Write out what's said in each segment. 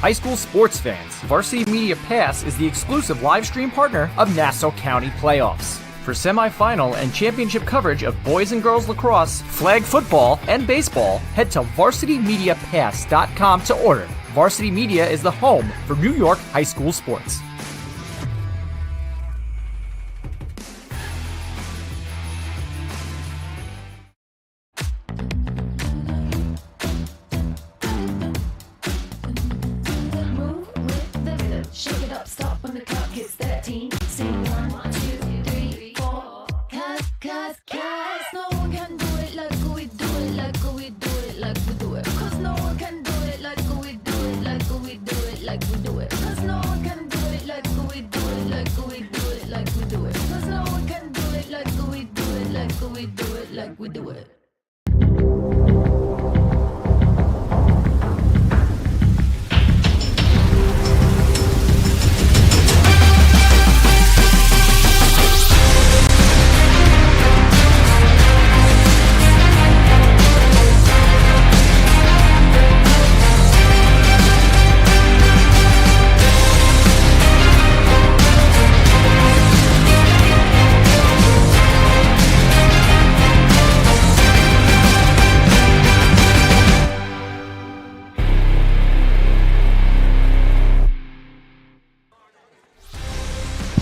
high school sports fans, Varsity Media Pass is the exclusive live stream partner of Nassau County playoffs. For semifinal and championship coverage of boys and girls lacrosse, flag football, and baseball, head to varsitymediapass.com to order. Varsity Media is the home for New York high school sports.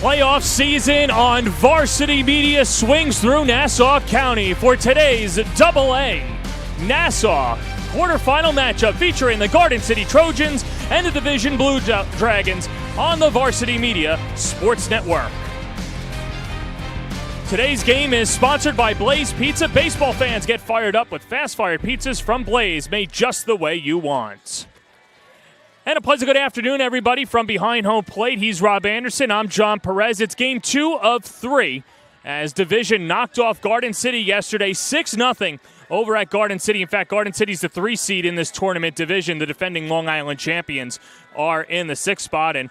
Playoff season on Varsity Media swings through Nassau County for today's AA Nassau quarterfinal matchup featuring the Garden City Trojans and the Division Blue Dragons on the Varsity Media Sports Network. Today's game is sponsored by Blaze Pizza. Baseball fans get fired up with fast-fired pizzas from Blaze, made just the way you want. And a pleasant good afternoon, everybody, from behind home plate. He's Rob Anderson. I'm John Perez. It's game 2 of 3 as Division knocked off Garden City yesterday 6-0 over at Garden City. In fact, Garden City's the 3 seed in this tournament division. The defending Long Island champions are in the 6th spot. And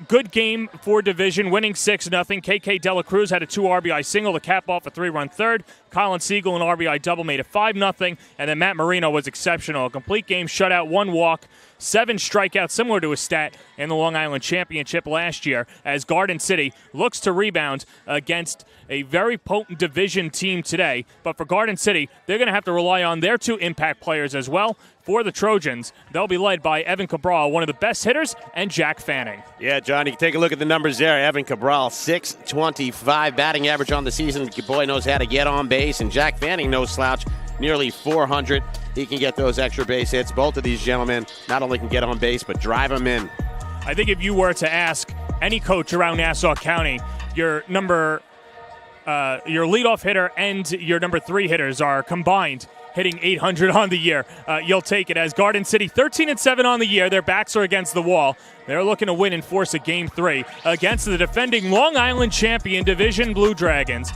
good game for Division, winning 6-0. KK Dela Cruz had a 2 RBI single to cap off a 3-run third. Colin Siegel, an RBI double, made it 5-0. And then Matt Marino was exceptional. A complete game shutout, 1 walk, 7 strikeouts, similar to his stat in the Long Island Championship last year, as Garden City looks to rebound against a very potent division team today. But for Garden City, they're going to have to rely on their 2 impact players as well. For the Trojans, they'll be led by Evan Cabral, one of the best hitters, and Jack Fanning. Yeah, John, you can take a look at the numbers there. Evan Cabral, .625 batting average on the season. The boy knows how to get on base, and Jack Fanning, no slouch, nearly 400. He can get those extra base hits. Both of these gentlemen not only can get on base, but drive them in. I think if you were to ask any coach around Nassau County, your leadoff hitter and your number 3 hitters are combined hitting 800 on the year. You'll take it, as Garden City 13-7 on the year. Their backs are against the wall. They're looking to win and force a Game 3 against the defending Long Island champion Division Blue Dragons.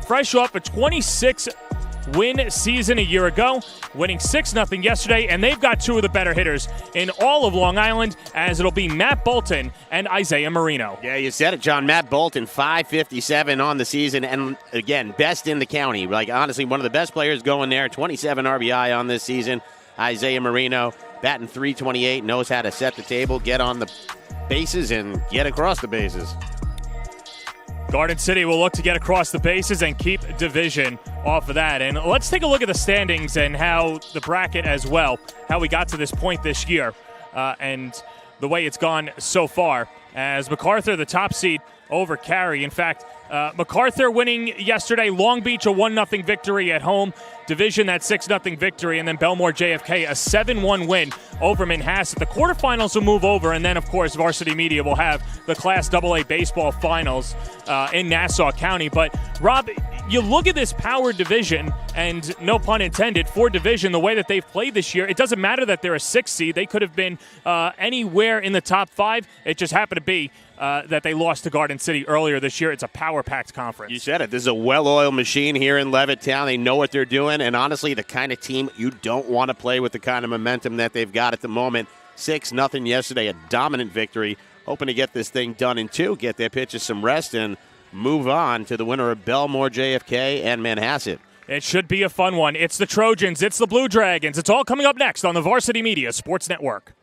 Fresh off a 26-win season a year ago, winning 6-0 yesterday, and they've got 2 of the better hitters in all of Long Island, as it'll be Matt Bolton and Isaiah Marino. Yeah, you said it, John. Matt Bolton, .557 on the season, and again, best in the county. Like, honestly, one of the best players going there. 27 RBI on this season. Isaiah Marino, batting .328, knows how to set the table, get on the bases, and get across the bases. Garden City will look to get across the bases and keep Division off of that. And let's take a look at the standings and how the bracket as well, how we got to this point this year, and the way it's gone so far, as MacArthur, the top seed, over Cary. In fact, MacArthur winning yesterday, Long Beach a 1-0 victory at home, Division that 6-0 victory, and then Belmore JFK a 7-1 win over Manhasset. The quarterfinals will move over, and then, of course, Varsity Media will have the Class AA baseball finals in Nassau County. But, Rob, you look at this power division, and no pun intended, for Division, the way that they've played this year, it doesn't matter that they're a 6 seed. They could have been anywhere in the top 5. It just happened to be that they lost to Garden City earlier this year. It's a power-packed conference. You said it. This is a well-oiled machine here in Levittown. They know what they're doing, and honestly, the kind of team you don't want to play with the kind of momentum that they've got at the moment. 6-0 yesterday, a dominant victory. Hoping to get this thing done in 2, get their pitchers some rest, and move on to the winner of Belmore JFK and Manhasset. It should be a fun one. It's the Trojans. It's the Blue Dragons. It's all coming up next on the Varsity Media Sports Network.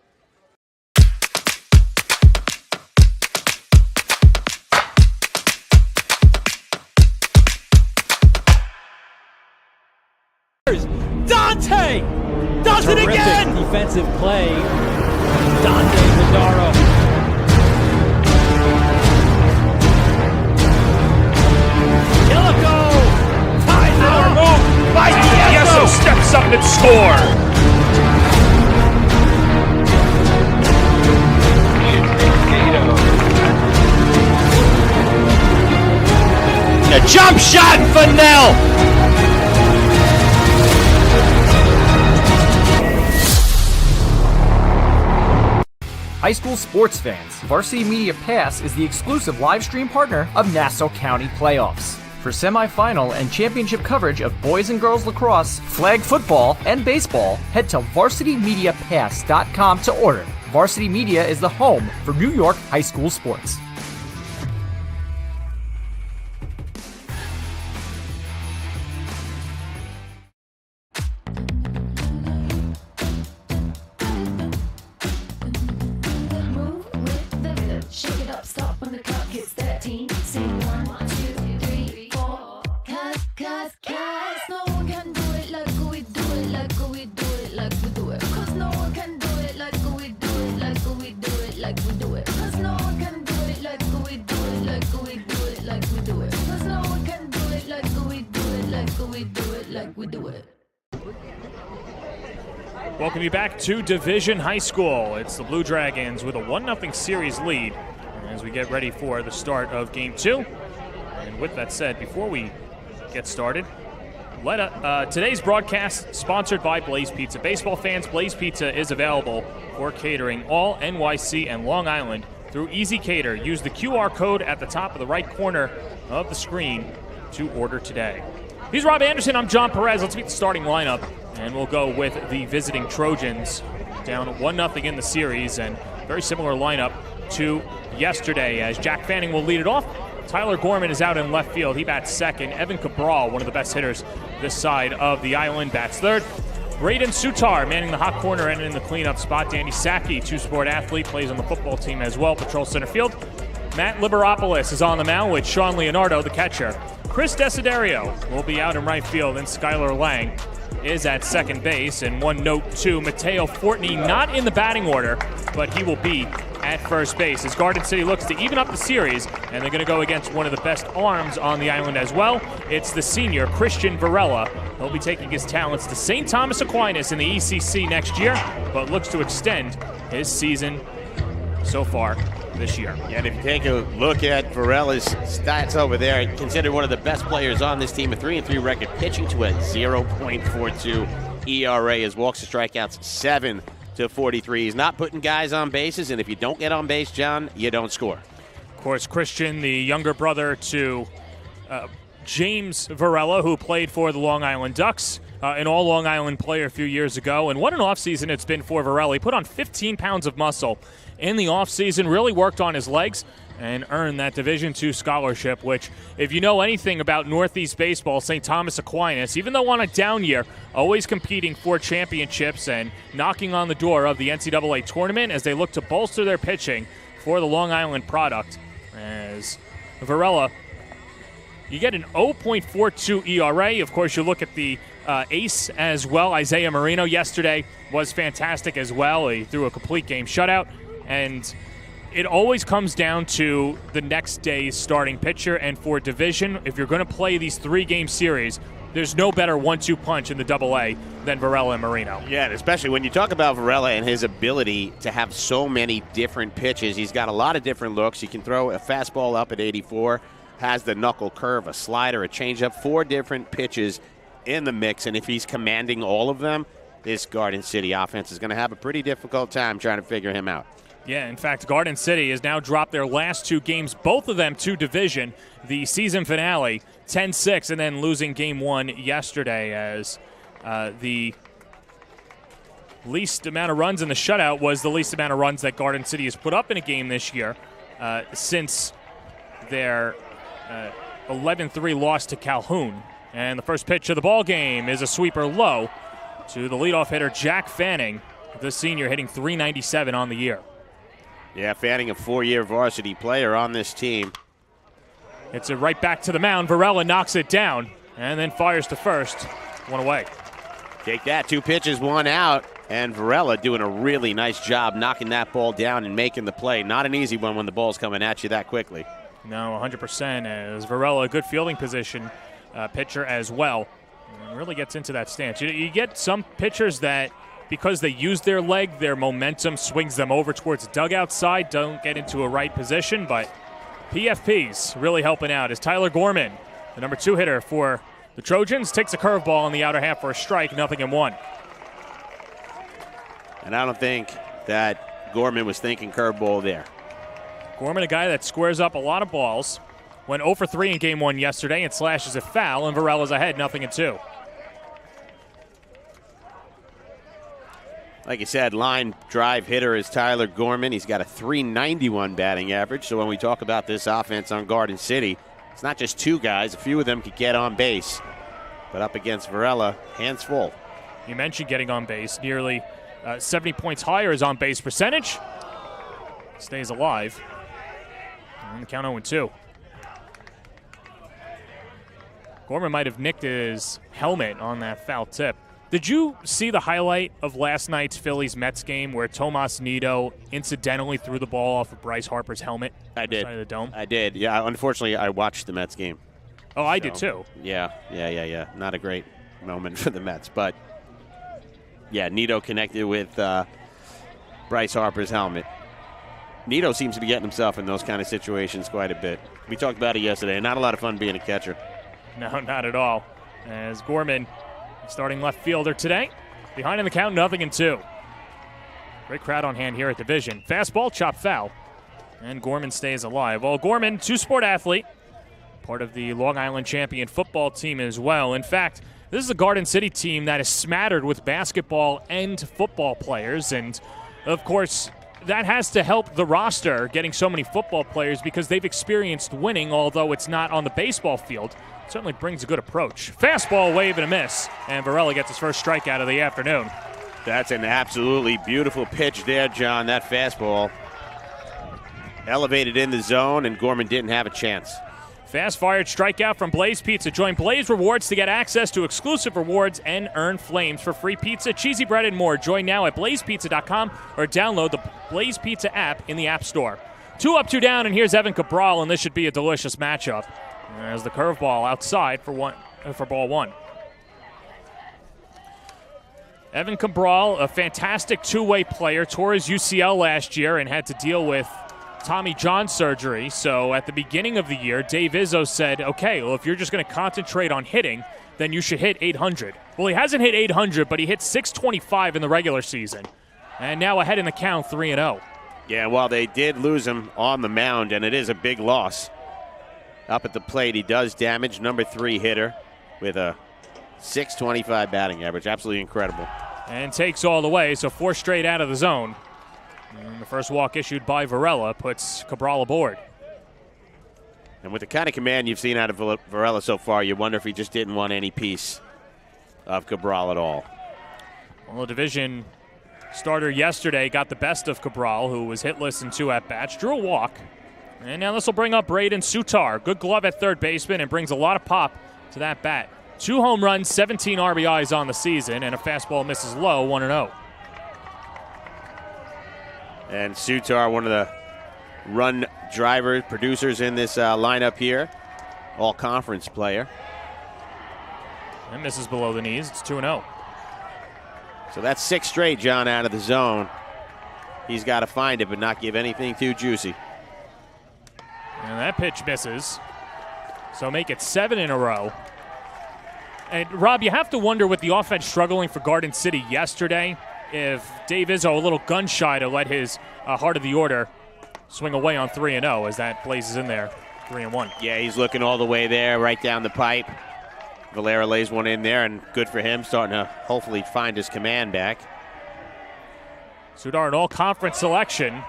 scores! Dante does it again! Defensive play. Dante Zadaro. Killico ties it up. By Yeso steps up and score. A jump shot for Nell. High school sports fans, Varsity Media Pass is the exclusive live stream partner of Nassau County Playoffs. For semifinal and championship coverage of boys and girls lacrosse, flag football, and baseball, head to varsitymediapass.com to order. Varsity Media is the home for New York high school sports. Welcome you back to Division High School. It's the Blue Dragons with a 1-0 series lead as we get ready for the start of Game 2. And with that said, before we get started, today's broadcast sponsored by Blaze Pizza. Baseball fans, Blaze Pizza is available for catering all NYC and Long Island through Easy Cater. Use the QR code at the top of the right corner of the screen to order today. He's Rob Anderson. I'm John Perez. Let's meet the starting lineup. And we'll go with the visiting Trojans, down 1-0 in the series, and very similar lineup to yesterday, as Jack Fanning will lead it off. Tyler Gorman is out in left field. He bats second. Evan Cabral, one of the best hitters this side of the island, bats third. Braden Sutar manning the hot corner and in the cleanup spot. Danny Sacchi, two-sport athlete, plays on the football team as well, patrols center field. Matt Liberopoulos is on the mound with Sean Leonardo, the catcher. Chris Desiderio will be out in right field, and Skylar Lang is at second base. And one note to Mateo Fortney, not in the batting order, but he will be at first base as Garden City looks to even up the series, and they're going to go against one of the best arms on the island as well. It's the senior Christian Varela. He'll be taking his talents to St. Thomas Aquinas in the ECC next year, but looks to extend his season so far this year. Yeah, and if you take a look at Varela's stats over there, considered one of the best players on this team, a 3-3 record, pitching to a 0.42 ERA, as walks to strikeouts 7 to 43. He's not putting guys on bases, and if you don't get on base, John, you don't score. Of course, Christian, the younger brother to James Varela, who played for the Long Island Ducks, an all Long Island player a few years ago. And what an offseason it's been for Varela. He put on 15 pounds of muscle in the offseason, really worked on his legs, and earned that Division II scholarship, which, if you know anything about Northeast baseball, St. Thomas Aquinas, even though on a down year, always competing for championships and knocking on the door of the NCAA tournament as they look to bolster their pitching for the Long Island product. As Varela, you get an 0.42 ERA. Of course, you look at the ace as well. Isaiah Marino yesterday was fantastic as well. He threw a complete game shutout. And it always comes down to the next day's starting pitcher. And for division, if you're going to play these 3-game series, there's no better 1-2 punch in the AA than Varela and Marino. Yeah, and especially when you talk about Varela and his ability to have so many different pitches. He's got a lot of different looks. He can throw a fastball up at 84, has the knuckle curve, a slider, a changeup, 4 different pitches in the mix. And if he's commanding all of them, this Garden City offense is going to have a pretty difficult time trying to figure him out. Yeah, in fact, Garden City has now dropped their last 2 games, both of them to division. The season finale, 10-6, and then losing game 1 yesterday, as the least amount of runs in the shutout was the least amount of runs that Garden City has put up in a game this year since their 11-3 loss to Calhoun. And the first pitch of the ball game is a sweeper low to the leadoff hitter, Jack Fanning, the senior, hitting .397 on the year. Yeah, Fanning, a 4-year varsity player on this team. It's it right back to the mound. Varela knocks it down and then fires to first. One away. Take that. 2 pitches, 1 out. And Varela doing a really nice job knocking that ball down and making the play. Not an easy one when the ball's coming at you that quickly. No, 100%. As Varela, a good fielding position pitcher as well. And really gets into that stance. You get some pitchers that, because they use their leg, their momentum swings them over towards the dugout side, don't get into a right position, but PFP's really helping out as Tyler Gorman, the number 2 hitter for the Trojans, takes a curveball in the outer half for a strike, 0-1. And I don't think that Gorman was thinking curveball there. Gorman, a guy that squares up a lot of balls, went 0 for 3 in Game 1 yesterday and slashes a foul, and Varela's ahead, 0-2. Like you said, line drive hitter is Tyler Gorman. He's got a .391 batting average. So when we talk about this offense on Garden City, it's not just 2 guys. A few of them could get on base. But up against Varela, hands full. You mentioned getting on base. Nearly 70 points higher his on-base percentage. Stays alive. And the count 0-2. Gorman might have nicked his helmet on that foul tip. Did you see the highlight of last night's Phillies-Mets game where Tomas Nido incidentally threw the ball off of Bryce Harper's helmet? I did. On the side of the dome? I did. Yeah, unfortunately, I watched the Mets game. Oh, I did too. Yeah. Not a great moment for the Mets. But, yeah, Nido connected with Bryce Harper's helmet. Nido seems to be getting himself in those kind of situations quite a bit. We talked about it yesterday. Not a lot of fun being a catcher. No, not at all. As Gorman, starting left fielder today, behind in the count, 0-2. Great crowd on hand here at Division. Fastball, chop foul, and Gorman stays alive. Well, Gorman, 2-sport athlete, part of the Long Island champion football team as well. In fact, this is a Garden City team that is smattered with basketball and football players, and of course, that has to help the roster getting so many football players because they've experienced winning, although it's not on the baseball field. It certainly brings a good approach. Fastball, wave, and a miss, and Varela gets his first strikeout of the afternoon. That's an absolutely beautiful pitch there, John. That fastball elevated in the zone, and Gorman didn't have a chance. Fast-fired strikeout from Blaze Pizza. Join Blaze Rewards to get access to exclusive rewards and earn flames for free pizza, cheesy bread, and more. Join now at blazepizza.com or download the Blaze Pizza app in the App Store. 2 up, 2 down, and here's Evan Cabral, and this should be a delicious matchup. As the curveball outside for ball 1. Evan Cabral, a fantastic two-way player, tore his UCL last year and had to deal with Tommy John surgery. So at the beginning of the year, Dave Izzo said, okay, well, if you're just going to concentrate on hitting, then you should hit 800. Well, he hasn't hit 800, but he hit 625 in the regular season. And now ahead in the count, 3-0. Yeah, well, they did lose him on the mound, and it is a big loss. Up at the plate, he does damage, number 3 hitter with a 625 batting average. Absolutely incredible. And takes all the way, so 4 straight out of the zone. And the first walk issued by Varela puts Cabral aboard. And with the kind of command you've seen out of Varela so far, you wonder if he just didn't want any piece of Cabral at all. Well, the division starter yesterday got the best of Cabral, who was hitless in 2 at-bats, drew a walk. And now this will bring up Braden Sutar. Good glove at third baseman and brings a lot of pop to that bat. 2 home runs, 17 RBIs on the season, and a fastball misses low, 1-0. And Sutar, one of the run drivers, producers in this lineup here. All-conference player. And misses below the knees. It's 2-0. So that's 6 straight, John, out of the zone. He's got to find it, but not give anything too juicy. And that pitch misses. So make it 7 in a row. And, Rob, you have to wonder with the offense struggling for Garden City yesterday, if Dave Izzo a little gun-shy to let his heart of the order swing away on 3-0 as that blazes in there, 3-1. Yeah, he's looking all the way there, right down the pipe. Valera lays one in there, and good for him, starting to hopefully find his command back. Sudar, an all-conference selection,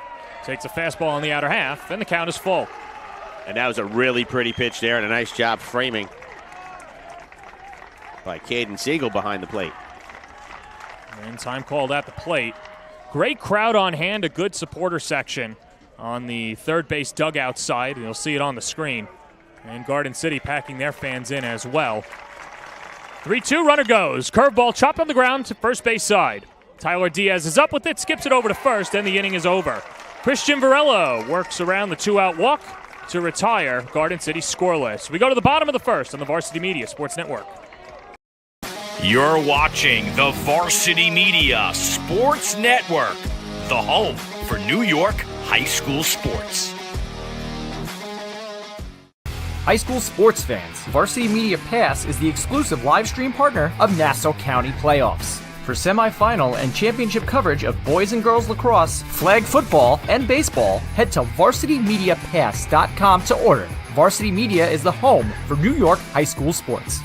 takes a fastball on the outer half, and the count is full. And that was a really pretty pitch there, and a nice job framing by Caden Siegel behind the plate. And time called at the plate. Great crowd on hand, a good supporter section on the third base dugout side. You'll see it on the screen. And Garden City packing their fans in as well. 3-2, runner goes. Curveball chopped on the ground to first base side. Tyler Diaz is up with it, skips it over to first, and the inning is over. Christian Varela works around the 2-out walk to retire. Garden City scoreless. We go to the bottom of the first on the Varsity Media Sports Network. You're watching the Varsity Media Sports Network, the home for New York high school sports. High school sports fans, Varsity Media Pass is the exclusive live stream partner of Nassau County Playoffs. For semifinal and championship coverage of boys and girls lacrosse, flag football, and baseball, head to varsitymediapass.com to order. Varsity Media is the home for New York high school sports.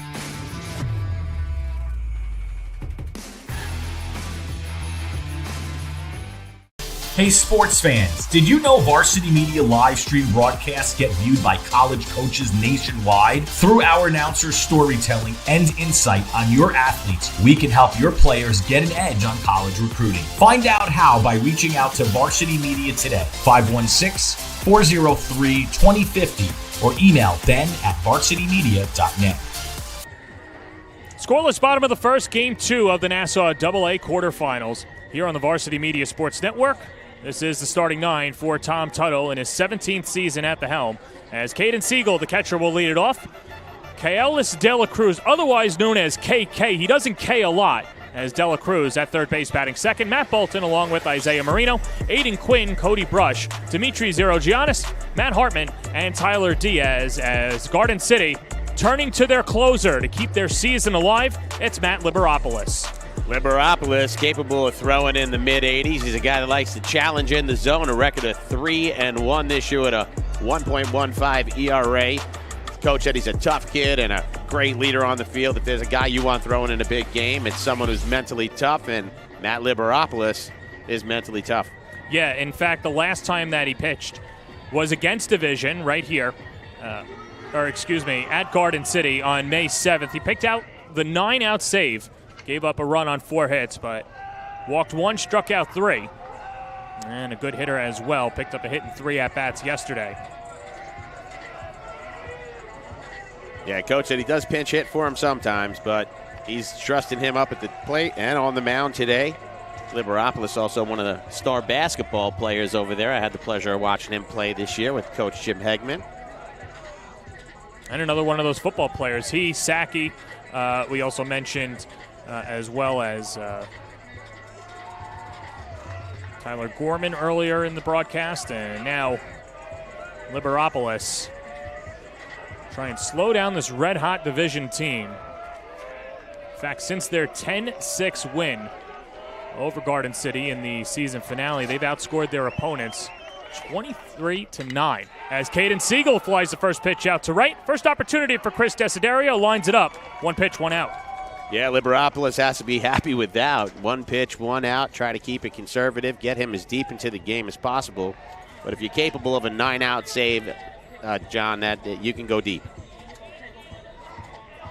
Hey sports fans, did you know Varsity Media live stream broadcasts get viewed by college coaches nationwide? Through our announcers' storytelling and insight on your athletes, we can help your players get an edge on college recruiting. Find out how by reaching out to Varsity Media today, 516-403-2050, or email ben@varsitymedia.net. Scoreless bottom of the first, game 2 of the Nassau AA quarterfinals here on the Varsity Media Sports Network. This is the starting 9 for Tom Tuttle in his 17th season at the helm, as Caden Siegel, the catcher, will lead it off. Kaelis De La Cruz, otherwise known as KK, he doesn't K a lot, as De La Cruz at third base batting second. Matt Bolton along with Isaiah Marino, Aiden Quinn, Cody Brush, Dimitri Zerogiannis, Matt Hartman, and Tyler Diaz, as Garden City turning to their closer to keep their season alive. It's Matt Liberopoulos. Liberopoulos, capable of throwing in the mid-80s. He's a guy that likes to challenge in the zone, a record of 3-1 this year at a 1.15 ERA. Coach said he's a tough kid and a great leader on the field. If there's a guy you want throwing in a big game, it's someone who's mentally tough, and Matt Liberopoulos is mentally tough. Yeah, in fact, the last time that he pitched was against Division right here, at Garden City on May 7th. He picked out the 9-out save. Gave up a run on 4 hits, but walked 1, struck out 3. And a good hitter as well. Picked up a hit in 3 at-bats yesterday. Yeah, Coach said he does pinch hit for him sometimes, but he's trusting him up at the plate and on the mound today. Liberopoulos, also one of the star basketball players over there. I had the pleasure of watching him play this year with Coach Jim Hegman. And another one of those football players. He, Saki, we also mentioned, as well as Tyler Gorman earlier in the broadcast, and now Liberopoulos try and slow down this red-hot Division team. In fact, since their 10-6 win over Garden City in the season finale, they've outscored their opponents 23-9. As Caden Siegel flies the first pitch out to right. First opportunity for Chris Desiderio, lines it up. 1 pitch, 1 out. Yeah, Liberopoulos has to be happy with that. 1 pitch, 1 out. Try to keep it conservative, get him as deep into the game as possible. But if you're capable of a 9-out save, John, that you can go deep.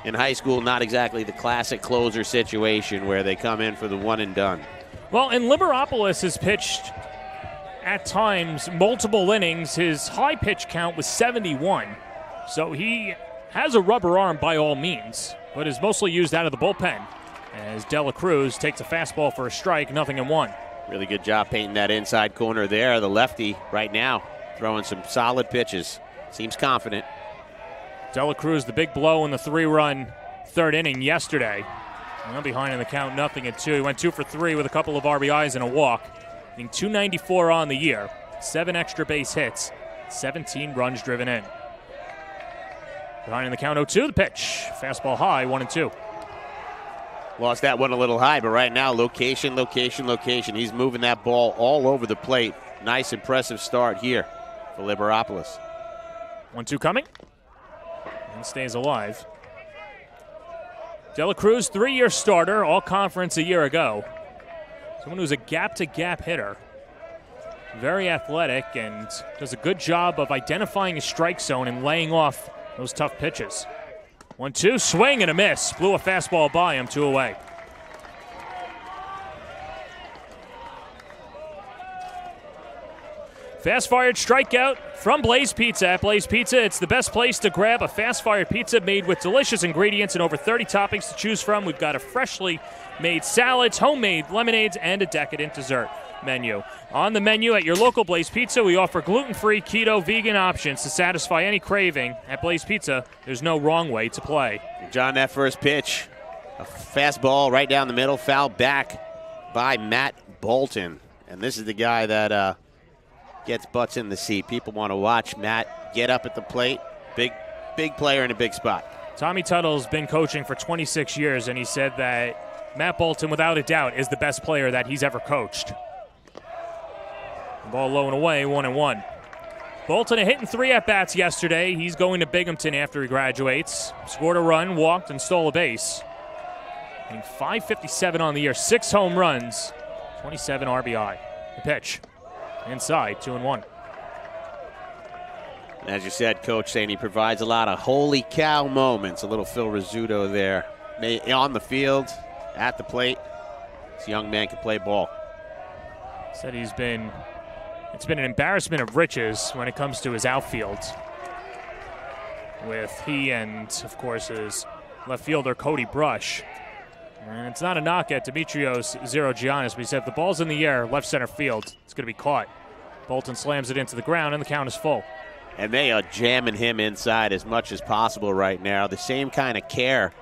In high school, not exactly the classic closer situation where they come in for the one and done. Well, and Liberopoulos has pitched at times multiple innings. His high pitch count was 71, so he has a rubber arm by all means, but is mostly used out of the bullpen as De La Cruz takes a fastball for a strike, 0-1. Really good job painting that inside corner there. The lefty right now throwing some solid pitches. Seems confident. De La Cruz, the big blow in the 3-run third inning yesterday. Well, behind in the count, 0-2. He went 2 for 3 with a couple of RBIs and a walk. Hitting .294 on the year, 7 extra base hits, 17 runs driven in. Behind in the count, 0-2, the pitch. Fastball high, 1-2. Lost that one a little high, but right now, location. He's moving that ball all over the plate. Nice, impressive start here for Liberopoulos. 1-2 coming. And stays alive. De La Cruz, 3-year starter, all-conference a year ago. Someone who's a gap-to-gap hitter. Very athletic and does a good job of identifying his strike zone and laying off those tough pitches. 1-2, swing and a miss. Blew a fastball by him, 2 away. Fast-fired strikeout from Blaze Pizza. At Blaze Pizza, it's the best place to grab a fast-fired pizza made with delicious ingredients and over 30 toppings to choose from. We've got a freshly made salads, homemade lemonades, and a decadent dessert menu. On the menu at your local Blaze Pizza, we offer gluten-free, keto, vegan options to satisfy any craving. At Blaze Pizza, there's no wrong way to play. John, that first pitch, a fastball right down the middle, fouled back by Matt Bolton. And this is the guy that gets butts in the seat. People want to watch Matt get up at the plate. Big player in a big spot. Tommy Tuttle's been coaching for 26 years, and he said that Matt Bolton, without a doubt, is the best player that he's ever coached. Ball low and away, 1-1. Bolton a hit in 3 at-bats yesterday. He's going to Binghamton after he graduates. Scored a run, walked, and stole a base. And 557 on the year, 6 home runs, 27 RBI. The pitch. Inside, 2-1. As you said, Coach saying he provides a lot of holy cow moments. A little Phil Rizzuto there. On the field, at the plate. This young man can play ball. Said it's been an embarrassment of riches when it comes to his outfield. With he and, of course, his left fielder, Cody Brush. And it's not a knock at Dimitrios Zerogiannis, but he said if the ball's in the air, left center field, it's going to be caught. Bolton slams it into the ground, and the count is full. And they are jamming him inside as much as possible right now. The same kind of care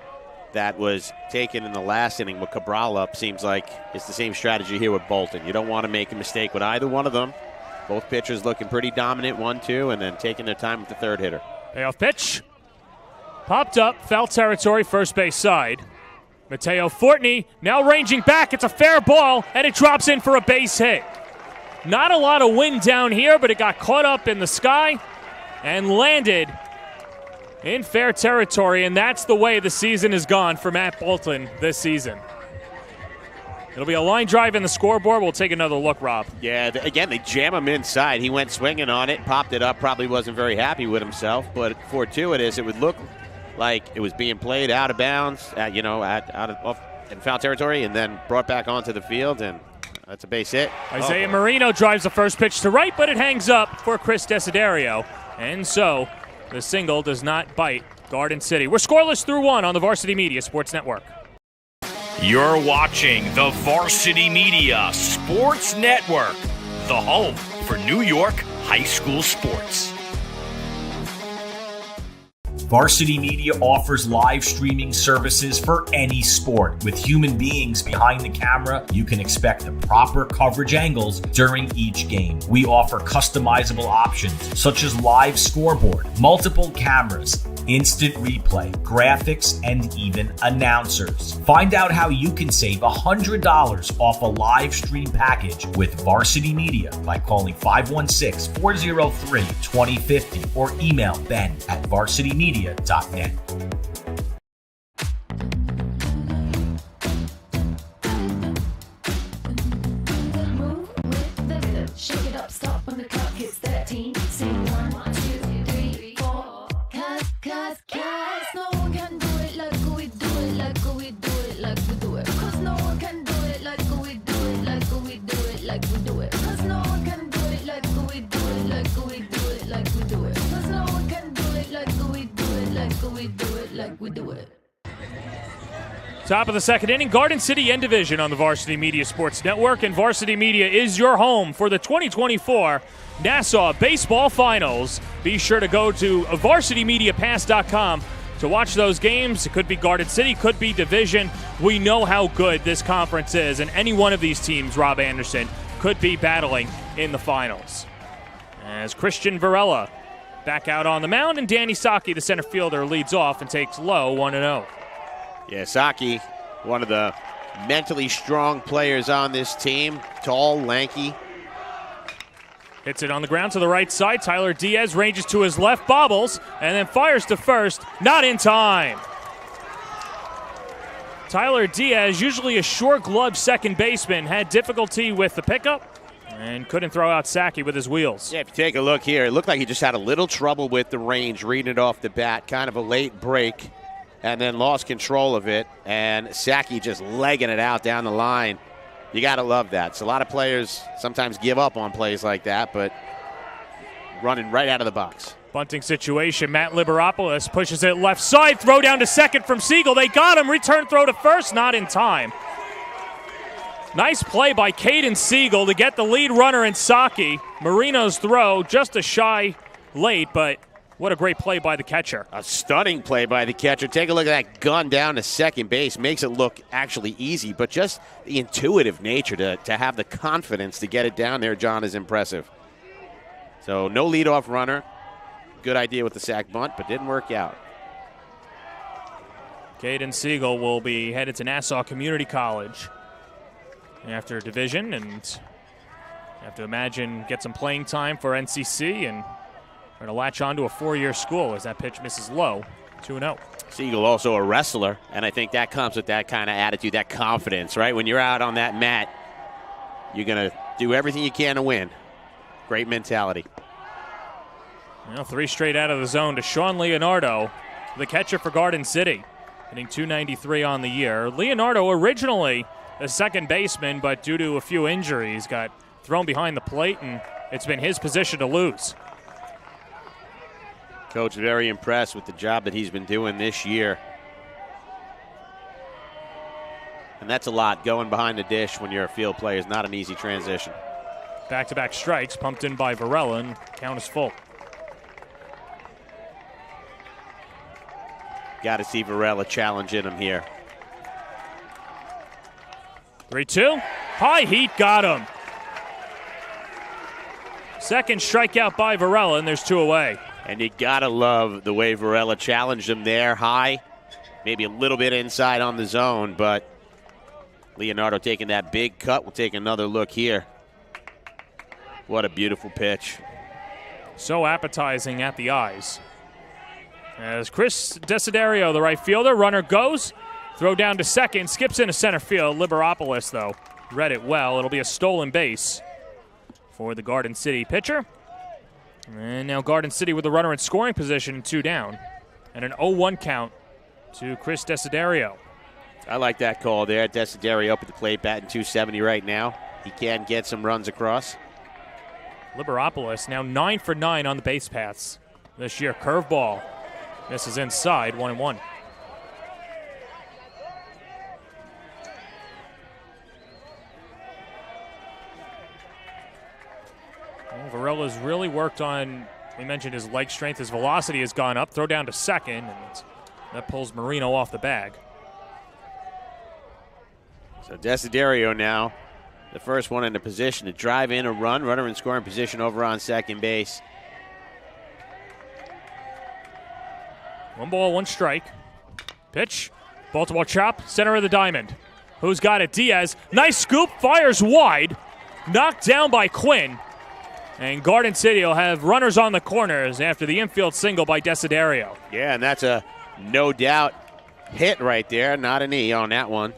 that was taken in the last inning with Cabral up seems like it's the same strategy here with Bolton. You don't want to make a mistake with either one of them. Both pitchers looking pretty dominant, 1-2, and then taking their time with the third hitter. Payoff pitch. Popped up, foul territory, first base side. Mateo Fortney now ranging back. It's a fair ball, and it drops in for a base hit. Not a lot of wind down here, but it got caught up in the sky and landed in fair territory, and that's the way the season has gone for Matt Bolton this season. It'll be a line drive in the scoreboard. We'll take another look, Rob. Yeah, again, they jam him inside. He went swinging on it, popped it up, probably wasn't very happy with himself, but fortuitous. It would look like it was being played out of bounds, off in foul territory, and then brought back onto the field, and that's a base hit. Isaiah Marino drives the first pitch to right, but it hangs up for Chris Desiderio, and so the single does not bite Garden City. We're scoreless through 1 on the Varsity Media Sports Network. You're watching the Varsity Media Sports Network, the home for New York high school sports. Varsity Media offers live streaming services for any sport. With human beings behind the camera, you can expect the proper coverage angles during each game. We offer customizable options such as live scoreboard, multiple cameras, instant replay, graphics, and even announcers. Find out how you can save $100 off a live stream package with Varsity Media by calling 516-403-2050 or email ben@varsitymedia.net. Move with the rhythm. Shake it up, stop when the clock hits 13. Sing 1, 2, 3, 4. Cause no one can do it like we do it, like we do it, like we do it. Cause no one can do it like we do it, like we do it, like we do it. Cause no one can do it like we do it, like we do it, like we do it. Cause no one can do it like we do it, like we do it, like we do it. Top of the second inning, Garden City End Division on the Varsity Media Sports Network, and Varsity Media is your home for the 2024 Nassau Baseball Finals. Be sure to go to varsitymediapass.com to watch those games. It could be Garden City, could be Division. We know how good this conference is, and any one of these teams, Rob Anderson, could be battling in the finals. As Christian Varela back out on the mound, and Danny Saki, the center fielder, leads off and takes low 1-0. Yeah, Saki, one of the mentally strong players on this team. Tall, lanky. Hits it on the ground to the right side. Tyler Diaz ranges to his left, bobbles, and then fires to first. Not in time. Tyler Diaz, usually a short-gloved second baseman, had difficulty with the pickup and couldn't throw out Saki with his wheels. Yeah, if you take a look here, it looked like he just had a little trouble with the range, reading it off the bat. Kind of a late break, and then lost control of it. And Saki just legging it out down the line. You got to love that. So a lot of players sometimes give up on plays like that, but running right out of the box. Bunting situation. Matt Liberopoulos pushes it left side. Throw down to second from Siegel. They got him. Return throw to first. Not in time. Nice play by Caden Siegel to get the lead runner in Saki. Marino's throw just a shy late, but what a great play by the catcher. A stunning play by the catcher. Take a look at that gun down to second base. Makes it look actually easy, but just the intuitive nature to have the confidence to get it down there, John, is impressive. So no leadoff runner. Good idea with the sac bunt, but didn't work out. Caden Siegel will be headed to Nassau Community College after division, and you have to imagine get some playing time for NCC and try to latch on to a 4-year school as that pitch misses low. 2-0. Siegel also a wrestler, and I think that comes with that kind of attitude, that confidence, right? When you're out on that mat, you're going to do everything you can to win. Great mentality. Well, 3 straight out of the zone to Sean Leonardo, the catcher for Garden City, hitting .293 on the year. Leonardo originally a second baseman, but due to a few injuries, got thrown behind the plate, and it's been his position to lose. Coach very impressed with the job that he's been doing this year. And that's a lot. Going behind the dish when you're a field player is not an easy transition. Back-to-back strikes pumped in by Varela, and count is full. Got to see Varela challenging him here. 3-2. High heat got him. Second strikeout by Varela, and there's 2 away. And you got to love the way Varela challenged him there high. Maybe a little bit inside on the zone, but Leonardo taking that big cut. We'll take another look here. What a beautiful pitch. So appetizing at the eyes. As Chris Desiderio, the right fielder, runner goes. Throw down to second, skips into center field. Liberopoulos, though, read it well. It'll be a stolen base for the Garden City pitcher. And now Garden City with the runner in scoring position, 2 down. And an 0-1 count to Chris Desiderio. I like that call there. Desiderio up at the plate, batting .270 right now. He can get some runs across. Liberopoulos now 9 for 9 on the base paths this year. Curveball. Misses inside, 1-1. Well, Varela's really worked on, we mentioned his leg strength, his velocity has gone up. Throw down to second, and that pulls Marino off the bag. So Desiderio now, the first one in the position to drive in a run. Runner in scoring position over on second base. 1 ball, 1 strike. Pitch. Baltimore chop, center of the diamond. Who's got it? Diaz. Nice scoop, fires wide. Knocked down by Quinn. And Garden City will have runners on the corners after the infield single by Desiderio. Yeah, and that's a no doubt hit right there. Not an E on that one.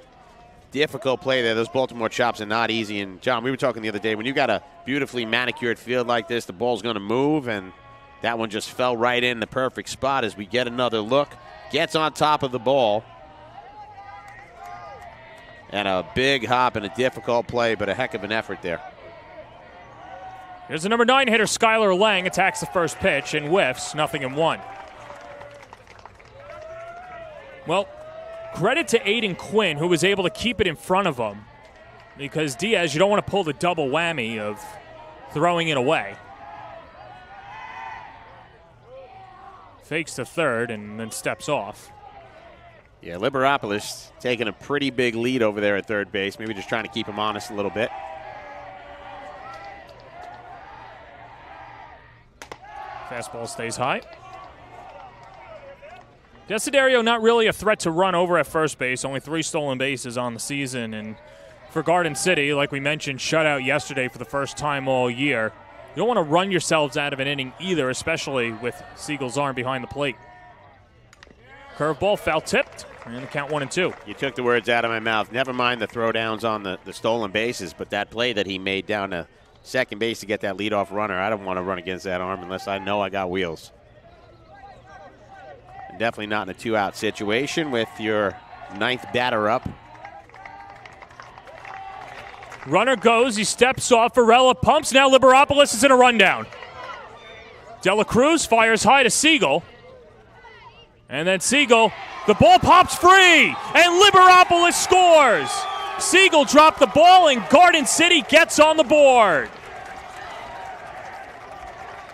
Difficult play there. Those Baltimore chops are not easy. And, John, we were talking the other day, when you got a beautifully manicured field like this, the ball's going to move, and that one just fell right in the perfect spot as we get another look. Gets on top of the ball. And a big hop and a difficult play, but a heck of an effort there. Here's the number 9 hitter, Skylar Lang, attacks the first pitch and whiffs, 0-1. Well, credit to Aiden Quinn, who was able to keep it in front of him, because Diaz, you don't want to pull the double whammy of throwing it away. Fakes to third and then steps off. Yeah, Liberopoulos taking a pretty big lead over there at third base. Maybe just trying to keep him honest a little bit. Fastball stays high. Desiderio not really a threat to run over at first base. Only 3 stolen bases on the season. And for Garden City, like we mentioned, shutout yesterday for the first time all year. You don't want to run yourselves out of an inning either, especially with Siegel's arm behind the plate. Curveball foul tipped, and the count 1-2. You took the words out of my mouth. Never mind the throwdowns on the stolen bases, but that play that he made down to second base to get that leadoff runner, I don't want to run against that arm unless I know I got wheels. And definitely not in a 2-out situation with your 9th batter up. Runner goes, he steps off, Varela pumps, now Liberopoulos is in a rundown. Dela Cruz fires high to Siegel. And then Siegel, the ball pops free, and Liberopolis scores. Siegel dropped the ball, and Garden City gets on the board.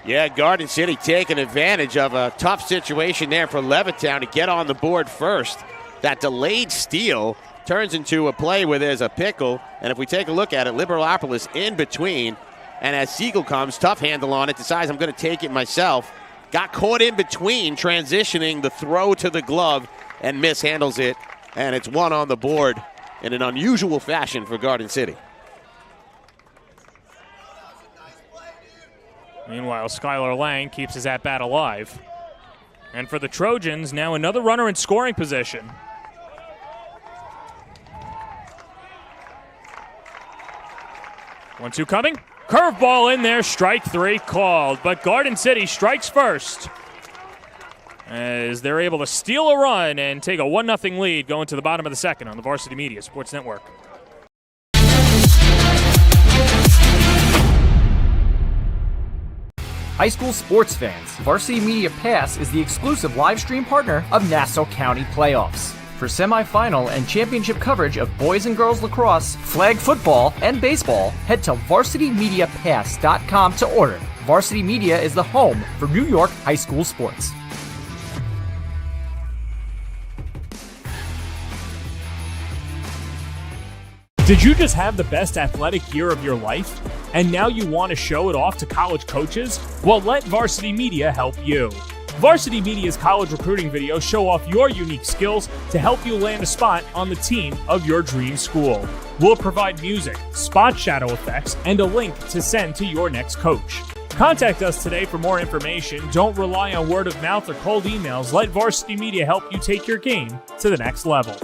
Yeah, Garden City taking advantage of a tough situation there for Levittown to get on the board first. That delayed steal turns into a play where there's a pickle, and if we take a look at it, Liberopolis in between, and as Siegel comes, tough handle on it, decides I'm going to take it myself. Got caught in between, transitioning the throw to the glove, and mishandles it, and it's one on the board in an unusual fashion for Garden City. Meanwhile, Skylar Lang keeps his at-bat alive. And for the Trojans, now another runner in scoring position. One-two coming. Curveball in there, strike three called. But Garden City strikes first as they're able to steal a run and take a 1-0 lead going to the bottom of the second on the Varsity Media Sports Network. High school sports fans, Varsity Media Pass is the exclusive live stream partner of Nassau County Playoffs. For semifinal and championship coverage of boys and girls lacrosse, flag football, and baseball, head to varsitymediapass.com to order. Varsity Media is the home for New York high school sports. Did you just have the best athletic year of your life? And now you want to show it off to college coaches? Well, let Varsity Media help you. Varsity Media's college recruiting videos show off your unique skills to help you land a spot on the team of your dream school. We'll provide music, spot shadow effects, and a link to send to your next coach. Contact us today for more information. Don't rely on word of mouth or cold emails. Let Varsity Media help you take your game to the next level.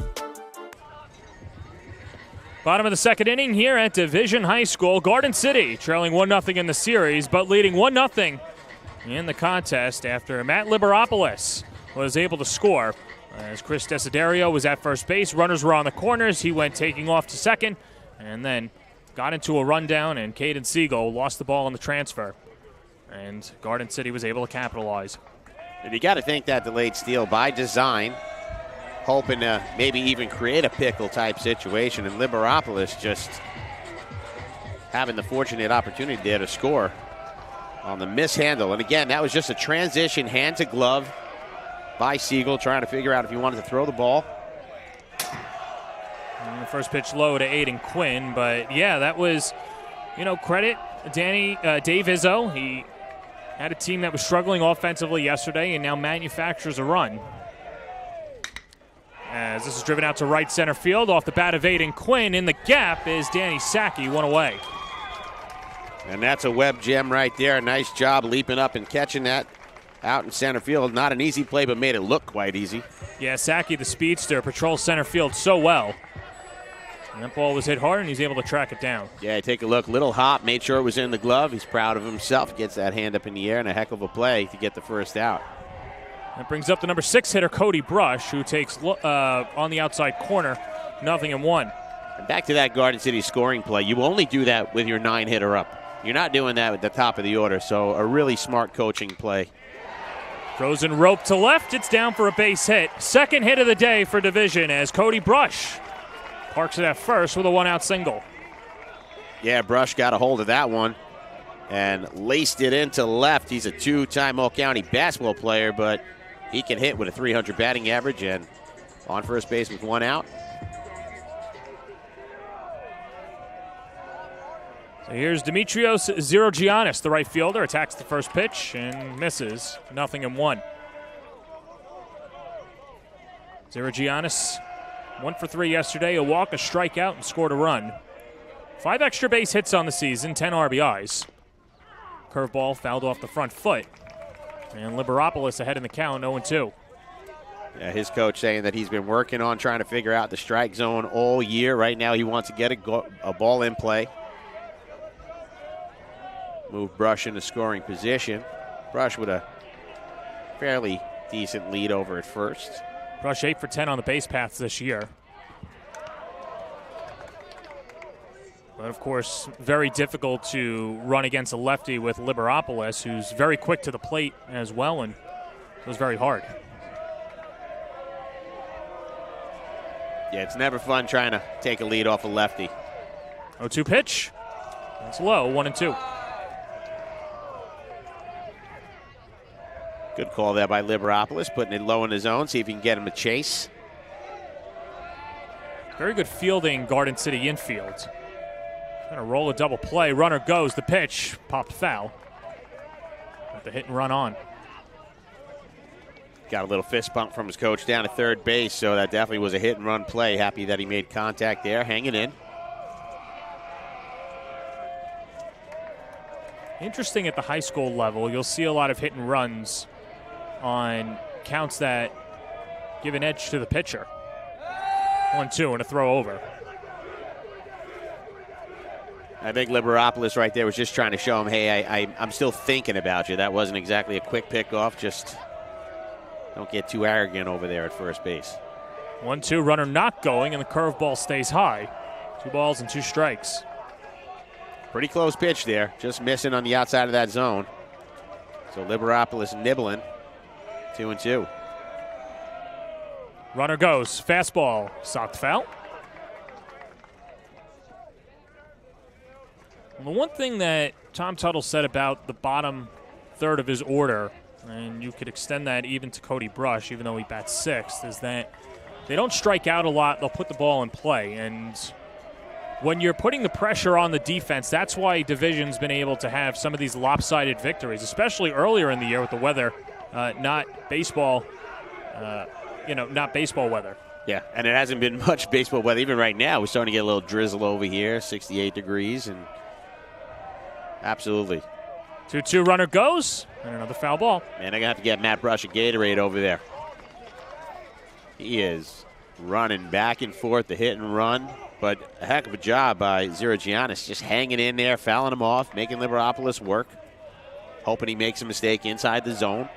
Bottom of the second inning here at Division High School. Garden City trailing 1-0 in the series, but leading 1-0 in the contest after Matt Liberopolis was able to score. As Chris Desiderio was at first base, runners were on the corners. He went taking off to second and then got into a rundown, and Caden Siegel lost the ball on the transfer. And Garden City was able to capitalize. And you got to think that delayed steal by design, hoping to maybe even create a pickle type situation, and Liberopolis just having the fortunate opportunity there to score on the mishandle. And again, that was just a transition hand to glove by Siegel, trying to figure out if he wanted to throw the ball. And the first pitch low to Aiden Quinn, but yeah, that was, credit Dave Izzo. He had a team that was struggling offensively yesterday and now manufactures a run. As this is driven out to right center field off the bat of Aiden Quinn. In the gap is Danny Sackey, one away. And that's a web gem right there. Nice job leaping up and catching that out in center field. Not an easy play, but made it look quite easy. Yeah, Sackey, the speedster, patrols center field so well. And that ball was hit hard, and he's able to track it down. Yeah, take a look. Little hop, made sure it was in the glove. He's proud of himself. Gets that hand up in the air, and a heck of a play to get the first out. That brings up the number 6 hitter, Cody Brush, who takes on the outside corner, 0-1. And back to that Garden City scoring play. You only do that with your 9-hitter up. You're not doing that at the top of the order, so a really smart coaching play. Frozen rope to left. It's down for a base hit. Second hit of the day for Division as Cody Brush parks it at first with a 1-out single. Yeah, Brush got a hold of that one and laced it into left. He's a two-time All County basketball player, but he can hit with a .300 batting average and on first base with 1 out. So here's Dimitrios Zerogiannis, the right fielder, attacks the first pitch and misses. 0-1. Zerogiannis, 1 for 3 yesterday, a walk, a strikeout, and scored a run. 5 extra base hits on the season, 10 RBIs. Curveball fouled off the front foot. And Liberopolis ahead in the count, 0-2. Yeah, his coach saying that he's been working on trying to figure out the strike zone all year. Right now he wants to get a ball in play. Move Brush into scoring position. Brush with a fairly decent lead over at first. Brush 8 for 10 on the base paths this year. But, of course, very difficult to run against a lefty with Liberopoulos, who's very quick to the plate as well, and it was very hard. Yeah, it's never fun trying to take a lead off a lefty. 0-2 pitch. That's low, 1-2. Good call there by Liberopoulos, putting it low in his own, see if he can get him to chase. Very good fielding, Garden City infield. Going to roll a double play. Runner goes. The pitch popped foul. Got the hit and run on. Got a little fist bump from his coach down at third base, so that definitely was a hit and run play. Happy that he made contact there, hanging in. Interesting at the high school level, you'll see a lot of hit and runs on counts that give an edge to the pitcher. 1-2 and a throw over. I think Liberopoulos right there was just trying to show him, hey, I'm still thinking about you. That wasn't exactly a quick pickoff. Just don't get too arrogant over there at first base. 1-2, runner not going, and the curveball stays high. 2 balls and 2 strikes. Pretty close pitch there. Just missing on the outside of that zone. So Liberopoulos nibbling. 2-2. Runner goes. Fastball. Socked foul. Well, the one thing that Tom Tuttle said about the bottom third of his order, and you could extend that even to Cody Brush, even though he bats 6th, is that they don't strike out a lot. They'll put the ball in play. And when you're putting the pressure on the defense, that's why Division's been able to have some of these lopsided victories, especially earlier in the year with the weather, not baseball weather. Yeah, and it hasn't been much baseball weather. Even right now, we're starting to get a little drizzle over here, 68 degrees, and absolutely. 2-2 runner goes, and another foul ball. Man, they're going to have to get Matt Brush a Gatorade over there. He is running back and forth, the hit and run, but a heck of a job by Zirigiannis, just hanging in there, fouling him off, making Liberopoulos work, hoping he makes a mistake inside the zone.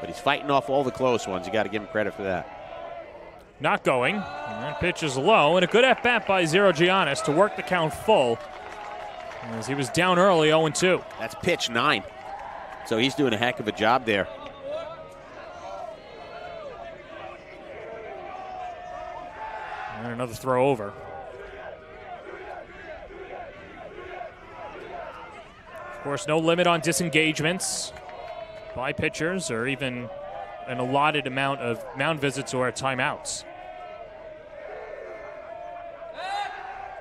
But he's fighting off all the close ones. You got to give him credit for that. Not going. And that pitch is low, and a good at-bat by Zirigiannis to work the count full, as he was down early, 0-2. That's pitch 9. So he's doing a heck of a job there. And another throw over. Of course, no limit on disengagements by pitchers or even an allotted amount of mound visits or timeouts.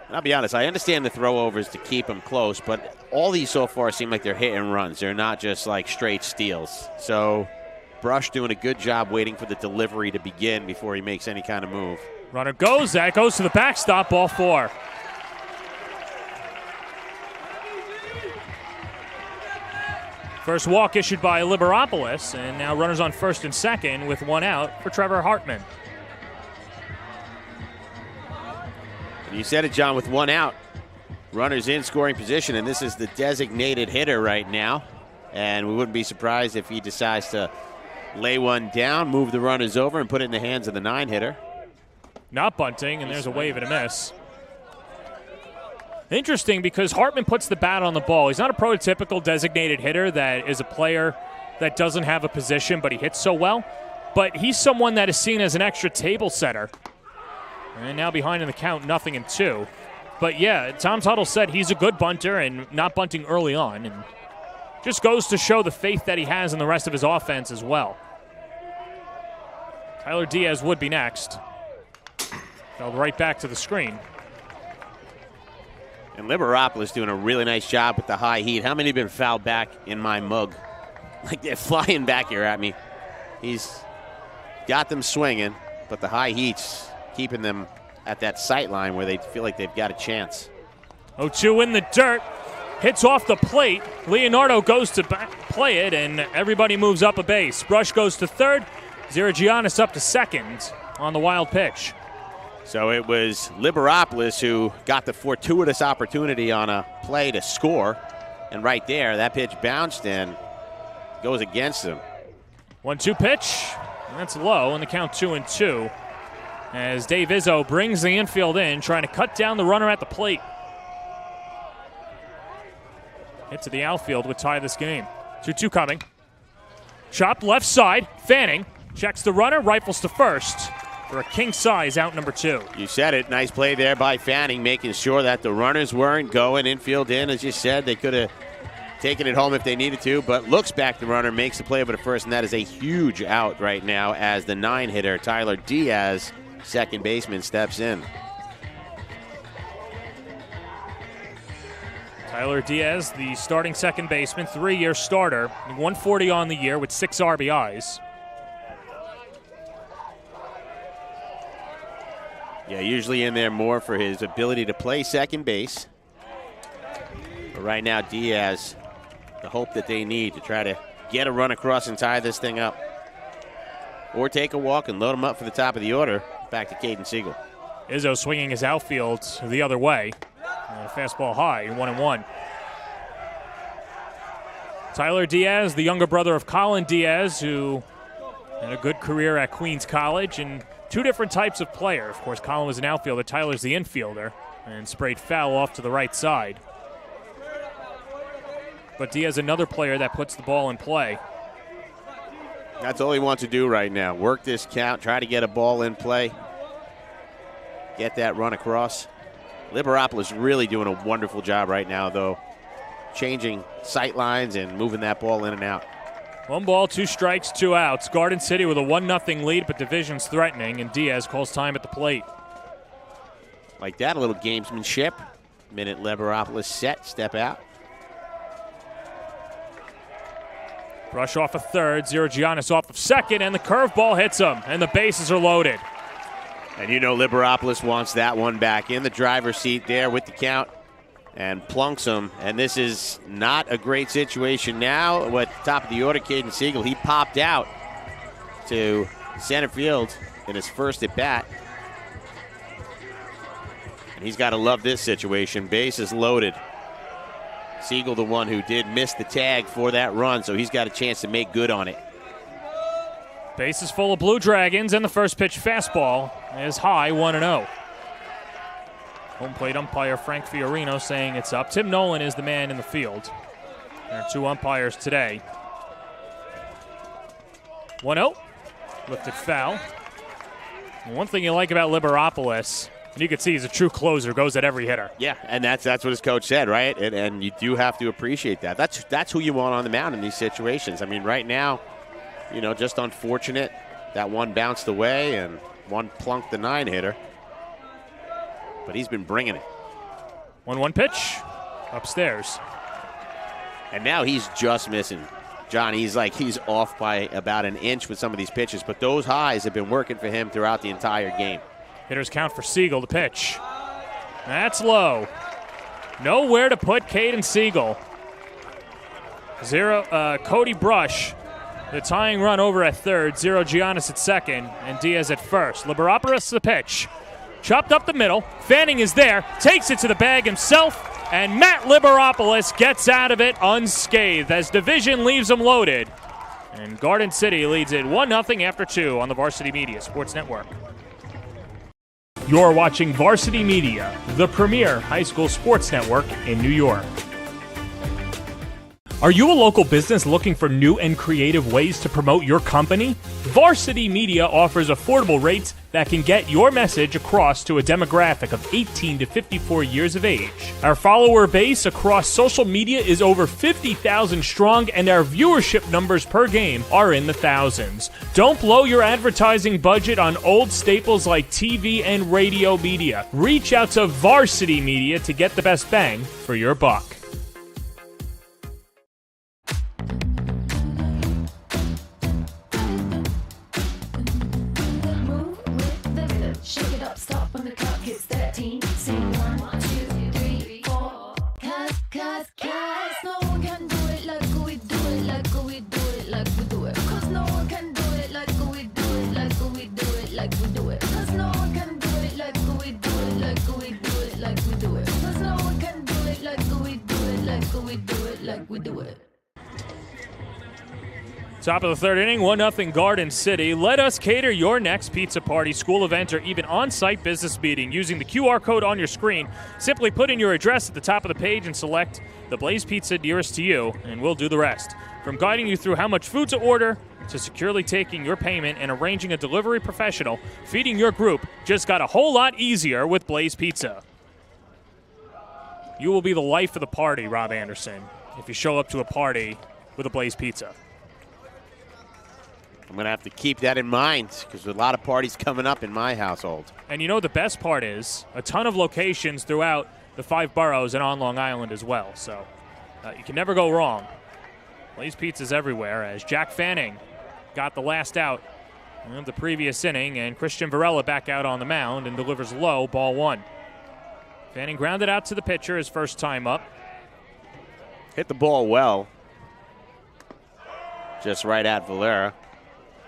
And I'll be honest, I understand the throw-overs to keep them close, but all these so far seem like they're hit and runs. They're not just like straight steals. So Brush doing a good job waiting for the delivery to begin before he makes any kind of move. Runner goes. That goes to the backstop. Ball 4. First walk issued by Liberopoulos, and now runners on first and second with 1 out for Trevor Hartman. You said it, John, with 1 out. Runners in scoring position, and this is the designated hitter right now. And we wouldn't be surprised if he decides to lay one down, move the runners over, and put it in the hands of the 9-hitter. Not bunting, and there's a wave and a miss. Interesting because Hartman puts the bat on the ball. He's not a prototypical designated hitter that is a player that doesn't have a position, but he hits so well. But he's someone that is seen as an extra table setter. And now behind in the count, 0-2. But yeah, Tom Tuttle said he's a good bunter and not bunting early on. And just goes to show the faith that he has in the rest of his offense as well. Tyler Diaz would be next. Fell right back to the screen. And Liberopoulos doing a really nice job with the high heat. How many have been fouled back in my mug? Like they're flying back here at me. He's got them swinging, but the high heat's keeping them at that sight line where they feel like they've got a chance. 0-2 in the dirt. Hits off the plate. Leonardo goes to play it, and everybody moves up a base. Brush goes to third. Zirigiannis up to second on the wild pitch. So it was Liberopoulos who got the fortuitous opportunity on a play to score. And right there, that pitch bounced and goes against him. 1-2 pitch. That's low, and the count 2-2. as Dave Izzo brings the infield in, trying to cut down the runner at the plate. Hit to the outfield would tie this game. 2-2 coming. Chopped left side. Fanning checks the runner, rifles to first for a king size out number 2. You said it. Nice play there by Fanning, making sure that the runners weren't going infield in. As you said, they could have taken it home if they needed to, but looks back the runner, makes the play over to first, and that is a huge out right now as the 9-hitter, Tyler Diaz, second baseman, steps in. Tyler Diaz, the starting second baseman, 3-year starter, 140 on the year with 6 RBIs. Yeah, usually in there more for his ability to play second base. But right now, Diaz, the hope that they need to try to get a run across and tie this thing up. Or take a walk and load him up for the top of the order. Back to Caden Siegel. Izzo swinging his outfield the other way. Fastball high, 1-1. Tyler Diaz, the younger brother of Colin Diaz, who had a good career at Queens College, and 2 different types of player. Of course, Colin was an outfielder, Tyler's the infielder, and sprayed foul off to the right side. But Diaz, another player that puts the ball in play. That's all he wants to do right now. Work this count, try to get a ball in play, get that run across. Liberopolis really doing a wonderful job right now, though, changing sight lines and moving that ball in and out. 1 ball, 2 strikes, 2 outs. Garden City with a 1-0 lead, but division's threatening, and Diaz calls time at the plate. Like that, a little gamesmanship. Minute Liberopolis set, step out. Brush off of third, Giannis off of second, and the curveball hits him, and the bases are loaded. And you know Liberopolis wants that one back in the driver's seat there with the count and plunks him. And this is not a great situation now. At the top of the order, Caden Siegel, he popped out to center field in his first at bat. And he's got to love this situation. Bases loaded. Siegel, the one who did miss the tag for that run, so he's got a chance to make good on it. Bases full of Blue Dragons, and the first pitch fastball is high, 1-0. Home plate umpire Frank Fiorino saying it's up. Tim Nolan is the man in the field. There are 2 umpires today. 1-0. Lifted foul. And one thing you like about Liberopolis, and you can see he's a true closer, goes at every hitter. Yeah, and that's what his coach said, right? And you do have to appreciate that. That's who you want on the mound in these situations. I mean, right now, you know, just unfortunate that one bounced away and one plunked the 9-hitter. But he's been bringing it. 1-1 pitch, upstairs. And now he's just missing. John, he's off by about an inch with some of these pitches, but those highs have been working for him throughout the entire game. Hitters count for Siegel, the pitch. That's low. Nowhere to put Caden Siegel. Cody Brush, the tying run over at third. Giannis at second, and Diaz at first. Liberopolis the pitch. Chopped up the middle. Fanning is there, takes it to the bag himself, and Matt Liberopolis gets out of it unscathed as division leaves him loaded. And Garden City leads it 1-0 after 2 on the Varsity Media Sports Network. You're watching Varsity Media, the premier high school sports network in New York. Are you a local business looking for new and creative ways to promote your company? Varsity Media offers affordable rates that can get your message across to a demographic of 18 to 54 years of age. Our follower base across social media is over 50,000 strong, and our viewership numbers per game are in the thousands. Don't blow your advertising budget on old staples like TV and radio media. Reach out to Varsity Media to get the best bang for your buck. Shake it up, stop when the clock hits 13. Sing 1, 2, 3, 4. Cause no one can do it like we do it, like we do it, like we do it. Cause no one can do it like we do it, like we do it, like we do it. Cause no one can do it like we do it, like we do it, like we do it. Cause no one can do it like we do it, like we do it, like we do it. Top of the third inning, 1-0 Garden City. Let us cater your next pizza party, school event, or even on-site business meeting using the QR code on your screen. Simply put in your address at the top of the page and select the Blaze Pizza nearest to you, and we'll do the rest. From guiding you through how much food to order to securely taking your payment and arranging a delivery professional, feeding your group just got a whole lot easier with Blaze Pizza. You will be the life of the party, Rob Anderson, if you show up to a party with a Blaze Pizza. I'm going to have to keep that in mind because there's a lot of parties coming up in my household. And you know the best part is a ton of locations throughout the 5 boroughs and on Long Island as well. So you can never go wrong. Blaze Pizza's everywhere as Jack Fanning got the last out of the previous inning, and Christian Varela back out on the mound and delivers low, ball 1. Fanning grounded out to the pitcher his first time up. Hit the ball well. Just right at Valera.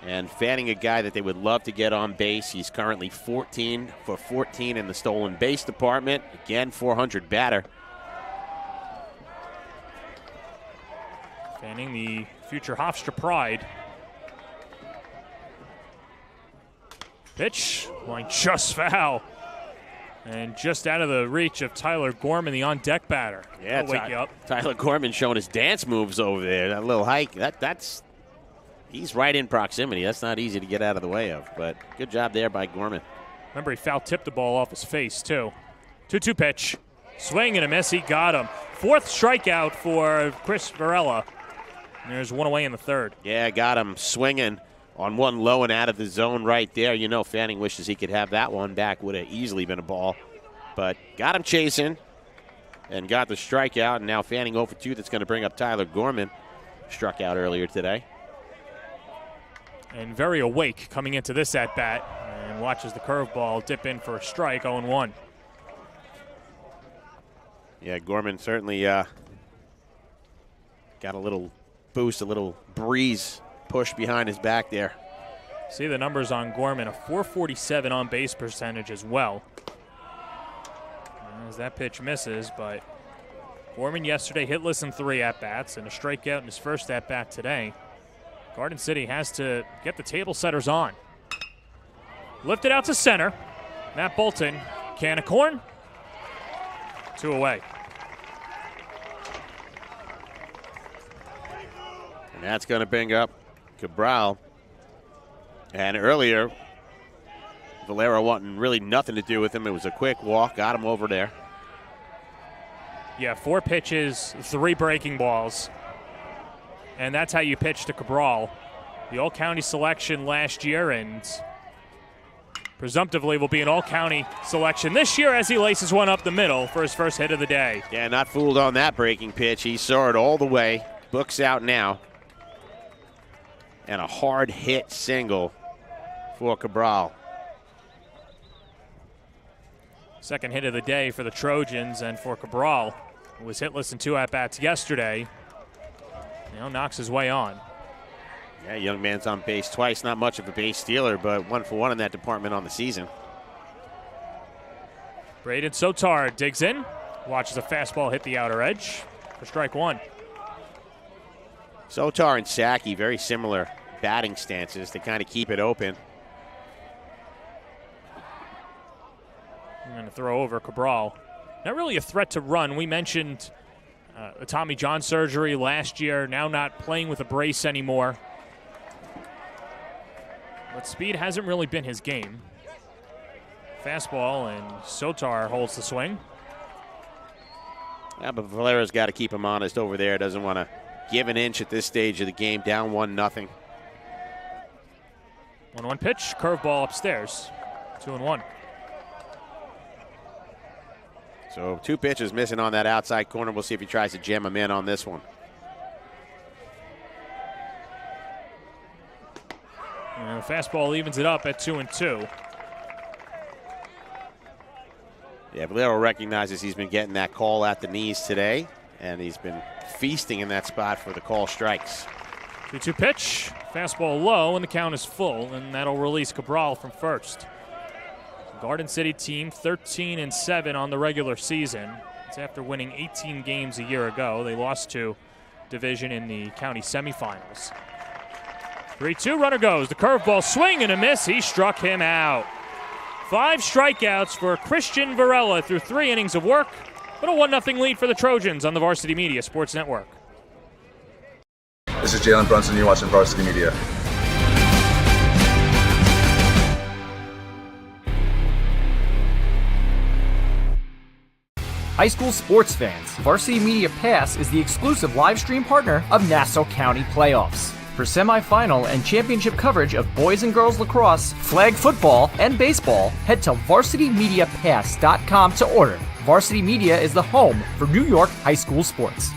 And Fanning, a guy that they would love to get on base. He's currently 14 for 14 in the stolen base department. Again, 400 batter. Fanning, the future Hofstra pride. Pitch, line just foul. And just out of the reach of Tyler Gorman, the on-deck batter. Yeah, that'll wake you up. Tyler Gorman showing his dance moves over there. That little hike, he's right in proximity. That's not easy to get out of the way of, but good job there by Gorman. Remember, he foul-tipped the ball off his face, too. 2-2 pitch. Swing and a miss. He got him. 4th strikeout for Chris Varela. And there's one away in the 3rd. Yeah, got him swinging on one low and out of the zone right there. You know, Fanning wishes he could have that one back. Would have easily been a ball. But got him chasing and got the strikeout. And now Fanning 0 for 2. That's going to bring up Tyler Gorman. Struck out earlier today. And very awake coming into this at-bat. And watches the curveball dip in for a strike, 0-1. Yeah, Gorman certainly got a little boost, a little breeze push behind his back there. See the numbers on Gorman, a .447 on-base percentage as well. As that pitch misses, but Gorman yesterday hitless in 3 at-bats and a strikeout in his first at-bat today. Garden City has to get the table setters on. Lifted out to center. Matt Bolton, can of corn. 2 away. And that's going to bring up Cabral. And earlier, Valera wanting really nothing to do with him. It was a quick walk, got him over there. Yeah, 4 pitches, 3 breaking balls. And that's how you pitch to Cabral. The All-County selection last year, and presumptively will be an All-County selection this year as he laces one up the middle for his first hit of the day. Yeah, not fooled on that breaking pitch. He saw it all the way. Books out now. And a hard hit single for Cabral. Second hit of the day for the Trojans and for Cabral, who was hitless in 2 at-bats yesterday. Now knocks his way on. Yeah, young man's on base twice. Not much of a base stealer, but 1 for 1 in that department on the season. Braden Sotar digs in, watches a fastball hit the outer edge for strike 1. Sotar and Sackey, very similar batting stances to kind of keep it open. I'm going to throw over Cabral. Not really a threat to run. We mentioned the Tommy John surgery last year, now not playing with a brace anymore. But speed hasn't really been his game. Fastball, and Sotar holds the swing. Yeah, but Valera's got to keep him honest over there. Doesn't want to give an inch at this stage of the game, down 1-0. 1-1 pitch, curveball upstairs. 2-1. So 2 pitches missing on that outside corner. We'll see if he tries to jam him in on this one. And the fastball evens it up at 2-2. Yeah, Valero recognizes he's been getting that call at the knees today, and he's been feasting in that spot for the call strikes. 2-2 pitch, fastball low, and the count is full, and that'll release Cabral from first. Garden City team 13-7 on the regular season. It's after winning 18 games a year ago. They lost to division in the county semifinals. 3-2, runner goes. The curveball swing and a miss. He struck him out. 5 strikeouts for Christian Varela through 3 innings of work, but a 1-0 lead for the Trojans on the Varsity Media Sports Network. This is Jalen Brunson. You're watching Varsity Media. High school sports fans, Varsity Media Pass is the exclusive live stream partner of Nassau County Playoffs. For semifinal and championship coverage of boys and girls lacrosse, flag football, and baseball, head to varsitymediapass.com to order. Varsity Media is the home for New York high school sports.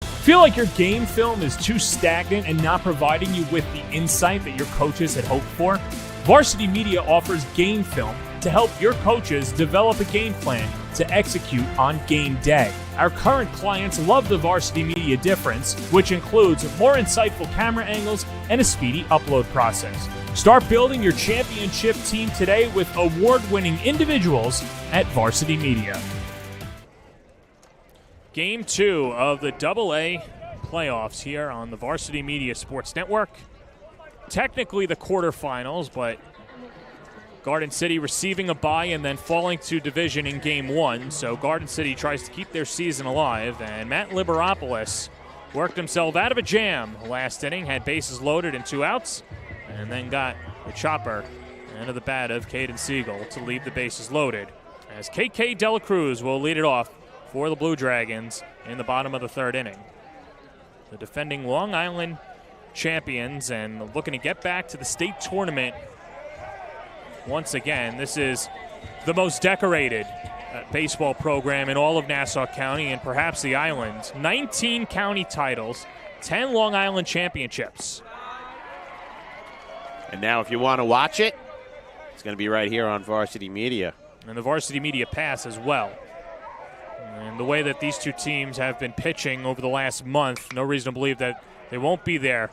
Feel like your game film is too stagnant and not providing you with the insight that your coaches had hoped for? Varsity Media offers game film to help your coaches develop a game plan to execute on game day. Our current clients love the Varsity Media difference, which includes more insightful camera angles and a speedy upload process. Start building your championship team today with award-winning individuals at Varsity Media. Game 2 of the AA playoffs here on the Varsity Media Sports Network. Technically the quarterfinals, but Garden City receiving a bye and then falling to division in Game 1. So Garden City tries to keep their season alive, and Matt Liberopoulos worked himself out of a jam last inning, had bases loaded and 2 outs, and then got the chopper into the bat of Caden Siegel to leave the bases loaded, as KK Dela Cruz will lead it off for the Blue Dragons in the bottom of the 3rd inning. The defending Long Island champions and looking to get back to the state tournament once again. This is the most decorated baseball program in all of Nassau County and perhaps the island. 19 county titles, 10 Long Island championships. And now if you want to watch it, it's going to be right here on Varsity Media. And the Varsity Media Pass as well. And the way that these two teams have been pitching over the last month, no reason to believe that they won't be there.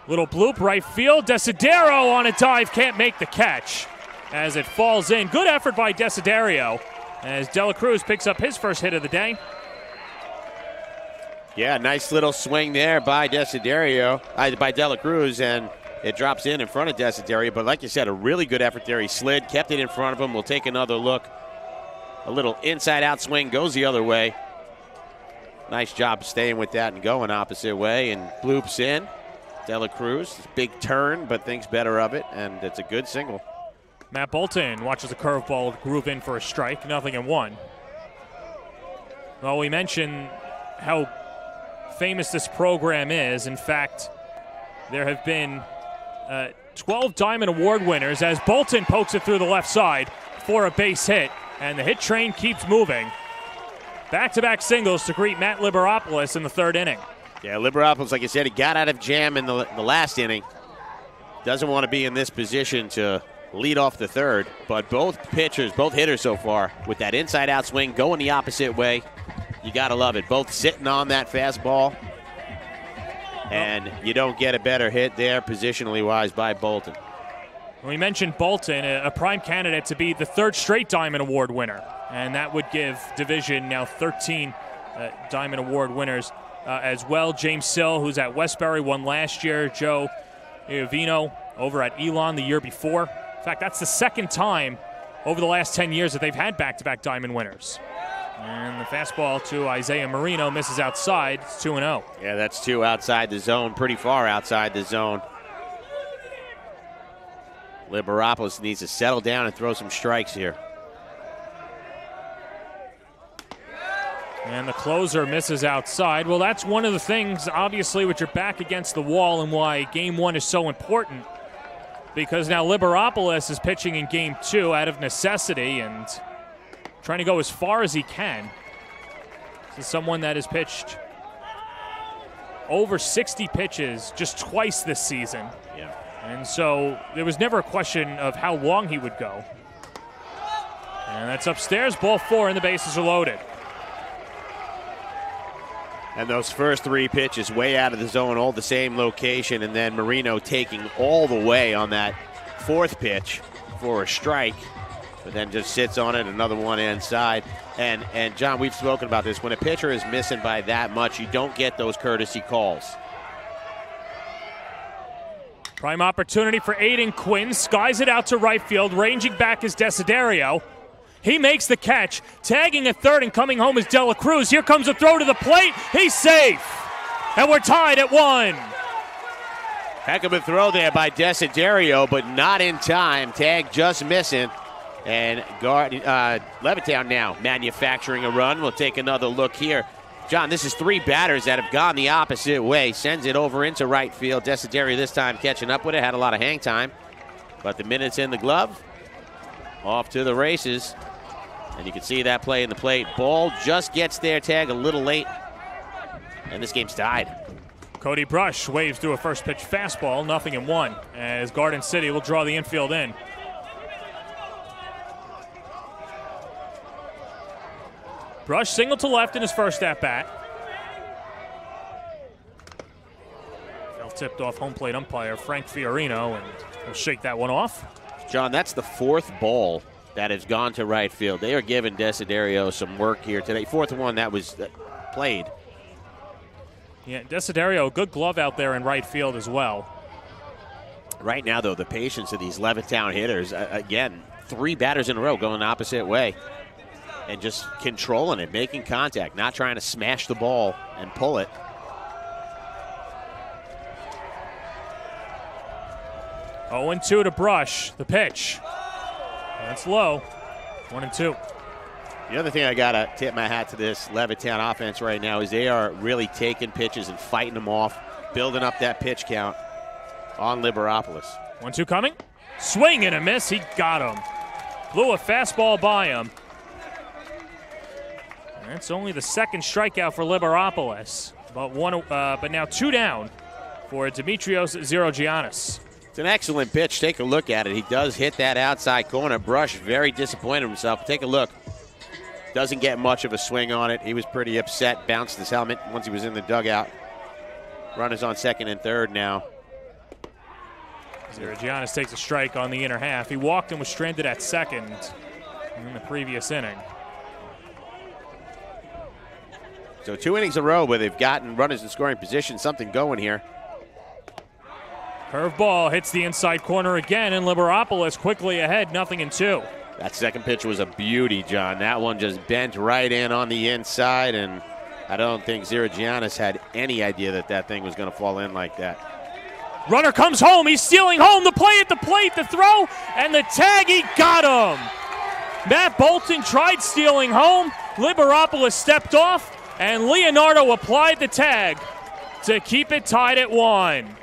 Little bloop, right field. Desiderio on a dive, can't make the catch as it falls in. Good effort by Desiderio as Dela Cruz picks up his first hit of the day. Yeah, nice little swing there by Desiderio, by Dela Cruz, and it drops in front of Desiderio. But like you said, a really good effort there. He slid, kept it in front of him. We'll take another look. A little inside-out swing goes the other way. Nice job staying with that and going opposite way, and bloops in. Dela Cruz, big turn, but thinks better of it, and it's a good single. Matt Bolton watches the curveball groove in for a strike, 0-1. Well, we mentioned how famous this program is. In fact, there have been 12 Diamond Award winners as Bolton pokes it through the left side for a base hit. And the hit train keeps moving. Back-to-back singles to greet Matt Liberopoulos in the 3rd inning. Yeah, Liberopoulos, like I said, he got out of jam in the last inning. Doesn't want to be in this position to lead off the 3rd. But both pitchers, both hitters so far, with that inside-out swing going the opposite way, you got to love it. Both sitting on that fastball. And you don't get a better hit there positionally-wise by Bolton. We mentioned Bolton, a prime candidate to be the 3rd straight Diamond Award winner. And that would give Division now 13 Diamond Award winners as well. James Sill, who's at Westbury, won last year. Joe Iovino over at Elon the year before. In fact, that's the 2nd time over the last 10 years that they've had back-to-back Diamond winners. And the fastball to Isaiah Marino misses outside. It's 2-0. Yeah, that's 2 outside the zone, pretty far outside the zone. Liberopoulos needs to settle down and throw some strikes here. And the closer misses outside. Well, that's one of the things, obviously, with your back against the wall and why Game 1 is so important. Because now Liberopoulos is pitching in Game 2 out of necessity and trying to go as far as he can. This is someone that has pitched over 60 pitches just twice this season. Yeah. And so there was never a question of how long he would go. And that's upstairs, ball 4, and the bases are loaded. And those first 3 pitches way out of the zone, all the same location, and then Marino taking all the way on that 4th pitch for a strike. but then just sits on it, another one inside. And John, we've spoken about this. When a pitcher is missing by that much, you don't get those courtesy calls. Prime opportunity for Aiden Quinn. Skies it out to right field. Ranging back is Desiderio. He makes the catch. Tagging at third and coming home is Dela Cruz. Here comes a throw to the plate. He's safe. And we're tied at 1. Heck of a throw there by Desiderio, but not in time. Tag just missing. And Levittown now manufacturing a run. We'll take another look here. John, this is 3 batters that have gone the opposite way. Sends it over into right field. Desiderio this time catching up with it. Had a lot of hang time. But the minute's in the glove. Off to the races. And you can see that play in the plate. Ball just gets there. Tag a little late. And this game's tied. Cody Brush waves through a first pitch fastball. 0-1 as Garden City will draw the infield in. Brush single to left in his first at-bat. Fell tipped off home plate umpire Frank Fiorino, and he'll shake that one off. John, that's the 4th ball that has gone to right field. They are giving Desiderio some work here today. 4th one that was played. Yeah, Desiderio, good glove out there in right field as well. Right now, though, the patience of these Levittown hitters, again, 3 batters in a row going the opposite way. And just controlling it, making contact, not trying to smash the ball and pull it. Oh, 0-2 to Brush. The pitch. That's low. 1-2. The other thing I got to tip my hat to this Levittown offense right now is they are really taking pitches and fighting them off, building up that pitch count on Liberopolis. 1-2 coming. Swing and a miss. He got him. Blew a fastball by him. That's only the 2nd strikeout for Liberopolis, but now 2 down for Dimitrios Zerogiannis. It's an excellent pitch. Take a look at it. He does hit that outside corner. Brush very disappointed in himself. Take a look. Doesn't get much of a swing on it. He was pretty upset. Bounced his helmet once he was in the dugout. Runners on 2nd and 3rd now. Zerogiannis takes a strike on the inner half. He walked and was stranded at 2nd in the previous inning. So 2 innings in a row where they've gotten runners in scoring position. Something going here. Curveball hits the inside corner again, and Liberopolis quickly ahead, 0-2. That 2nd pitch was a beauty, John. That one just bent right in on the inside, and I don't think Zerogiannis had any idea that that thing was going to fall in like that. Runner comes home. He's stealing home. The play at the plate, the throw, and the tag. He got him. Matt Bolton tried stealing home. Liberopolis stepped off, and Leonardo applied the tag to keep it tied at 1.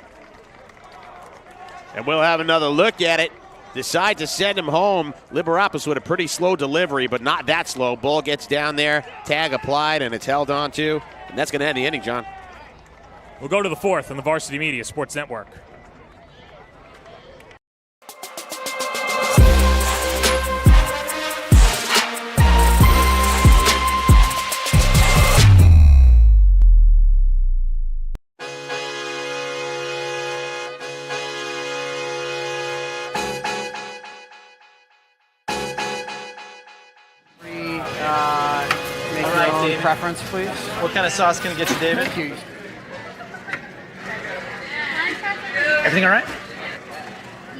And we'll have another look at it. Decide to send him home. Liberopolis with a pretty slow delivery, but not that slow. Ball gets down there, tag applied, and it's held on to. And that's going to end the inning, John. We'll go to the 4th on the Varsity Media Sports Network. Preference, please. What kind of sauce can I get you, David? Thank you. Everything all right?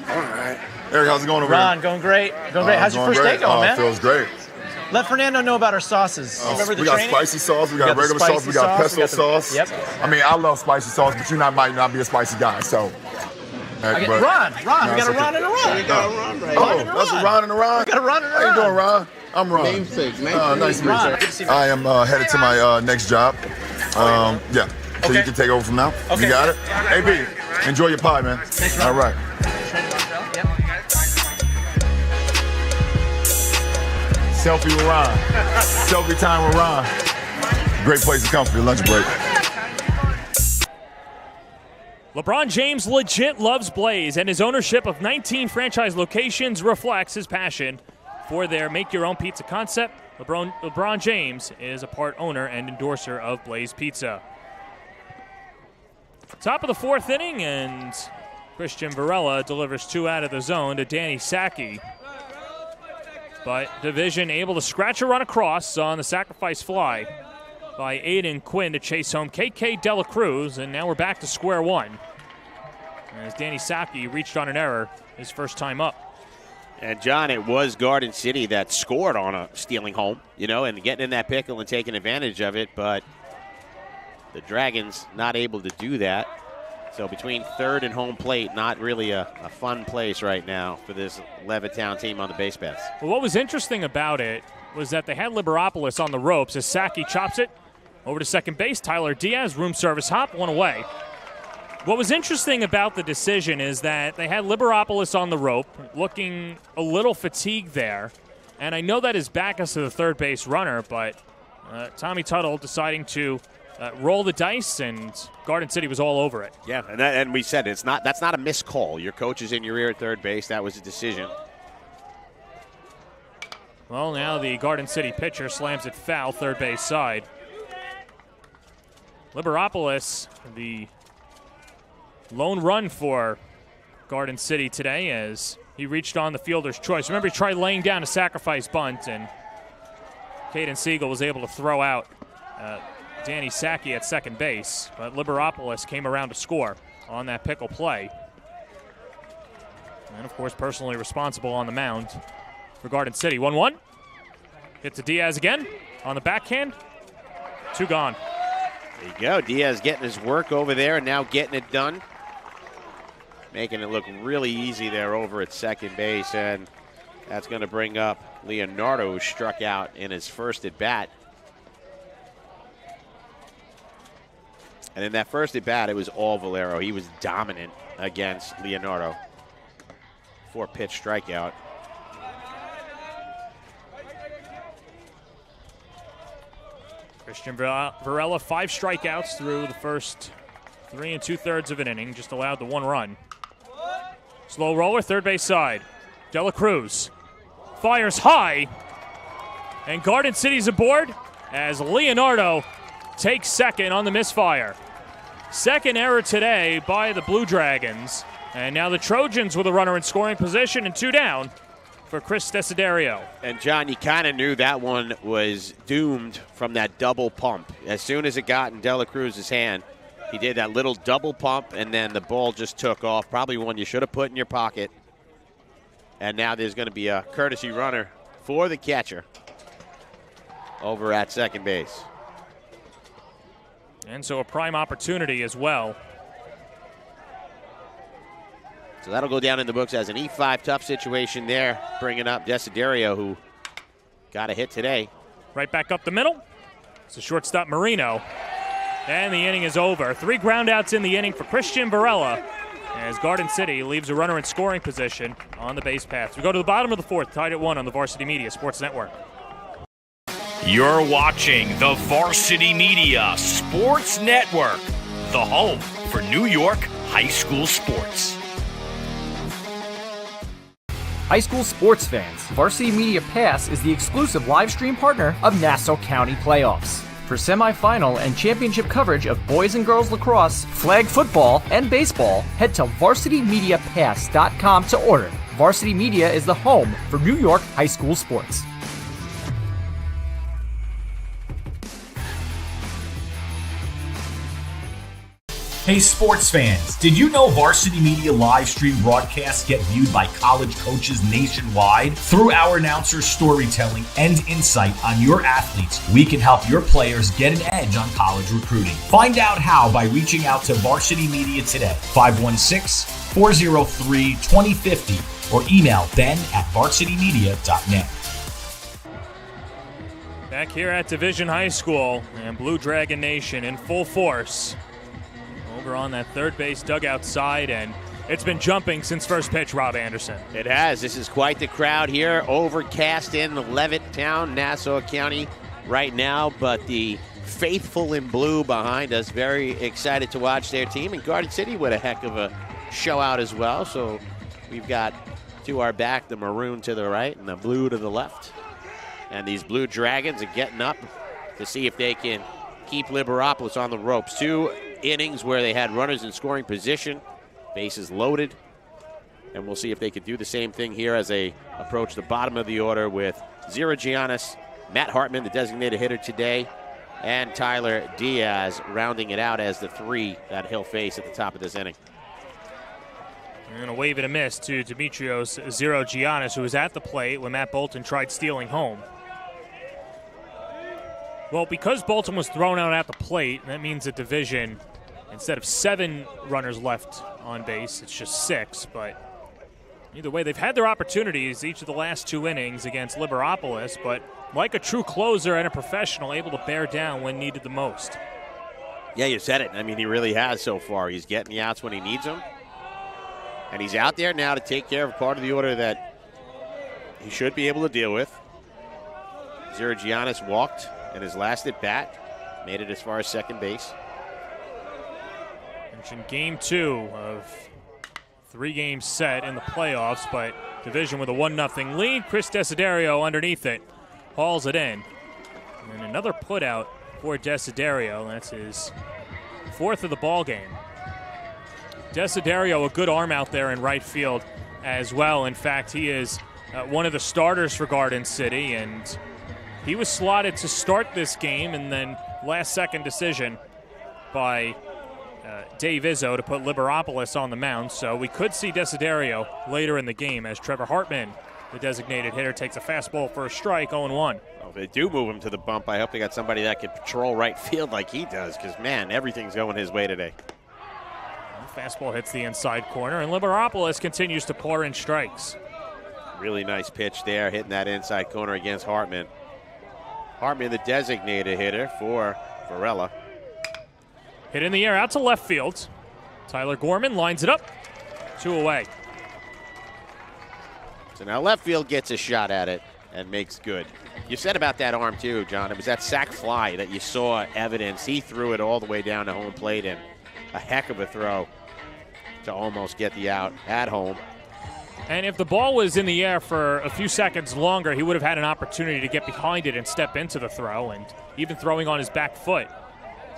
All right. Eric, how's it going over Ron, here? going great. Going great. How's your first day going, man? Feels great. Let Fernando know about our sauces. Remember the we got training? spicy sauce, we got regular sauce, we got pesto sauce. Yep. I mean, I love spicy sauce, but you might not be a spicy guy, so. Okay. Ron, we got a Ron and a Ron. That's a Ron and a Ron? We got a Ron and a Ron. How you doing, Ron? I'm Ron. Namesake. Nice to Ron, meet good to see you. you. I am headed to my next job. Yeah. So Okay. you can take over from now. Okay. You got it? AB, enjoy your pie, man. Thanks, Ron. All right. Selfie with Ron. Selfie time with Ron. Great place to come for your lunch break. LeBron James legit loves Blaze, and his ownership of 19 franchise locations reflects his passion for their make-your-own pizza concept. LeBron James is a part owner and endorser of Blaze Pizza. Top of the 4th inning, and Christian Varela delivers 2 out of the zone to Danny Sacchi. But Division able to scratch a run across on the sacrifice fly by Aiden Quinn to chase home KK Dela Cruz, and now we're back to square one. As Danny Saki reached on an error his first time up. And, John, it was Garden City that scored on a stealing home, and getting in that pickle and taking advantage of it, but the Dragons not able to do that. So between third and home plate, not really a fun place right now for this Levittown team on the base paths. Well, what was interesting about it was that they had Liberopolis on the ropes as Saki chops it over to second base. Tyler Diaz, room service hop, one away. What was interesting about the decision is that they had Liberopolis on the rope, looking a little fatigued there. And I know that is back us to the third base runner, but Tommy Tuttle deciding to roll the dice, and Garden City was all over it. Yeah, and we said that's not a missed call. Your coach is in your ear at third base. That was a decision. Well, now the Garden City pitcher slams it foul, third base side. Liberopolis, the lone run for Garden City today as he reached on the fielder's choice. Remember, he tried laying down a sacrifice bunt, and Caden Siegel was able to throw out Danny Saki at second base. But Liberopolis came around to score on that pickle play. And, of course, personally responsible on the mound for Garden City. 1-1. Hit to Diaz again on the backhand. Two gone. There you go. Diaz getting his work over there and now getting it done. Making it look really easy there over at second base, and that's going to bring up Leonardo, who struck out in his first at-bat. And in that first at-bat, it was all Valero. He was dominant against Leonardo. 4-pitch strikeout. Christian Varela, 5 strikeouts through the first 3 2/3 of an inning, just allowed the 1 run. Slow roller, third base side. Dela Cruz fires high, and Garden City's aboard as Leonardo takes second on the misfire. Second error today by the Blue Dragons, and now the Trojans with a runner in scoring position and 2 down for Chris Desiderio. And, John, you kind of knew that one was doomed from that double pump. As soon as it got in Dela Cruz's hand, he did that little double pump, and then the ball just took off. Probably one you should have put in your pocket. And now there's going to be a courtesy runner for the catcher over at second base. And so a prime opportunity as well. So that'll go down in the books as an E5 tough situation there, bringing up Desiderio, who got a hit today. Right back up the middle. It's the shortstop Marino. And the inning is over. 3 groundouts in the inning for Christian Varela as Garden City leaves a runner in scoring position on the base path. We go to the bottom of the 4th, tied at 1 on the Varsity Media Sports Network. You're watching the Varsity Media Sports Network, the home for New York high school sports. High school sports fans, Varsity Media Pass is the exclusive live stream partner of Nassau County Playoffs. For semifinal and championship coverage of boys and girls lacrosse, flag football, and baseball, head to varsitymediapass.com to order. Varsity Media is the home for New York high school sports. Hey sports fans, did you know Varsity Media live stream broadcasts get viewed by college coaches nationwide? Through our announcers' storytelling and insight on your athletes, we can help your players get an edge on college recruiting. Find out how by reaching out to Varsity Media today, 516-403-2050, or email ben@varsitymedia.net. Back here at Division High School, and Blue Dragon Nation in full force. Over on that third base dugout side, and it's been jumping since first pitch, Rob Anderson. It has. This is quite the crowd here. Overcast in Levittown, Nassau County right now, but the faithful in blue behind us very excited to watch their team. And Garden City with a heck of a show out as well. So we've got to our back the maroon to the right and the blue to the left. And these Blue Dragons are getting up to see if they can keep Liberopolis on the ropes. 2 innings where they had runners in scoring position, bases loaded. And we'll see if they could do the same thing here as they approach the bottom of the order with Zero Giannis, Matt Hartman, the designated hitter today, and Tyler Diaz rounding it out as the 3 that he'll face at the top of this inning. And a wave and a miss to Demetrios Zero Giannis, who was at the plate when Matt Bolton tried stealing home. Well, because Bolton was thrown out at the plate, that means that division, instead of 7 runners left on base, it's just 6. But either way, they've had their opportunities each of the last 2 innings against Liberopolis, but like a true closer and a professional, able to bear down when needed the most. Yeah, you said it. I mean, he really has so far. He's getting the outs when he needs them. And he's out there now to take care of part of the order that he should be able to deal with. Zero Giannis walked in his last at bat, made it as far as second base. Mentioned game 2 of 3 games set in the playoffs, but division with a 1-0 lead. Chris Desiderio underneath it hauls it in. And another putout for Desiderio. That's his 4th of the ball game. Desiderio, a good arm out there in right field as well. In fact, he is one of the starters for Garden City, and he was slotted to start this game, and then last-second decision by Dave Izzo to put Liberopolis on the mound. So we could see Desiderio later in the game as Trevor Hartman, the designated hitter, takes a fastball for a strike, 0-1. Well, if they do move him to the bump, I hope they got somebody that can patrol right field like he does, because, man, everything's going his way today. Fastball hits the inside corner, and Liberopolis continues to pour in strikes. Really nice pitch there, hitting that inside corner against Hartman. Hartman, the designated hitter for Varela. Hit in the air out to left field. Tyler Gorman lines it up. 2 away. So now left field gets a shot at it and makes good. You said about that arm too, John. It was that sac fly that you saw evidence. He threw it all the way down to home plate, and a heck of a throw to almost get the out at home. And if the ball was in the air for a few seconds longer, he would have had an opportunity to get behind it and step into the throw, and even throwing on his back foot,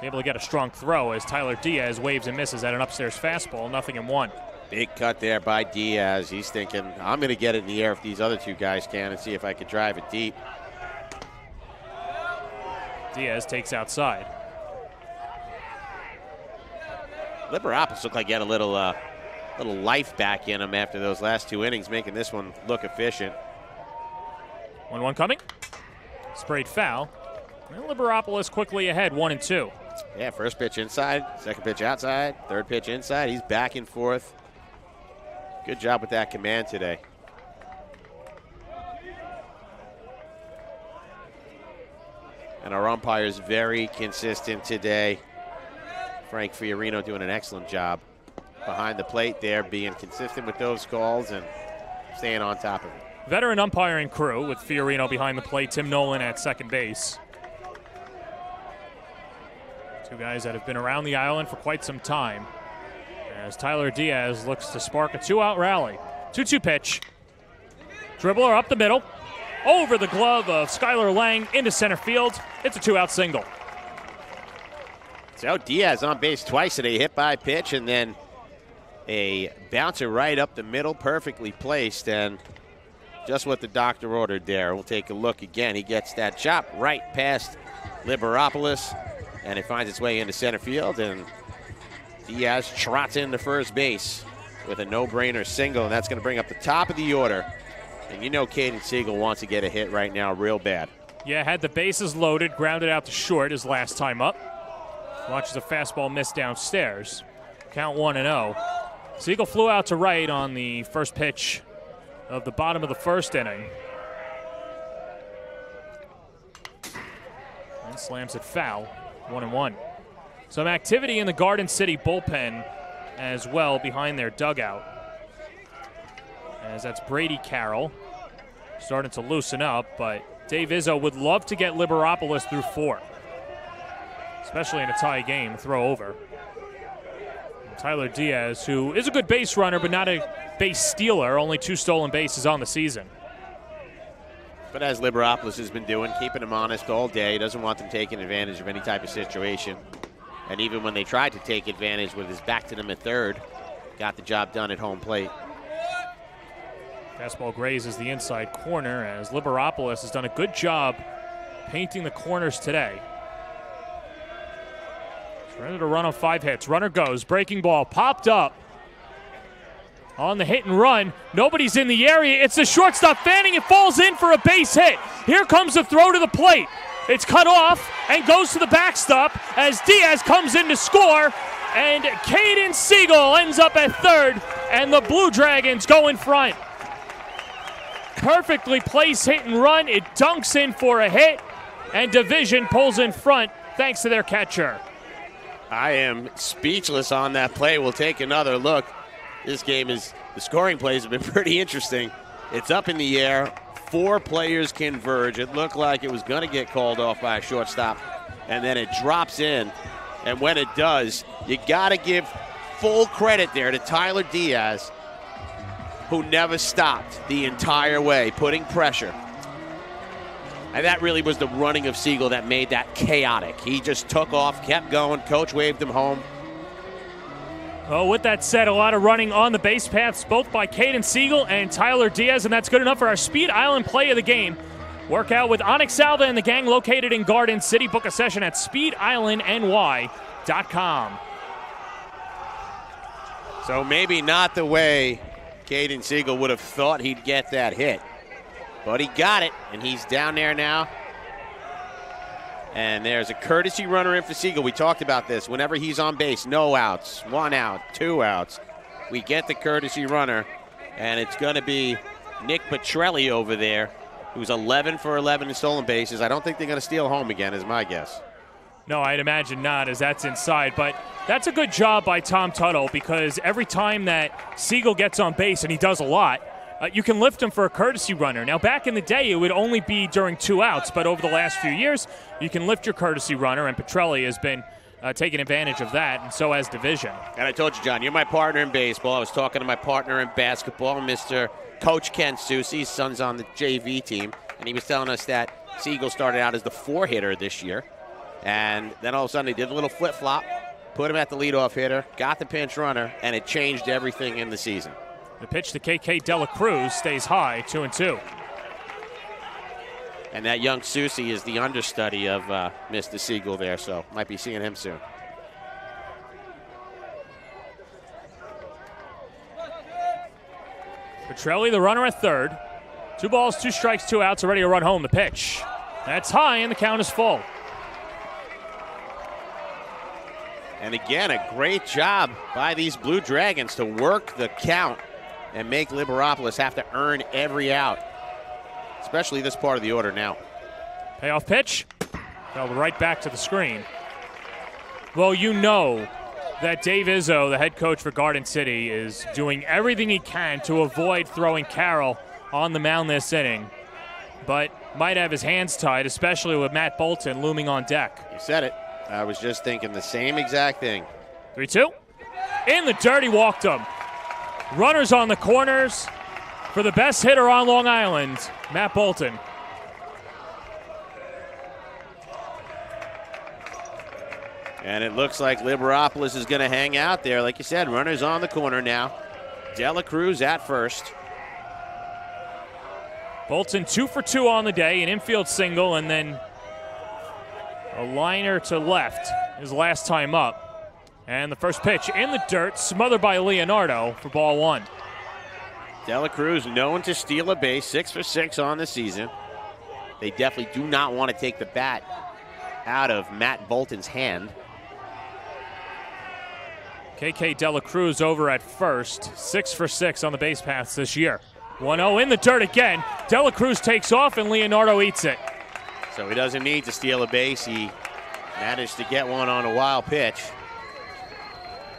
able to get a strong throw as Tyler Diaz waves and misses at an upstairs fastball, 0-1. Big cut there by Diaz. He's thinking, I'm going to get it in the air if these other 2 guys can and see if I can drive it deep. Diaz takes outside. Liberopolis looked like he had a little life back in him after those last 2 innings, making this one look efficient. 1-1 coming. Sprayed foul. And Liberopolis quickly ahead, 1-2. Yeah, first pitch inside, second pitch outside, third pitch inside. He's back and forth. Good job with that command today. And our umpire's very consistent today. Frank Fiorino doing an excellent job behind the plate there, being consistent with those calls and staying on top of it. Veteran umpiring crew with Fiorino behind the plate, Tim Nolan at second base. 2 guys that have been around the island for quite some time, as Tyler Diaz looks to spark a 2-out rally. 2-2 pitch. Dribbler up the middle, over the glove of Skylar Lang into center field. It's a 2-out single. So Diaz on base twice today, hit by pitch, and then a bouncer right up the middle, perfectly placed, and just what the doctor ordered there. We'll take a look again. He gets that chop right past Liberopolis, and it finds its way into center field, and Diaz trots into first base with a no-brainer single, and that's going to bring up the top of the order. And you know Caden Siegel wants to get a hit right now real bad. Yeah, had the bases loaded, grounded out to short his last time up. Watches a fastball miss downstairs. Count 1-0. Siegel flew out to right on the first pitch of the bottom of the first inning. And slams it foul, 1-1. Some activity in the Garden City bullpen as well behind their dugout. As that's Brady Carroll starting to loosen up, but Dave Izzo would love to get Liberopolis through 4. Especially in a tie game, throw over. And Tyler Diaz, who is a good base runner, but not a base stealer, only 2 stolen bases on the season. But as Liberopolis has been doing, keeping him honest all day, doesn't want them taking advantage of any type of situation. And even when they tried to take advantage with his back to them at third, got the job done at home plate. Fastball grazes the inside corner as Liberopolis has done a good job painting the corners today. Ready to run on 5 hits. Runner goes. Breaking ball. Popped up. On the hit and run. Nobody's in the area. It's the shortstop fanning. It falls in for a base hit. Here comes the throw to the plate. It's cut off and goes to the backstop as Diaz comes in to score. And Caden Siegel ends up at third. And the Blue Dragons go in front. Perfectly placed hit and run. It dunks in for a hit. And Division pulls in front thanks to their catcher. I am speechless on that play. We'll take another look. This game the scoring plays have been pretty interesting. It's up in the air. 4 players converge. It looked like it was going to get called off by a shortstop, and then it drops in. And when it does, you got to give full credit there to Tyler Diaz, who never stopped the entire way, putting pressure. And that really was the running of Siegel that made that chaotic. He just took off, kept going. Coach waved him home. Well, with that said, a lot of running on the base paths, both by Caden Siegel and Tyler Diaz, and that's good enough for our Speed Island play of the game. Workout with Onyx Salva and the gang located in Garden City. Book a session at speedislandny.com. So maybe not the way Caden Siegel would have thought he'd get that hit. But he got it, and he's down there now. And there's a courtesy runner in for Siegel. We talked about this. Whenever he's on base, no outs, 1 out, 2 outs. We get the courtesy runner, and it's going to be Nick Petrelli over there, who's 11 for 11 in stolen bases. I don't think they're going to steal home again, is my guess. No, I'd imagine not, as that's inside. But that's a good job by Tom Tuttle, because every time that Siegel gets on base, and he does a lot, you can lift him for a courtesy runner. Now, back in the day, it would only be during 2 outs, but over the last few years, you can lift your courtesy runner, and Petrelli has been taking advantage of that, and so has Division. And I told you, John, you're my partner in baseball. I was talking to my partner in basketball, Mr. Coach Ken Susi. His son's on the JV team, and he was telling us that Siegel started out as the 4-hitter this year, and then all of a sudden they did a little flip-flop, put him at the leadoff hitter, got the pinch runner, and it changed everything in the season. The pitch to KK Dela Cruz stays high, 2-2. And that young Susi is the understudy of Mr. Siegel there, so might be seeing him soon. Petrelli, the runner at third. 2 balls, 2 strikes, 2 outs, ready to run home. The pitch. That's high, and the count is full. And again, a great job by these Blue Dragons to work the count and make Liberopolis have to earn every out, especially this part of the order now. Payoff pitch. Fell right back to the screen. Well, you know that Dave Izzo, the head coach for Garden City, is doing everything he can to avoid throwing Carroll on the mound this inning, but might have his hands tied, especially with Matt Bolton looming on deck. You said it. I was just thinking the same exact thing. 3-2. In the dirt, he walked him. Runners on the corners for the best hitter on Long Island, Matt Bolton. And it looks like Liberopolis is going to hang out there. Like you said, runners on the corner now. Dela Cruz at first. Bolton 2 for 2 on the day, an infield single, and then a liner to left his last time up. And the first pitch in the dirt, smothered by Leonardo for ball 1. Dela Cruz known to steal a base, 6 for 6 on the season. They definitely do not want to take the bat out of Matt Bolton's hand. KK Dela Cruz over at first, 6 for 6 on the base paths this year. 1-0 in the dirt again. Dela Cruz takes off and Leonardo eats it. So he doesn't need to steal a base. He managed to get one on a wild pitch.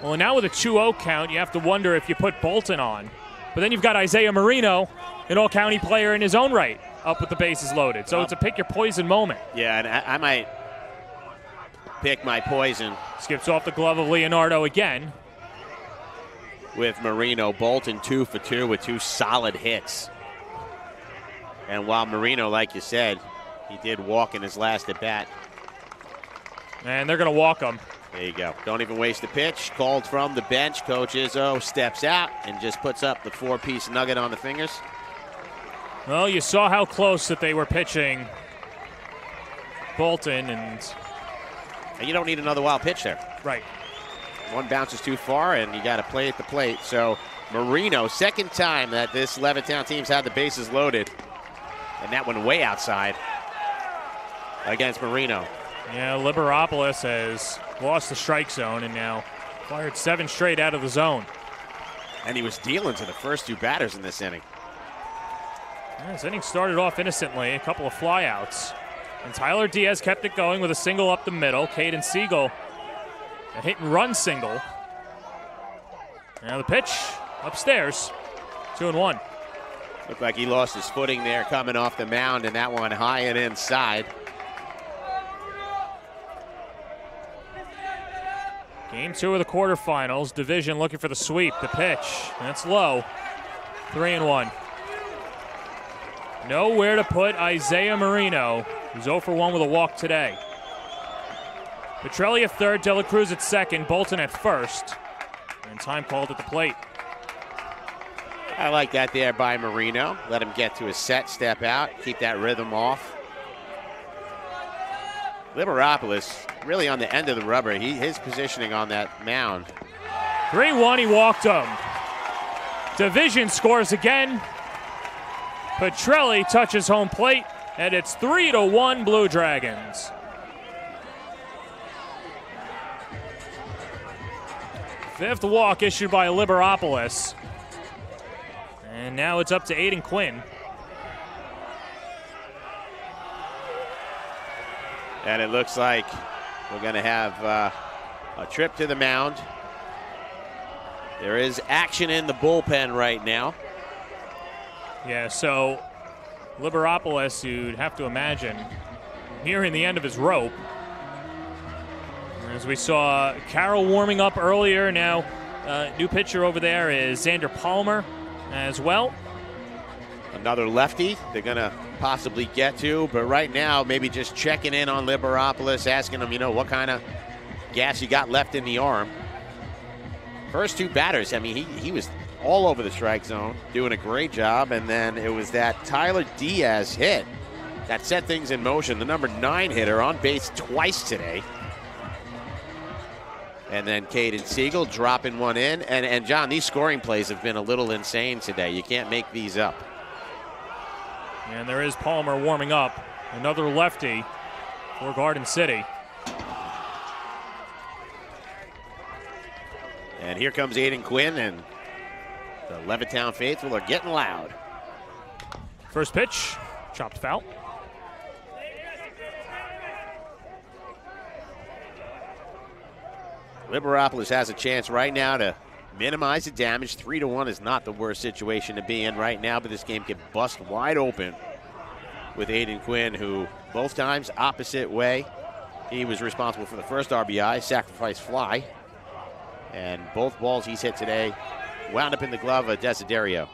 Well, now with a 2-0 count, you have to wonder if you put Bolton on. But then you've got Isaiah Marino, an all-county player in his own right, up with the bases loaded. So it's a pick-your-poison moment. Yeah, and I might pick my poison. Skips off the glove of Leonardo again. With Marino, Bolton 2 for 2 with 2 solid hits. And while Marino, like you said, he did walk in his last at-bat. And they're going to walk him. There you go. Don't even waste the pitch. Called from the bench. Coach Izzo steps out and just puts up the 4-piece nugget on the fingers. Well, you saw how close that they were pitching Bolton, and you don't need another wild pitch there. Right. One bounces too far, and you got to play at the plate. So Marino, second time that this Levittown team's had the bases loaded, and that one way outside against Marino. Yeah, Liberopolis has lost the strike zone and now fired 7 straight out of the zone. And he was dealing to the first 2 batters in this inning. Yeah, this inning started off innocently, a couple of flyouts. And Tyler Diaz kept it going with a single up the middle. Caden Siegel, a hit and run single. Now the pitch upstairs, 2-1. Looked like he lost his footing there coming off the mound, and that one high and inside. Game 2 of the quarterfinals. Division looking for the sweep. The pitch, that's low. 3-1. Nowhere to put Isaiah Marino, who's 0 for 1 with a walk today. Petrelli at third, De La Cruz at second, Bolton at first. And time called at the plate. I like that there by Marino. Let him get to his set, step out, keep that rhythm off. Liberopolis really on the end of the rubber. His positioning on that mound. 3-1, he walked him. Division scores again. Petrelli touches home plate, and it's 3-1 Blue Dragons. Fifth walk issued by Liberopolis. And now it's up to Aiden Quinn. And it looks like we're going to have a trip to the mound. There is action in the bullpen right now. Yeah, so Liberopolis, you'd have to imagine, nearing the end of his rope. As we saw Carroll warming up earlier, now new pitcher over there is Xander Palmer as well. Another lefty they're going to possibly get to, but right now maybe just checking in on Liberopolis, asking him, what kind of gas you got left in the arm. First 2 batters, I mean, he was all over the strike zone, doing a great job, and then it was that Tyler Diaz hit that set things in motion. The number 9 hitter on base twice today. And then Caden Siegel dropping one in. And John, these scoring plays have been a little insane today. You can't make these up. And there is Palmer warming up. Another lefty for Garden City. And here comes Aiden Quinn, and the Levittown faithful are getting loud. First pitch, chopped foul. Liberopolis has a chance right now to minimize the damage. 3-1 is not the worst situation to be in right now, but this game can bust wide open with Aiden Quinn, who both times opposite way. He was responsible for the first RBI, sacrifice fly. And both balls he's hit today wound up in the glove of Desiderio.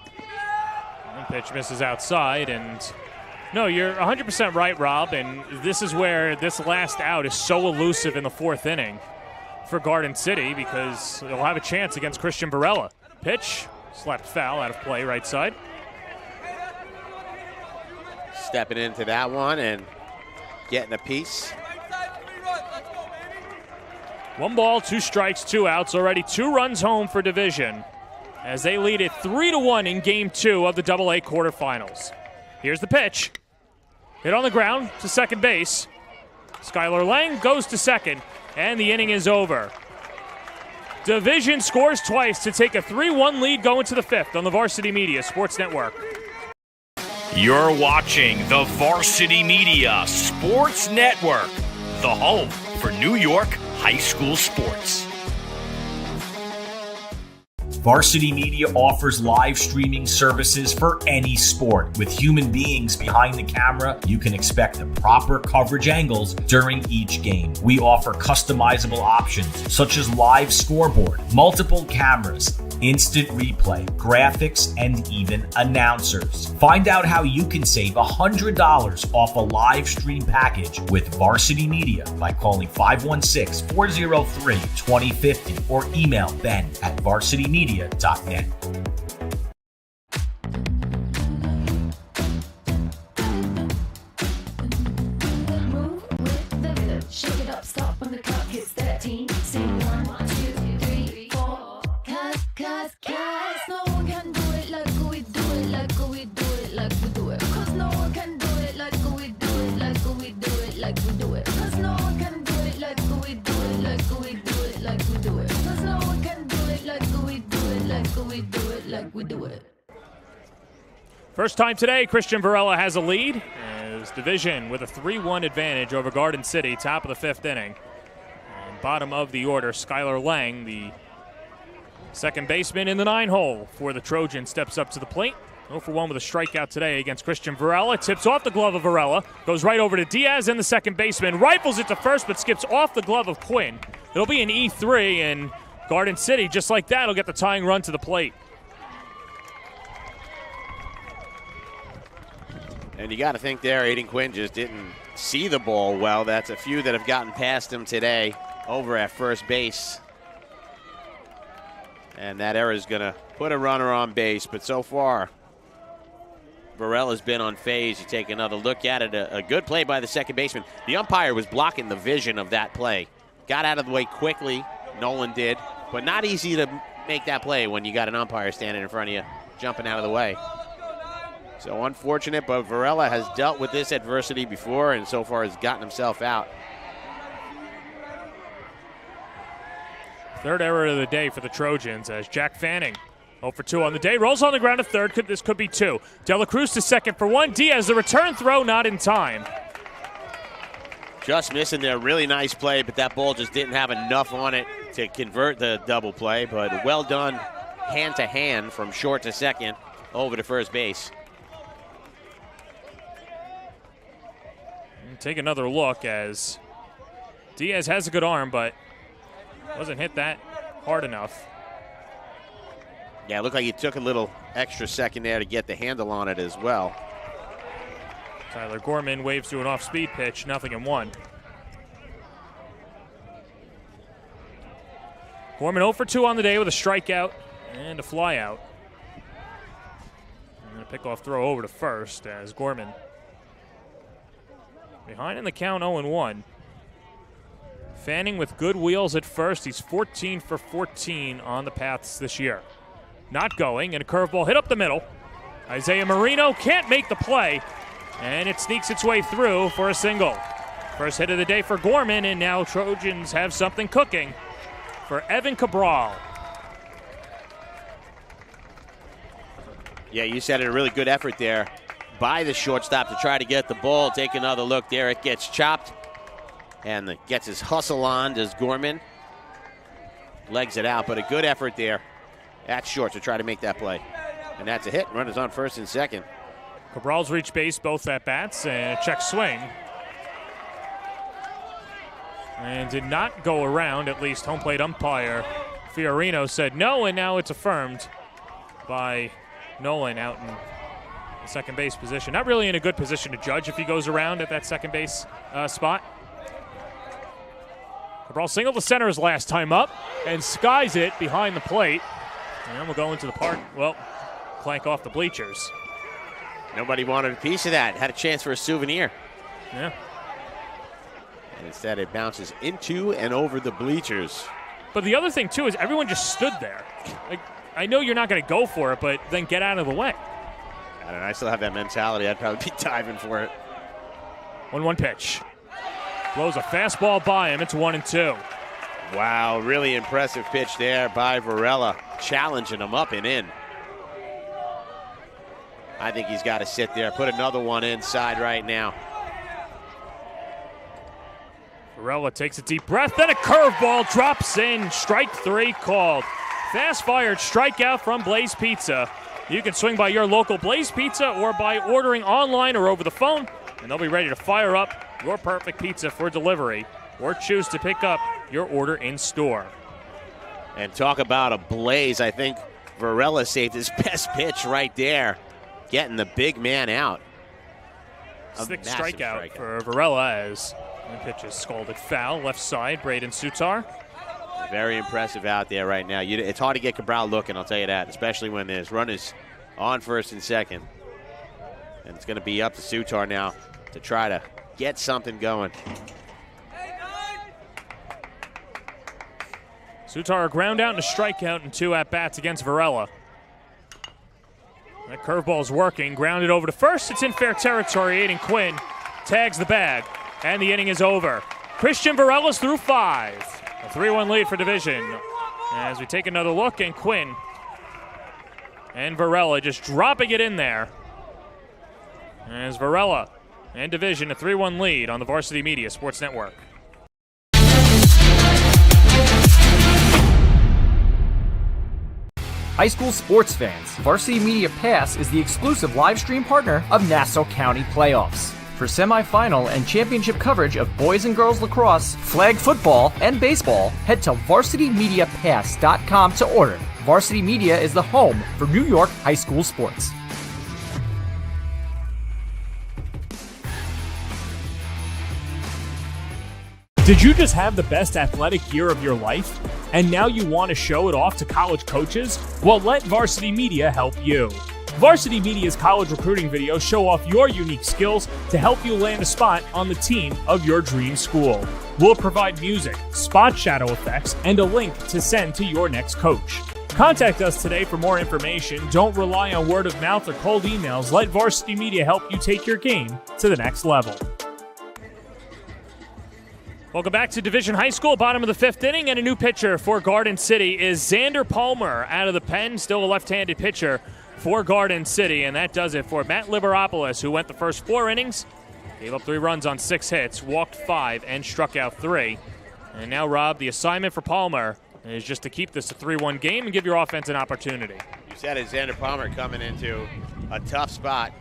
One pitch misses outside, and no, you're 100% right, Rob, and this is where this last out is so elusive in the 4th inning for Garden City, because they'll have a chance against Christian Barella. Pitch, slapped foul, out of play, right side. Stepping into that one and getting a piece. 1 ball, 2 strikes, 2 outs. Already 2 runs home for Division as they lead it 3-1 in Game 2 of the AA quarterfinals. Here's the pitch. Hit on the ground to second base. Skylar Lang goes to second, and the inning is over. Division scores twice to take a 3-1 lead going to the 5th on the Varsity Media Sports Network. You're watching the Varsity Media Sports Network, the home for New York high school sports. Varsity Media offers live streaming services for any sport. With human beings behind the camera, you can expect the proper coverage angles during each game. We offer customizable options such as live scoreboard, multiple cameras, instant replay, graphics, and even announcers. Find out how you can save $100 off a live stream package with Varsity Media by calling 516-403-2050 or email ben@varsitymedia.net. No one can do it like we do it, like we do it, like we do it. Cause no one can do it like we do it, like we do it, like we do it. Cause no one can do it like we do it, like we do it, like we do it. Cause no one can do it like we do it, like we do it, like we do it. First time today, Christian Varela has a lead as Division with a 3-1 advantage over Garden City, top of the 5th inning. And bottom of the order, Skylar Lang, the second baseman in the 9-hole for the Trojans, steps up to the plate. 0 for 1 with a strikeout today against Christian Varela. Tips off the glove of Varela, goes right over to Diaz and the second baseman, rifles it to first but skips off the glove of Quinn. It'll be an E3, and Garden City, just like that, will get the tying run to the plate. And you got to think there, Aiden Quinn just didn't see the ball well. That's a few that have gotten past him today over at first base. And that error is going to put a runner on base. But so far, Varela's been on phase. You take another look at it. A good play by the second baseman. The umpire was blocking the vision of that play. Got out of the way quickly, Nolan did. But not easy to make that play when you got an umpire standing in front of you, jumping out of the way. So unfortunate, but Varela has dealt with this adversity before and so far has gotten himself out. Third error of the day for the Trojans as Jack Fanning, 0 for 2 on the day, rolls on the ground to third. This could be 2. Dela Cruz to second for 1. Diaz, the return throw, not in time. Just missing there. Really nice play, but that ball just didn't have enough on it to convert the double play. But well done hand to hand from short to second over to first base. Take another look as Diaz has a good arm, but wasn't hit that hard enough. Yeah, it looked like he took a little extra second there to get the handle on it as well. Tyler Gorman waves to an off-speed pitch, 0-1. Gorman 0 for 2 on the day with a strikeout and a flyout. And a pickoff throw over to first as Gorman behind in the count, 0-1. Fanning with good wheels at first. He's 14 for 14 on the paths this year. Not going, and a curveball hit up the middle. Isaiah Marino can't make the play, and it sneaks its way through for a single. First hit of the day for Gorman, and now Trojans have something cooking for Evan Cabral. Yeah, you said it, a really good effort there by the shortstop to try to get the ball. Take another look there. It gets chopped and gets his hustle on, does Gorman. Legs it out, but a good effort there at short to try to make that play. And that's a hit. Runners on first and second. Cabral's reached base both at bats and a check swing. And did not go around, at least home plate umpire Fiorino said no, and now it's affirmed by Nolan out in the second base position. Not really in a good position to judge if he goes around at that second base spot. Cabral singled to center his last time up and skies it behind the plate. And we'll go into the park, well, clank off the bleachers. Nobody wanted a piece of that. Had a chance for a souvenir. Yeah. And instead it bounces into and over the bleachers. But the other thing, too, is everyone just stood there. Like, I know you're not going to go for it, but then get out of the way. I don't know. I still have that mentality. I'd probably be diving for it. 1-1 pitch. Blows a fastball by him. It's 1-2. Wow, really impressive pitch there by Varela, challenging him up and in. I think he's got to sit there, put another one inside right now. Varela takes a deep breath, then a curveball drops in. Strike 3 called. Fast-fired strikeout from Blaze Pizza. You can swing by your local Blaze Pizza or by ordering online or over the phone, and they'll be ready to fire up your perfect pizza for delivery, or choose to pick up your order in store. And talk about a blaze. I think Varela saved his best pitch right there, getting the big man out. Sixth strikeout for Varela as the pitch is scalded foul. Left side, Braden Sutar. Very impressive out there right now. It's hard to get Cabral looking, I'll tell you that, especially when there's runners on first and second. And it's going to be up to Sutar now to try to get something going. Sutar ground out and a strikeout and 2 at-bats against Varela. That curveball's working. Grounded over to first. It's in fair territory. Aiden Quinn tags the bag, and the inning is over. Christian Varela's through 5. A 3-1 lead for Division. As we take another look, and Quinn and Varela just dropping it in there. As Varela and Division, a 3-1 lead on the Varsity Media Sports Network. High school sports fans, Varsity Media Pass is the exclusive live stream partner of Nassau County Playoffs. For semifinal and championship coverage of boys and girls lacrosse, flag football, and baseball, head to varsitymediapass.com to order. Varsity Media is the home for New York high school sports. Did you just have the best athletic year of your life? And now you want to show it off to college coaches? Well, let Varsity Media help you. Varsity Media's college recruiting videos show off your unique skills to help you land a spot on the team of your dream school. We'll provide music, spot shadow effects, and a link to send to your next coach. Contact us today for more information. Don't rely on word of mouth or cold emails. Let Varsity Media help you take your game to the next level. Welcome back to Division High School, bottom of the 5th inning, and a new pitcher for Garden City is Xander Palmer out of the pen, still a left-handed pitcher for Garden City, and that does it for Matt Liberopoulos, who went the first 4 innings, gave up 3 runs on 6 hits, walked 5, and struck out 3. And now, Rob, the assignment for Palmer is just to keep this a 3-1 game and give your offense an opportunity. You said it, Xander Palmer coming into a tough spot,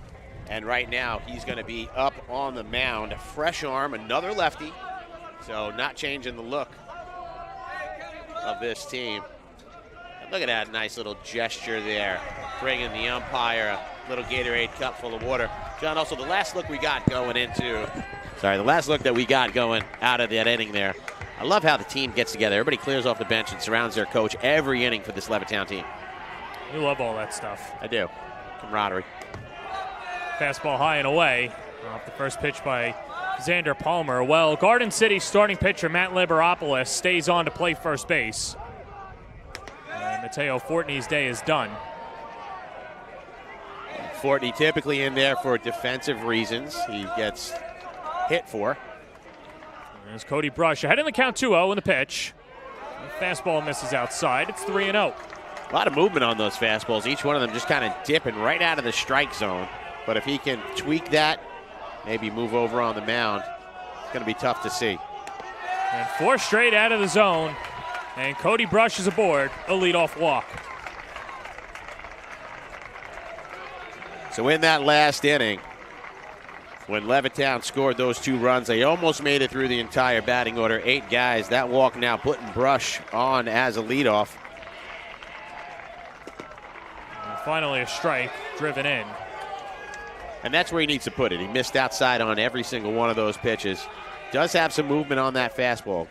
and right now he's going to be up on the mound. A fresh arm, another lefty. So not changing the look of this team. And look at that nice little gesture there, bringing the umpire a little Gatorade cup full of water. John, also the last look we got going out of that inning there. I love how the team gets together. Everybody clears off the bench and surrounds their coach every inning for this Levittown team. We love all that stuff. I do. Camaraderie. Fastball high and away off the first pitch by Xander Palmer. Well, Garden City starting pitcher Matt Liberopoulos stays on to play first base. And Mateo Fortney's day is done. Fortney typically in there for defensive reasons. He gets hit for. There's Cody Brush ahead in the count 2-0 in the pitch. The fastball misses outside. It's 3-0. A lot of movement on those fastballs. Each one of them just kind of dipping right out of the strike zone. But if he can tweak that, maybe move over on the mound, it's going to be tough to see. And 4 straight out of the zone. And Cody Brush is aboard, a leadoff walk. So in that last inning, when Levittown scored those 2 runs, they almost made it through the entire batting order. 8 guys. That walk now putting Brush on as a leadoff. And finally a strike driven in. And that's where he needs to put it. He missed outside on every single one of those pitches. Does have some movement on that fastball.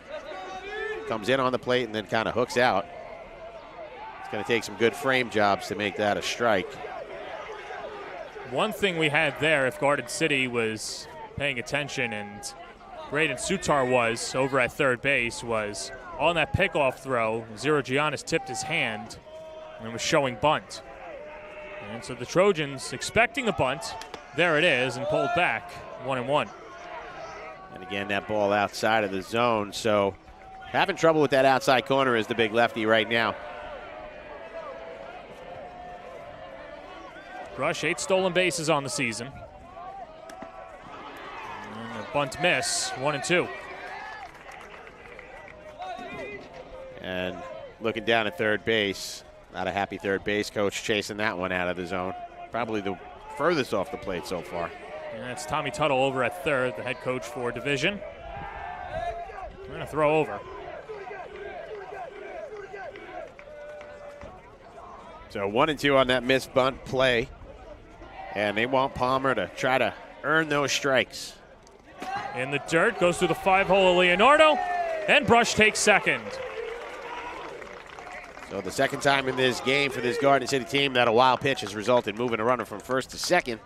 Comes in on the plate and then kind of hooks out. It's going to take some good frame jobs to make that a strike. One thing we had there, if Garden City was paying attention, and Braden Sutar was over at third base, was on that pickoff throw, Zero Giannis tipped his hand and was showing bunt. And so the Trojans expecting the bunt. There it is, and pulled back, 1-1. And again, that ball outside of the zone. So having trouble with that outside corner is the big lefty right now. Brush, 8 stolen bases on the season. And a bunt miss, 1-2. And looking down at third base, not a happy third base coach chasing that one out of the zone. Probably the furthest off the plate so far. And that's Tommy Tuttle over at third, the head coach for Division. We're going to throw over. So 1-2 on that missed bunt play. And they want Palmer to try to earn those strikes. In the dirt, goes through the 5-hole of Leonardo, and Brush takes second. So the second time in this game for this Garden City team that a wild pitch has resulted moving a runner from first to second.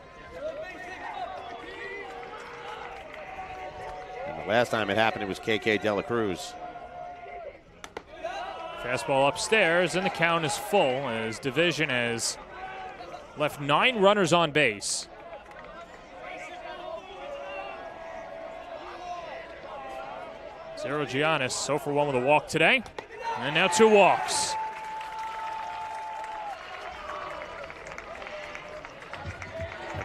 And the last time it happened, it was KK Dela Cruz. Fastball upstairs, and the count is full as Division has left 9 runners on base. Zero Giannis, 0 for 1 with a walk today. And now 2 walks.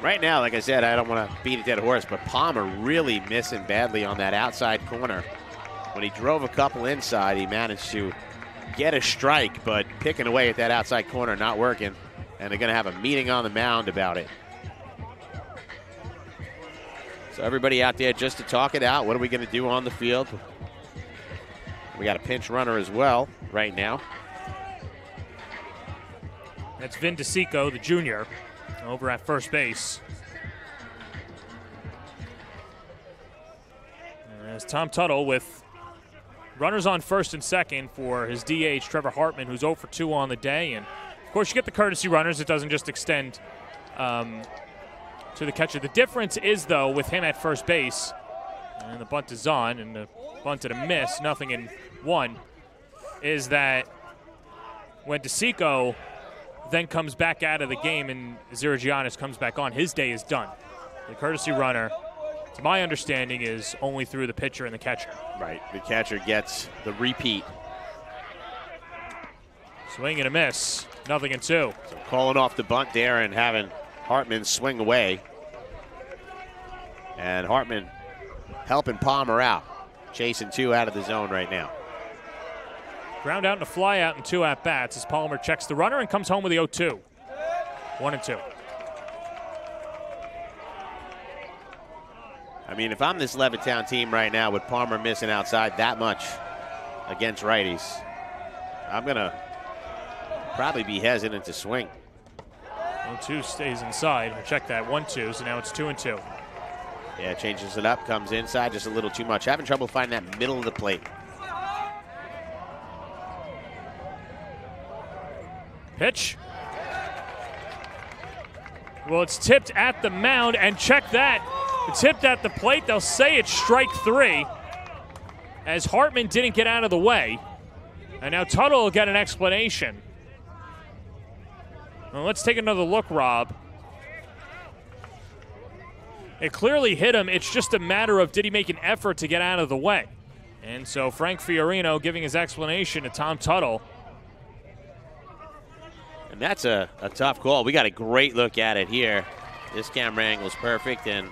Right now, like I said, I don't want to beat a dead horse, but Palmer really missing badly on that outside corner. When he drove a couple inside, he managed to get a strike, but picking away at that outside corner, not working. And they're going to have a meeting on the mound about it. So everybody out there just to talk it out. What are we going to do on the field? We got a pinch runner as well right now. That's Vin DeSico, the junior, over at first base. As Tom Tuttle with runners on first and second for his DH, Trevor Hartman, who's 0 for 2 on the day. And, of course, you get the courtesy runners. It doesn't just extend to the catcher. The difference is, though, with him at first base, and the bunt is on, and the bunt and a miss, 0-1, is that when DeSico then comes back out of the game and Zero Giannis comes back on, his day is done. The courtesy runner, to my understanding, is only through the pitcher and the catcher. Right, the catcher gets the repeat. Swing and a miss, 0-2. So calling off the bunt there and having Hartman swing away. And Hartman helping Palmer out, chasing 2 out of the zone right now. Ground out and a fly out and 2 at-bats as Palmer checks the runner and comes home with the 0-2. 1-2. I mean, if I'm this Levittown team right now with Palmer missing outside that much against righties, I'm going to probably be hesitant to swing. 1-2 stays inside. Check that, 1-2, so now it's 2-2. Yeah, changes it up, comes inside just a little too much. Having trouble finding that middle of the plate. Pitch. Well, it's tipped at the mound, and check that. It's tipped at the plate. They'll say it's strike 3 as Hartman didn't get out of the way. And now Tuttle will get an explanation. Well, let's take another look, Rob. It clearly hit him. It's just a matter of did he make an effort to get out of the way. And so Frank Fiorino giving his explanation to Tom Tuttle. And that's a tough call. We got a great look at it here. This camera angle is perfect, and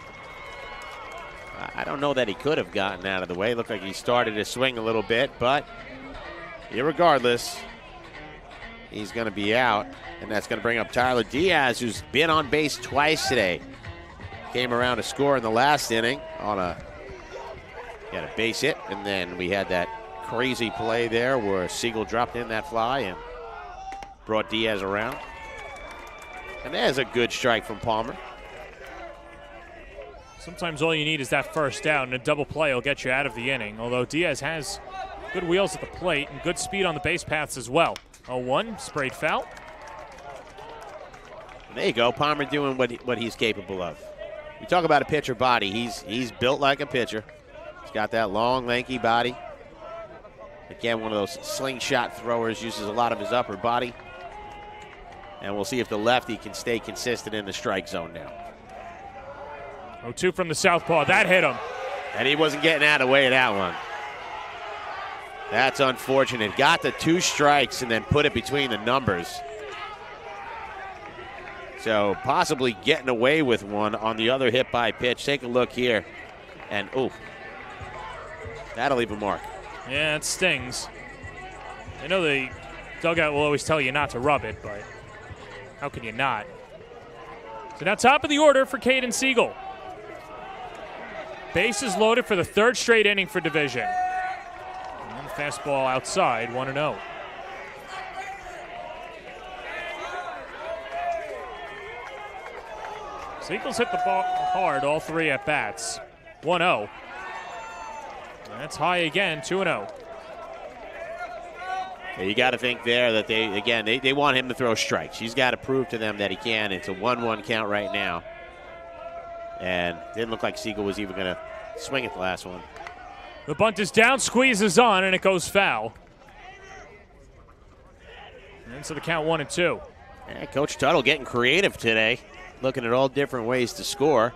I don't know that he could have gotten out of the way. Looked like he started to swing a little bit, but irregardless, he's going to be out, and that's going to bring up Tyler Diaz, who's been on base twice today. Came around to score in the last inning on a base hit, and then we had that crazy play there where Siegel dropped in that fly and brought Diaz around. And there's a good strike from Palmer. Sometimes all you need is that first down, and a double play will get you out of the inning, although Diaz has good wheels at the plate and good speed on the base paths as well. 0-1, sprayed foul. There you go, Palmer doing what he's capable of. We talk about a pitcher body. He's built like a pitcher. He's got that long, lanky body. Again, one of those slingshot throwers, uses a lot of his upper body. And we'll see if the lefty can stay consistent in the strike zone now. 0-2 from the southpaw. That hit him. And he wasn't getting out of the way of that one. That's unfortunate. Got the 2 strikes and then put it between the numbers. So possibly getting away with one on the other hit by pitch. Take a look here. And, ooh, that'll leave a mark. Yeah, it stings. I know the dugout will always tell you not to rub it, but how can you not? So now top of the order for Caden Siegel. Bases loaded for the 3rd straight inning for Division. And the fastball outside, 1-0. Siegel's hit the ball hard, all 3 at bats. 1-0. That's high again, 2-0. Yeah, you got to think there that they want him to throw strikes. He's got to prove to them that he can. It's a 1-1 count right now. And didn't look like Siegel was even going to swing at the last one. The bunt is down, squeezes on, and it goes foul. And so the count 1-2. Yeah, Coach Tuttle getting creative today, looking at all different ways to score.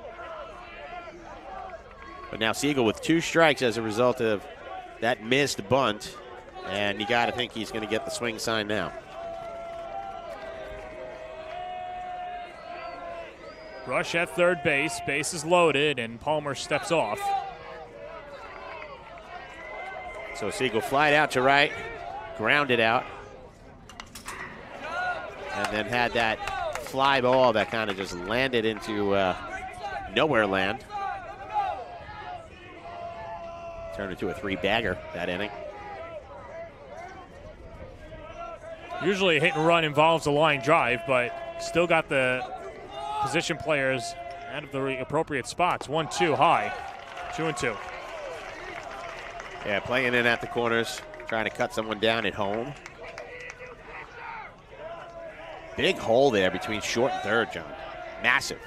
But now Siegel with 2 strikes as a result of that missed bunt. And you got to think he's going to get the swing sign now. Rush at third base. Base is loaded, and Palmer steps off. So Siegel flied out to right, grounded out, and then had that fly ball that kind of just landed into nowhere land. Turned into a 3-bagger that inning. Usually a hit and run involves a line drive, but still got the position players out of the appropriate spots. 1-2 high, 2-2. Yeah, playing in at the corners, trying to cut someone down at home. Big hole there between short and third, John. Massive.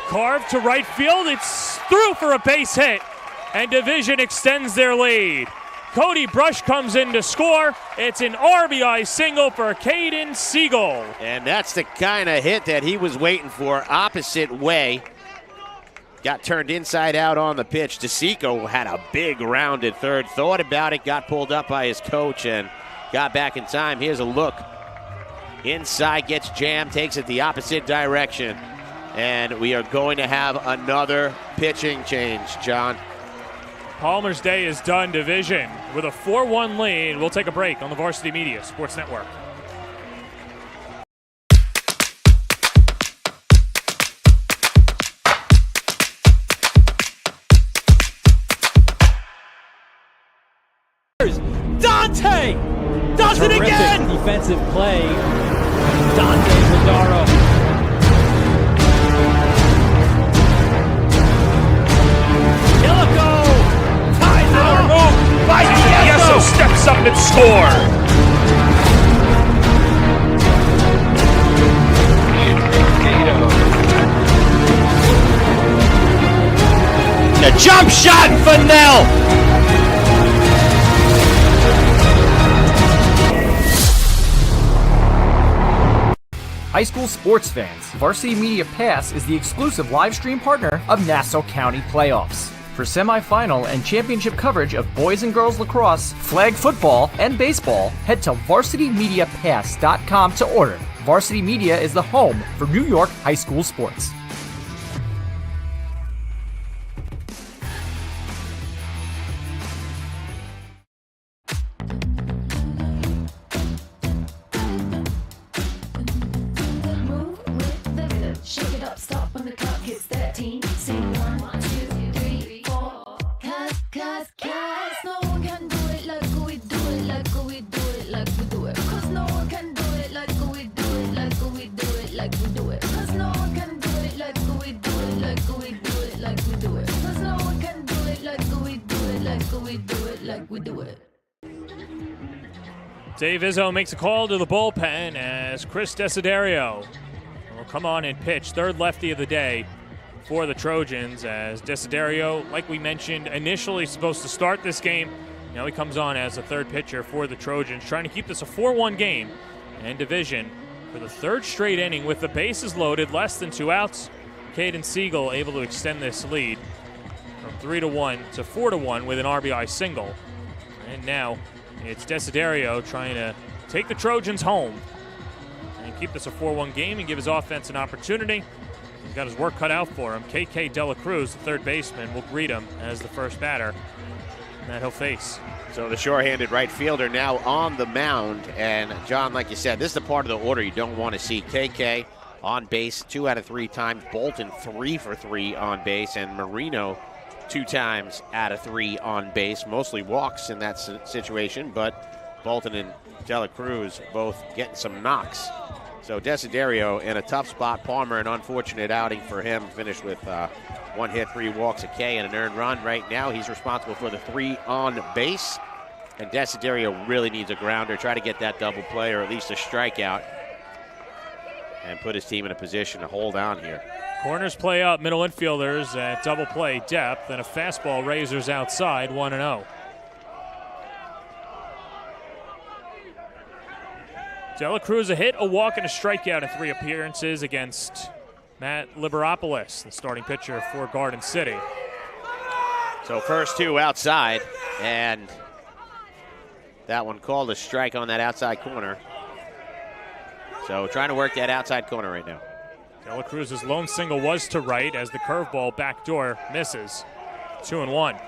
Carved to right field. It's through for a base hit, and Division extends their lead. Cody Brush comes in to score. It's an RBI single for Caden Siegel. And that's the kind of hit that he was waiting for, opposite way. Got turned inside out on the pitch. DeSico had a big rounded third. Thought about it, got pulled up by his coach, and got back in time. Here's a look. Inside, gets jammed, takes it the opposite direction. And we are going to have another pitching change, John. Palmer's day is done, Division, with a 4-1 lead. We'll take a break on the Varsity Media Sports Network. Dante does it Terrific again! Defensive play. Dante Zadaro. Yeso steps up and score. A jump shot for Nell. High school sports fans, Varsity Media Pass is the exclusive live stream partner of Nassau County Playoffs. For semifinal and championship coverage of boys and girls lacrosse, flag football, and baseball, head to varsitymediapass.com to order. Varsity Media is the home for New York high school sports. Move with the rhythm. Shake it up, stop when the clock hits 13. Sing 1, 2, 3, 4. Cause no one can do it like we do it, like we do it, like we do it. Cause no one can do it like we do it, like we do it, like we do it. Cause no one can do it like we do it, like we do it, like we do it. Cause no one can do it like we do it, like we do it, like we do it. Dave Izzo makes a call to the bullpen as Chris Desiderio will come on and pitch. Third lefty of the day for the Trojans, as Desiderio, like we mentioned, initially supposed to start this game. Now he comes on as a third pitcher for the Trojans, trying to keep this a 4-1 game. And Division, for the third straight inning with the bases loaded, less than 2 outs, Caden Siegel able to extend this lead from 3-1 to 4-1 with an RBI single. And now it's Desiderio trying to take the Trojans home and keep this a 4-1 game and give his offense an opportunity. He's got his work cut out for him. KK Dela Cruz, the third baseman, will greet him as the first batter that he'll face. So the shore-handed right fielder now on the mound. And, John, like you said, this is the part of the order you don't want to see. KK on base 2 out of 3 times. Bolton 3 for 3 on base. And Marino 2 times out of 3 on base. Mostly walks in that situation, but Bolton and Dela Cruz both getting some knocks. So Desiderio in a tough spot. Palmer, an unfortunate outing for him. Finished with 1 hit, 3 walks, a K, and an earned run. Right now, he's responsible for the 3 on base. And Desiderio really needs a grounder. Try to get that double play or at least a strikeout and put his team in a position to hold on here. Corners play up, middle infielders at double play depth, and a fastball razors outside, 1-0. De La Cruz a hit, a walk, and a strikeout in 3 appearances against Matt Liberopoulos, the starting pitcher for Garden City. So first 2 outside, and that one called a strike on that outside corner. So trying to work that outside corner right now. De La Cruz's lone single was to right as the curveball backdoor misses. 2-1.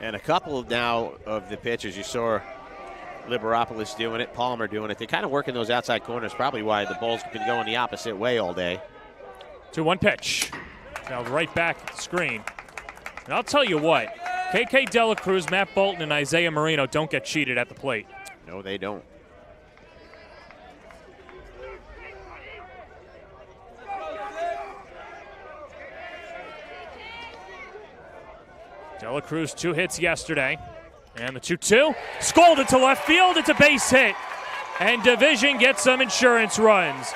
And a couple now of the pitchers, you saw Liberopoulos doing it, Palmer doing it. They're kind of working those outside corners, probably why the ball's been going the opposite way all day. 2-1 pitch. Now right back at the screen. And I'll tell you what, KK De La Cruz, Matt Bolton, and Isaiah Marino don't get cheated at the plate. No, they don't. De La Cruz 2 hits yesterday. And the 2-2, scolded to left field. It's a base hit. And Division gets some insurance runs.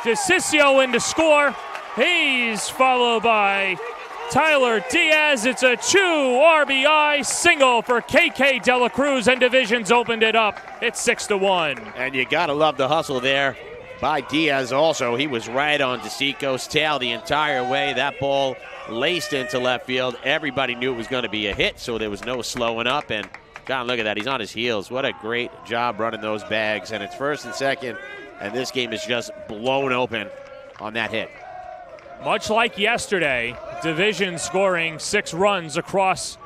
DeCiccio in to score. He's followed by Tyler Diaz. It's a 2 RBI single for KK De La Cruz, and Division's opened it up. It's 6-1. And you got to love the hustle there by Diaz also. He was right on DeCicco's tail the entire way. That ball laced into left field. Everybody knew it was going to be a hit, so there was no slowing up. And John, look at that. He's on his heels. What a great job running those bags. And it's first and second, and this game is just blown open on that hit. Much like yesterday, Division scoring 6 runs across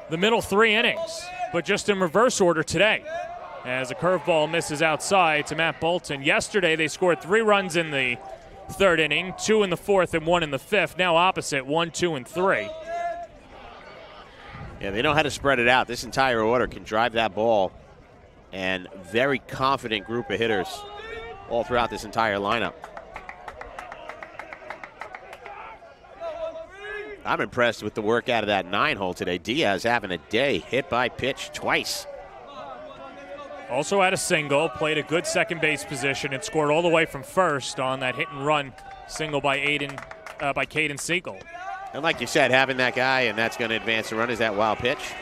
the middle 3 innings, but just in reverse order today, as a curveball misses outside to Matt Bolton. Yesterday, they scored 3 runs in the 3rd inning, 2 in the 4th, and 1 in the 5th. Now opposite, 1, 2, and 3. Yeah, they know how to spread it out. This entire order can drive that ball, and very confident group of hitters all throughout this entire lineup. I'm impressed with the work out of that 9-hole today. Diaz having a day, hit by pitch twice. Also had a single, played a good second base position, and scored all the way from first on that hit and run single by Caden Siegel. And like you said, having that guy, and that's going to advance the run, is that wild pitch.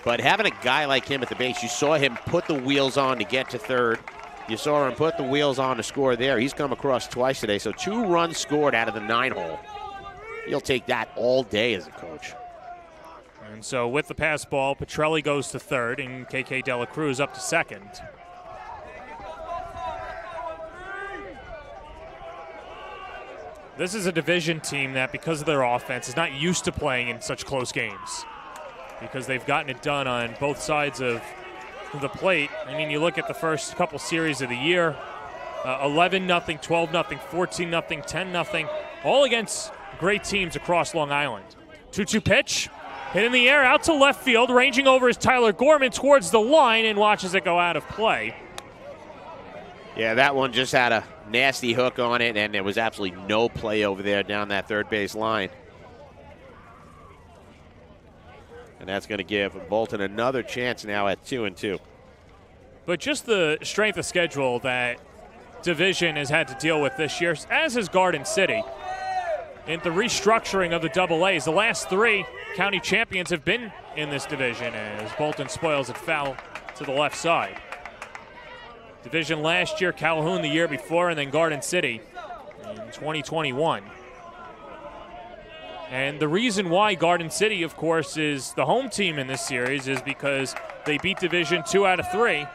But having a guy like him at the base, you saw him put the wheels on to get to third. You saw him put the wheels on to score there. He's come across twice today, so 2 runs scored out of the 9-hole. He'll take that all day as a coach. And so with the pass ball, Petrelli goes to third, and KK De La Cruz up to second. This is a Division team that, because of their offense, is not used to playing in such close games, because they've gotten it done on both sides of the plate. I mean, you look at the first couple series of the year, 11-0, 12-0, 14-0, 10-0, all against great teams across Long Island. 2-2 pitch, hit in the air, out to left field, ranging over is Tyler Gorman towards the line and watches it go out of play. Yeah, that one just had a nasty hook on it, and there was absolutely no play over there down that third base line. And that's going to give Bolton another chance now at 2-2. But just the strength of schedule that Division has had to deal with this year, as has Garden City. In the restructuring of the AA, the last 3 county champions have been in this division as Bolton spoils it foul to the left side. Division last year, Calhoun the year before, and then Garden City in 2021. And the reason why Garden City, of course, is the home team in this series is because they beat Division 2 out of 3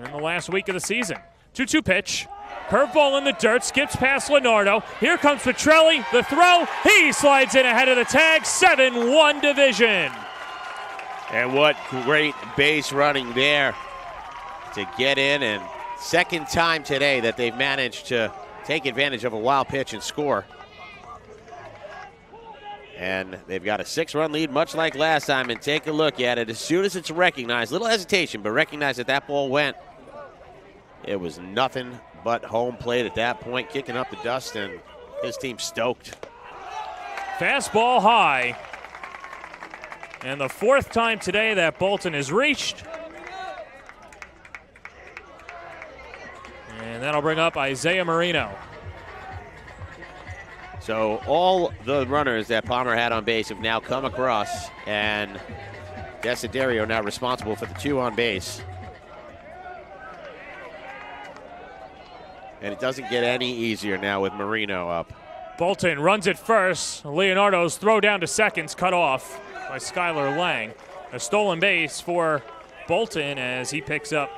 in the last week of the season. 2-2 pitch. Curveball in the dirt, skips past Leonardo. Here comes Petrelli, the throw. He slides in ahead of the tag, 7-1 Division. And what great base running there to get in, and second time today that they've managed to take advantage of a wild pitch and score. And they've got a 6-run lead, much like last time, and take a look at it. As soon as it's recognized, little hesitation, but recognize that ball went. It was nothing but home plate at that point, kicking up the dust, and his team stoked. Fastball high. And the 4th time today that Bolton has reached. And that'll bring up Isaiah Marino. So all the runners that Palmer had on base have now come across, and Desiderio now responsible for the 2 on base. And it doesn't get any easier now with Marino up. Bolton runs it first. Leonardo's throw down to second's cut off by Skylar Lang. A stolen base for Bolton as he picks up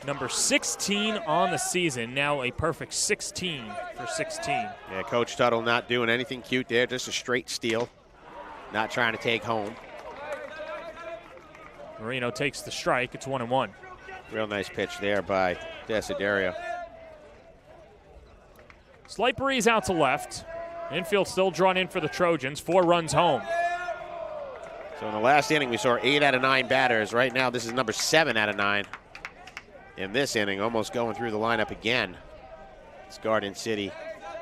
number 16 on the season. Now a perfect 16 for 16. Yeah, Coach Tuttle not doing anything cute there, just a straight steal. Not trying to take home. Marino takes the strike. It's 1-1. Real nice pitch there by Desiderio. Slight breeze out to left. Infield still drawn in for the Trojans. 4 runs home. So in the last inning, we saw 8 out of 9 batters. Right now, this is number 7 out of 9. In this inning, almost going through the lineup again. It's Garden City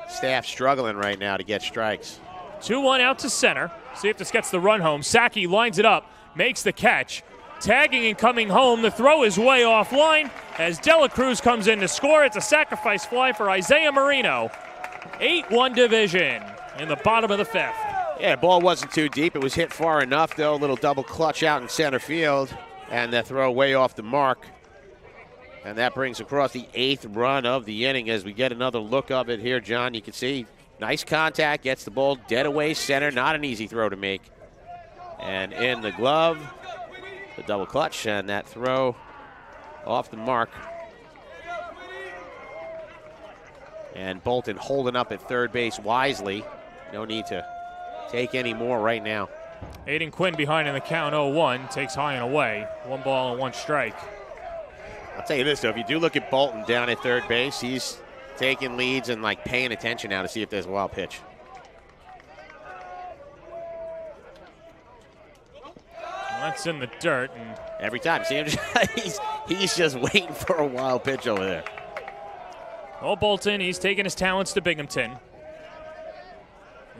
staff struggling right now to get strikes. 2-1 out to center. See if this gets the run home. Saki lines it up, makes the catch. Tagging and coming home. The throw is way offline as Dela Cruz comes in to score. It's a sacrifice fly for Isaiah Marino. 8-1 division in the bottom of the 5th. Yeah, ball wasn't too deep. It was hit far enough, though. A little double clutch out in center field. And the throw way off the mark. And that brings across the 8th run of the inning as we get another look of it here, John. You can see nice contact, gets the ball dead away center. Not an easy throw to make. And in the glove, the double clutch, and that throw off the mark. And Bolton holding up at third base wisely. No need to take any more right now. Aiden Quinn behind in the count, 0-1. Takes high and away. 1 ball and 1 strike. I'll tell you this, though. If you do look at Bolton down at third base, he's taking leads and, like, paying attention now to see if there's a wild pitch. That's in the dirt. And every time. See him, he's just waiting for a wild pitch over there. well, Bolton, he's taking his talents to Binghamton.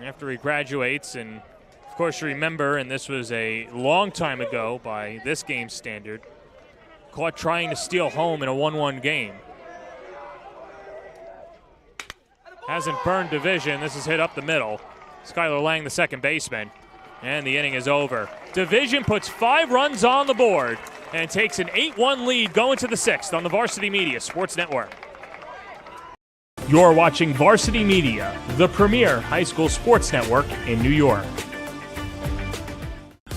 After he graduates, and of course you remember, and this was a long time ago by this game's standard, caught trying to steal home in a 1-1 game. Hasn't burned division. This is hit up the middle. Skylar Lang, the second baseman. And the inning is over. Division puts 5 runs on the board and takes an 8-1 lead going to the 6th on the Varsity Media Sports Network. You're watching Varsity Media, the premier high school sports network in New York.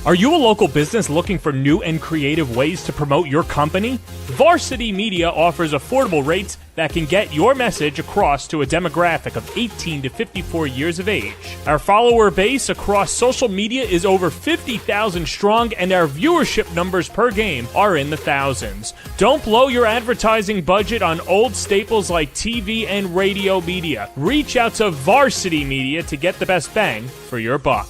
Are you a local business looking for new and creative ways to promote your company? Varsity Media offers affordable rates that can get your message across to a demographic of 18 to 54 years of age. Our follower base across social media is over 50,000 strong, and our viewership numbers per game are in the thousands. Don't blow your advertising budget on old staples like TV and radio media. Reach out to Varsity Media to get the best bang for your buck.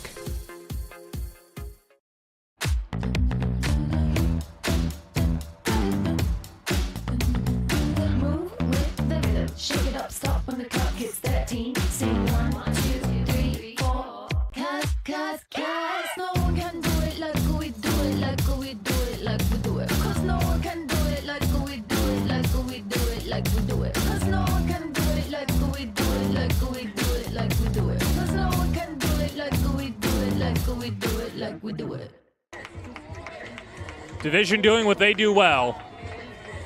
Division doing what they do well.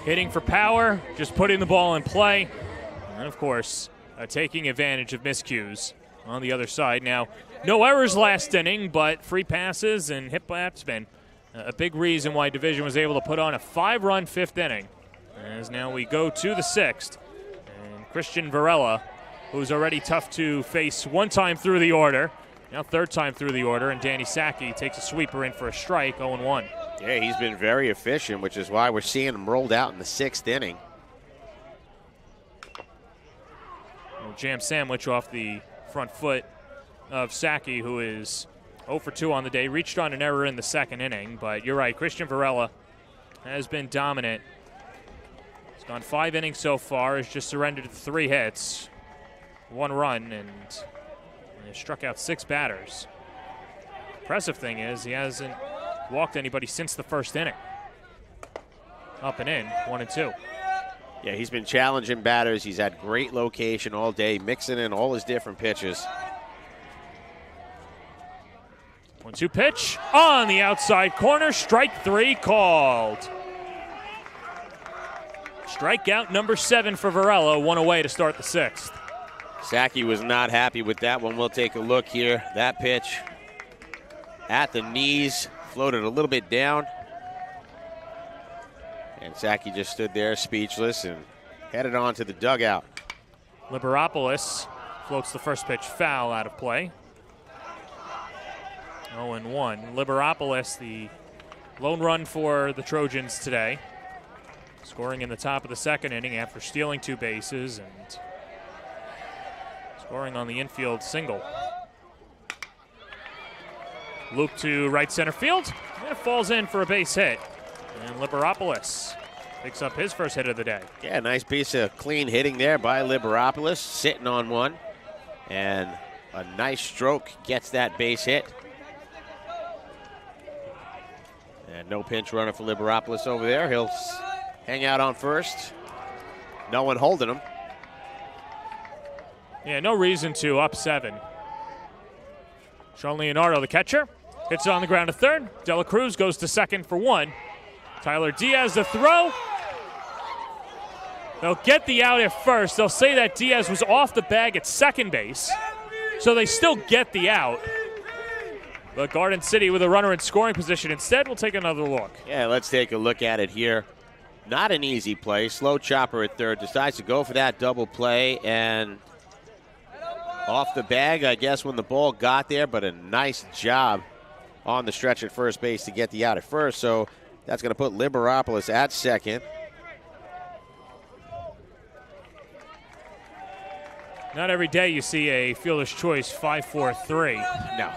Hitting for power, just putting the ball in play. And of course, taking advantage of miscues on the other side. Now, no errors last inning, but free passes and hit batsmen. A big reason why Division was able to put on a 5-run 5th inning. As now we go to the 6th. And Christian Varela, who's already tough to face 1 time through the order, now 3rd time through the order, and Danny Saki takes a sweeper in for a strike, 0-1. Yeah, he's been very efficient, which is why we're seeing him rolled out in the 6th inning. Jam sandwich off the front foot of Saki, who is 0 for 2 on the day. Reached on an error in the 2nd inning, but you're right, Christian Varela has been dominant. He's gone 5 innings so far, has just surrendered 3 hits, 1 run, and has struck out 6 batters. Impressive thing is he hasn't walked anybody since the 1st inning. Up and in, 1-2. Yeah, he's been challenging batters. He's had great location all day, mixing in all his different pitches. 1-2 pitch on the outside corner. Strike 3 called. Strikeout number 7 for Varela. 1 away to start the 6th. Saki was not happy with that one. We'll take a look here. That pitch at the knees, floated a little bit down. And Saki just stood there speechless and headed on to the dugout. Liberopoulos floats the first pitch foul out of play. 0-1. Liberopoulos, the lone run for the Trojans today. Scoring in the top of the 2nd inning after stealing 2 bases and scoring on the infield single. Loop to right center field. And it falls in for a base hit. And Liberopoulos picks up his first hit of the day. Yeah, nice piece of clean hitting there by Liberopoulos, sitting on one. And a nice stroke gets that base hit. And no pinch runner for Liberopoulos over there. He'll hang out on first. No one holding him. Yeah, no reason to up 7. Sean Leonardo, the catcher, hits it on the ground to 3rd. Dela Cruz goes to 2nd for 1. Tyler Diaz, the throw. They'll get the out at first. They'll say that Diaz was off the bag at 2nd base, so they still get the out. But Garden City with a runner in scoring position instead. We'll take another look. Yeah, let's take a look at it here. Not an easy play. Slow chopper at 3rd. Decides to go for that double play and off the bag, I guess, when the ball got there, but a nice job on the stretch at first base to get the out at first. So that's going to put Liberopoulos at 2nd. Not every day you see a fielder's choice 5-4-3. No.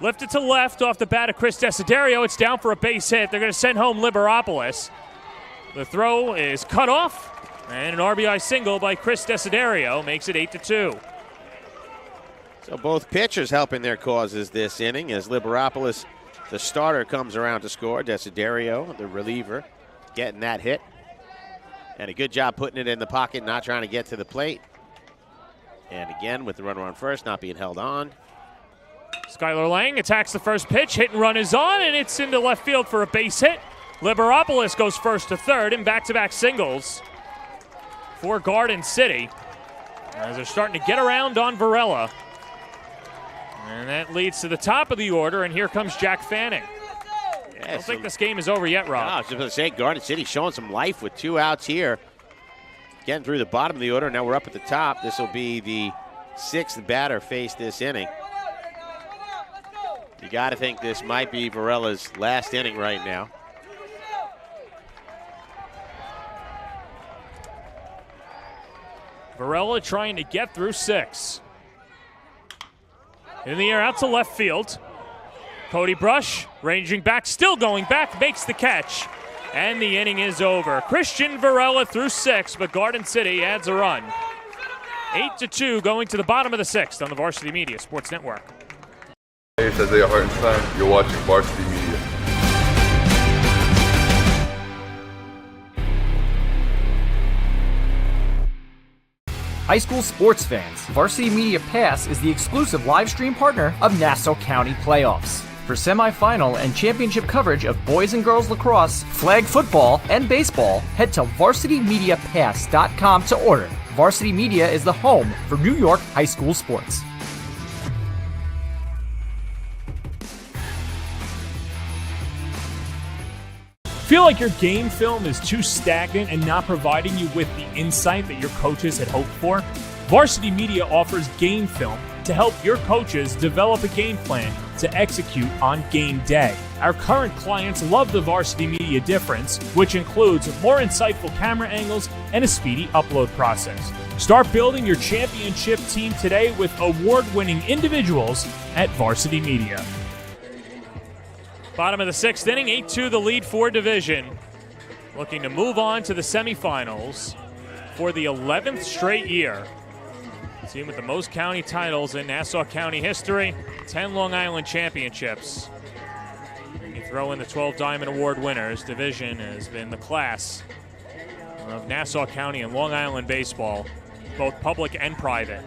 Lifted to left off the bat of Chris Desiderio. It's down for a base hit. They're going to send home Liberopoulos. The throw is cut off, and an RBI single by Chris Desiderio makes it 8-2. So both pitchers helping their causes this inning as Liberopoulos, the starter, comes around to score. Desiderio, the reliever, getting that hit. And a good job putting it in the pocket, not trying to get to the plate. And again, with the runner on first, not being held on. Skylar Lang attacks the first pitch. Hit and run is on, and it's into left field for a base hit. Liberopoulos goes first to 3rd in back-to-back singles for Garden City as they're starting to get around on Varela. And that leads to the top of the order, and here comes Jack Fanning. I don't think this game is over yet, Rob. No, I was just going to say, Garden City showing some life with 2 outs here. Getting through the bottom of the order. Now we're up at the top. This will be the 6th batter faced this inning. You got to think this might be Varela's last inning right now. Varela trying to get through 6. In the air out to left field. Cody Brush ranging back, still going back, makes the catch. And the inning is over. Christian Varela through 6, but Garden City adds a run. 8-2 going to the bottom of the 6th on the Varsity Media Sports Network. Hey, it's Isaiah Hartenstein. You're watching Varsity Media. High school sports fans, Varsity Media Pass is the exclusive live stream partner of Nassau County Playoffs. For semifinal and championship coverage of boys and girls lacrosse, flag football, and baseball, head to varsitymediapass.com to order. Varsity Media is the home for New York high school sports. Feel like your game film is too stagnant and not providing you with the insight that your coaches had hoped for? Varsity Media offers game film to help your coaches develop a game plan to execute on game day. Our current clients love the Varsity Media difference, which includes more insightful camera angles and a speedy upload process. Start building your championship team today with award-winning individuals at Varsity Media. Bottom of the 6th inning, 8-2 the lead for division. Looking to move on to the semifinals for the 11th straight year. Team with the most county titles in Nassau County history, 10 Long Island championships. You throw in the 12 Diamond Award winners. Division has been the class of Nassau County and Long Island baseball, both public and private.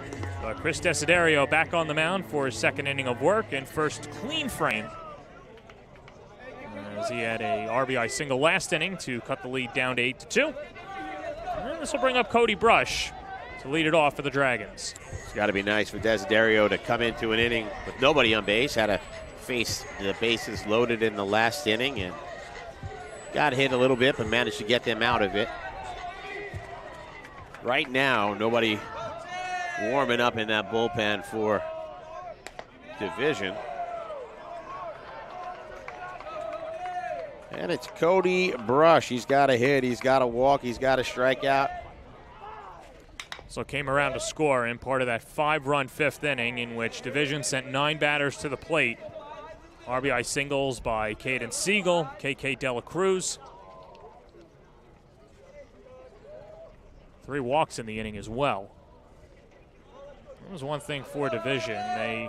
But Chris Desiderio back on the mound for his second inning of work and first clean frame, as he had a RBI single last inning to cut the lead down to 8-2. And this will bring up Cody Brush to lead it off for the Dragons. It's got to be nice for Desiderio to come into an inning with nobody on base. Had to face the bases loaded in the last inning and got hit a little bit, but managed to get them out of it. Right now, nobody warming up in that bullpen for Division. And it's Cody Brush. He's got a hit, he's got a walk, he's got a strikeout. So came around to score in part of that 5-run fifth inning in which Division sent 9 batters to the plate. RBI singles by Caden Siegel, KK Dela Cruz. 3 walks in the inning as well. That was one thing for Division. They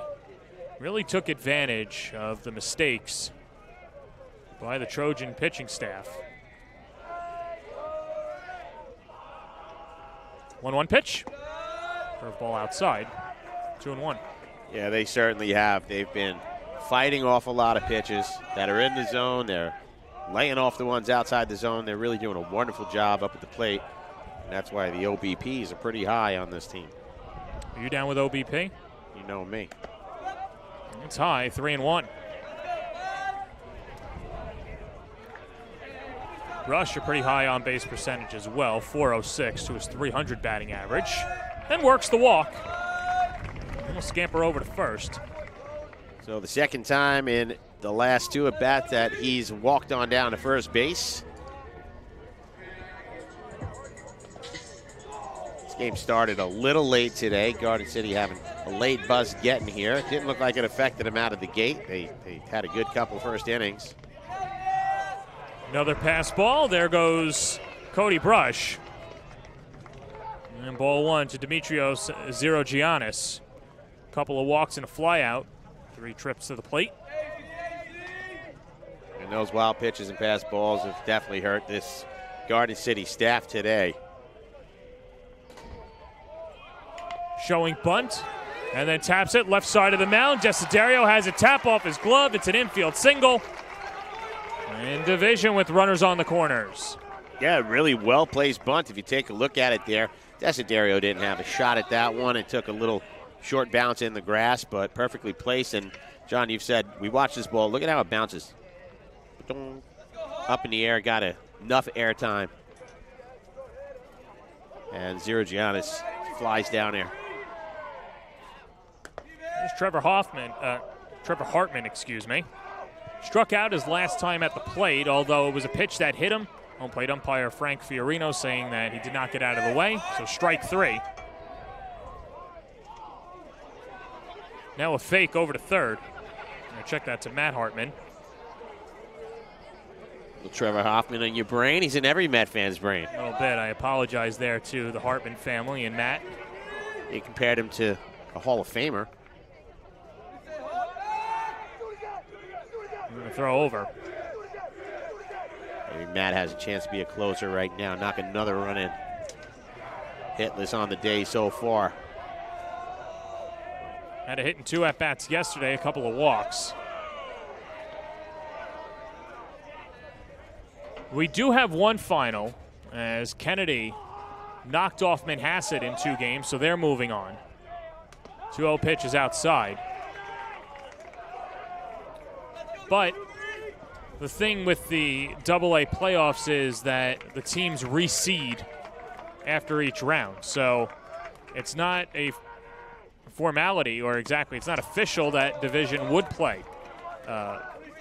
really took advantage of the mistakes by the Trojan pitching staff. 1-1 pitch. Curveball outside. 2-1. Yeah, they certainly have. They've been fighting off a lot of pitches that are in the zone. They're laying off the ones outside the zone. They're really doing a wonderful job up at the plate. And that's why the OBPs are pretty high on this team. Are you down with OBP? You know me. It's high, 3-1. Rush, you're pretty high on base percentage as well, 406 to his 300 batting average. Then works the walk. And we'll scamper over to first. So the second time in the last 2 at bats that he's walked on down to first base. This game started a little late today. Garden City having a late buzz getting here. It didn't look like it affected them out of the gate. They had a good couple first innings. Another pass ball. There goes Cody Brush. And ball 1 to Demetrios Zerogiannis. Couple of walks and a flyout. 3 trips to the plate. And those wild pitches and pass balls have definitely hurt this Garden City staff today. Showing bunt. And then taps it left side of the mound. Desiderio has a tap off his glove. It's an infield single. In Division with runners on the corners. Yeah, really well-placed bunt. If you take a look at it there, Desiderio didn't have a shot at that one. It took a little short bounce in the grass, but perfectly placed. And, John, you've said we watched this ball. Look at how it bounces. Up in the air, got enough air time. And Zerogiannis flies down there. There's Trevor Hartman, excuse me. Struck out his last time at the plate, although it was a pitch that hit him. Home plate umpire Frank Fiorino saying that he did not get out of the way, so strike 3. Now a fake over to third. I'll check that to Matt Hartman. Little Trevor Hoffman in your brain. He's in every Met fan's brain. A little bit. I apologize there to the Hartman family and Matt. You compared him to a Hall of Famer. I'm going to throw over. Maybe Matt has a chance to be a closer right now. Knock another run in. Hitless on the day so far. Had a hit in 2 at-bats yesterday, a couple of walks. We do have one final, as Kennedy knocked off Manhasset in 2 games, so they're moving on. 2-0 pitch is outside. But the thing with the AA playoffs is that the teams reseed after each round. So it's not a formality, or exactly, it's not official that Division would play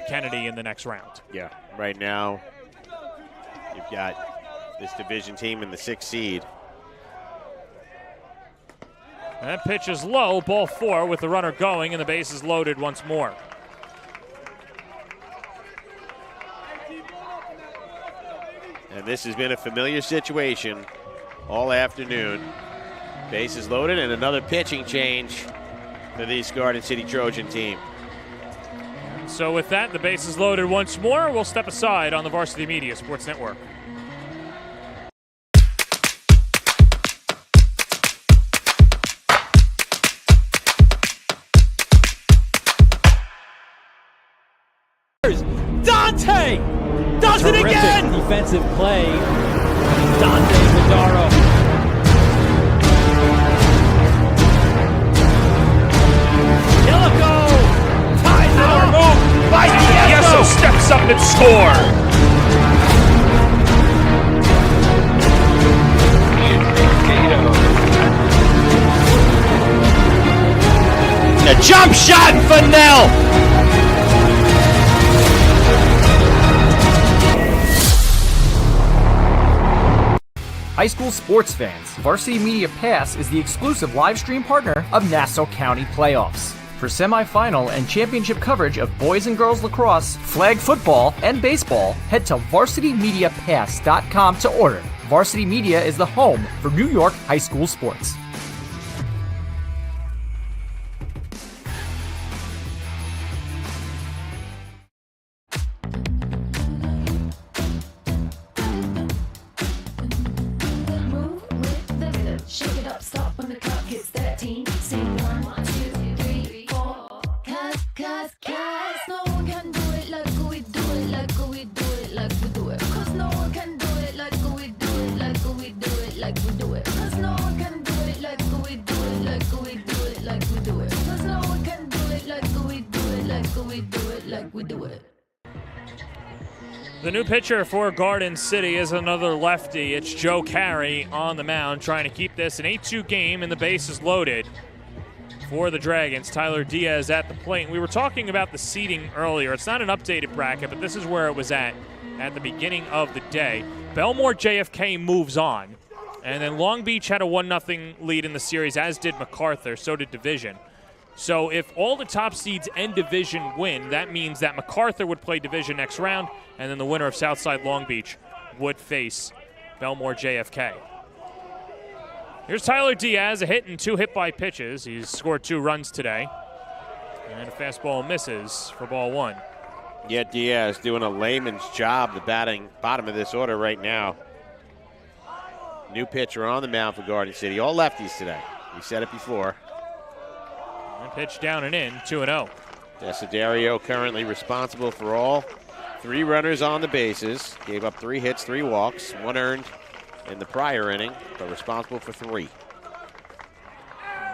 Kennedy in the next round. Yeah, right now you've got this Division team in the 6th seed. That pitch is low, ball 4 with the runner going, and the base is loaded once more. And this has been a familiar situation all afternoon. Bases loaded and another pitching change for this Garden City Trojan team. So with that, the base is loaded once more. We'll step aside on the Varsity Media Sports Network. Dante does it again! Defensive play. Dante Zadaro. Delico ties it up. Move by Yeso steps up and score. A jump shot for Nell. High school sports fans, Varsity Media Pass is the exclusive live stream partner of Nassau County Playoffs. For semifinal and championship coverage of boys and girls lacrosse, flag football, and baseball, head to varsitymediapass.com to order. Varsity Media is the home for New York high school sports. Move with the rhythm. Shake it up, stop when the clock hits 13. Sing 1, 2, 3, 4. Cause no one can do it like we do it, like we do it, like we do it. Cause no one can do it like we do it, like we do it, like we do it. Cause no one can do it like we do it, like we do it, like we do it. Cause no one can do it like we do it, like we do it, like we do it. The new pitcher for Garden City is another lefty. It's Joe Carey on the mound trying to keep this an 8-2 game, and the base is loaded for the Dragons. Tyler Diaz at the plate. We were talking about the seeding earlier. It's not an updated bracket, but this is where it was at the beginning of the day. Belmore JFK moves on, and then Long Beach had a 1-0 lead in the series, as did MacArthur, so did Division. So if all the top seeds and Division win, that means that MacArthur would play Division next round, and then the winner of Southside Long Beach would face Belmore JFK. Here's Tyler Diaz, a hit and 2 hit-by pitches. He's scored 2 runs today. And a fastball misses for ball 1. Yeah, Diaz doing a layman's job, the batting bottom of this order right now. New pitcher on the mound for Garden City. All lefties today. We said it before. And pitch down and in, 2-0. Desiderio currently responsible for all 3 runners on the bases. Gave up 3 hits, 3 walks, 1 earned in the prior inning, but responsible for 3.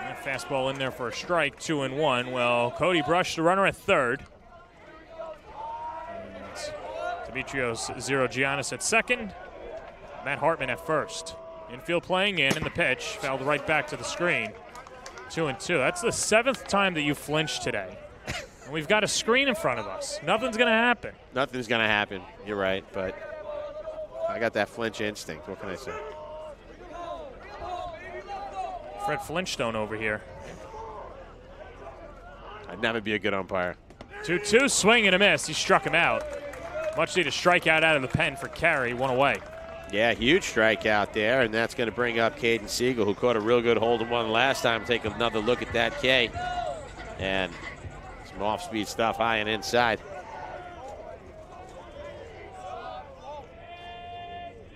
And fastball in there for a strike, 2-1. Well, Cody brushed the runner at third. And Demetrios Giannis at second. Matt Hartman at first. Infield playing in, and the pitch fouled right back to the screen. 2-2. That's the 7th time that you flinched today. And we've got a screen in front of us. Nothing's going to happen. Nothing's going to happen. You're right, but I got that flinch instinct. What can I say? Fred Flintstone over here. I'd never be a good umpire. 2-2, swing and a miss. He struck him out. Much needed strikeout out of the pen for Carey. 1 away. Yeah, huge strikeout there, and that's going to bring up Caden Siegel, who caught a real good hold and one last time. Take another look at that K. And some off-speed stuff high and inside.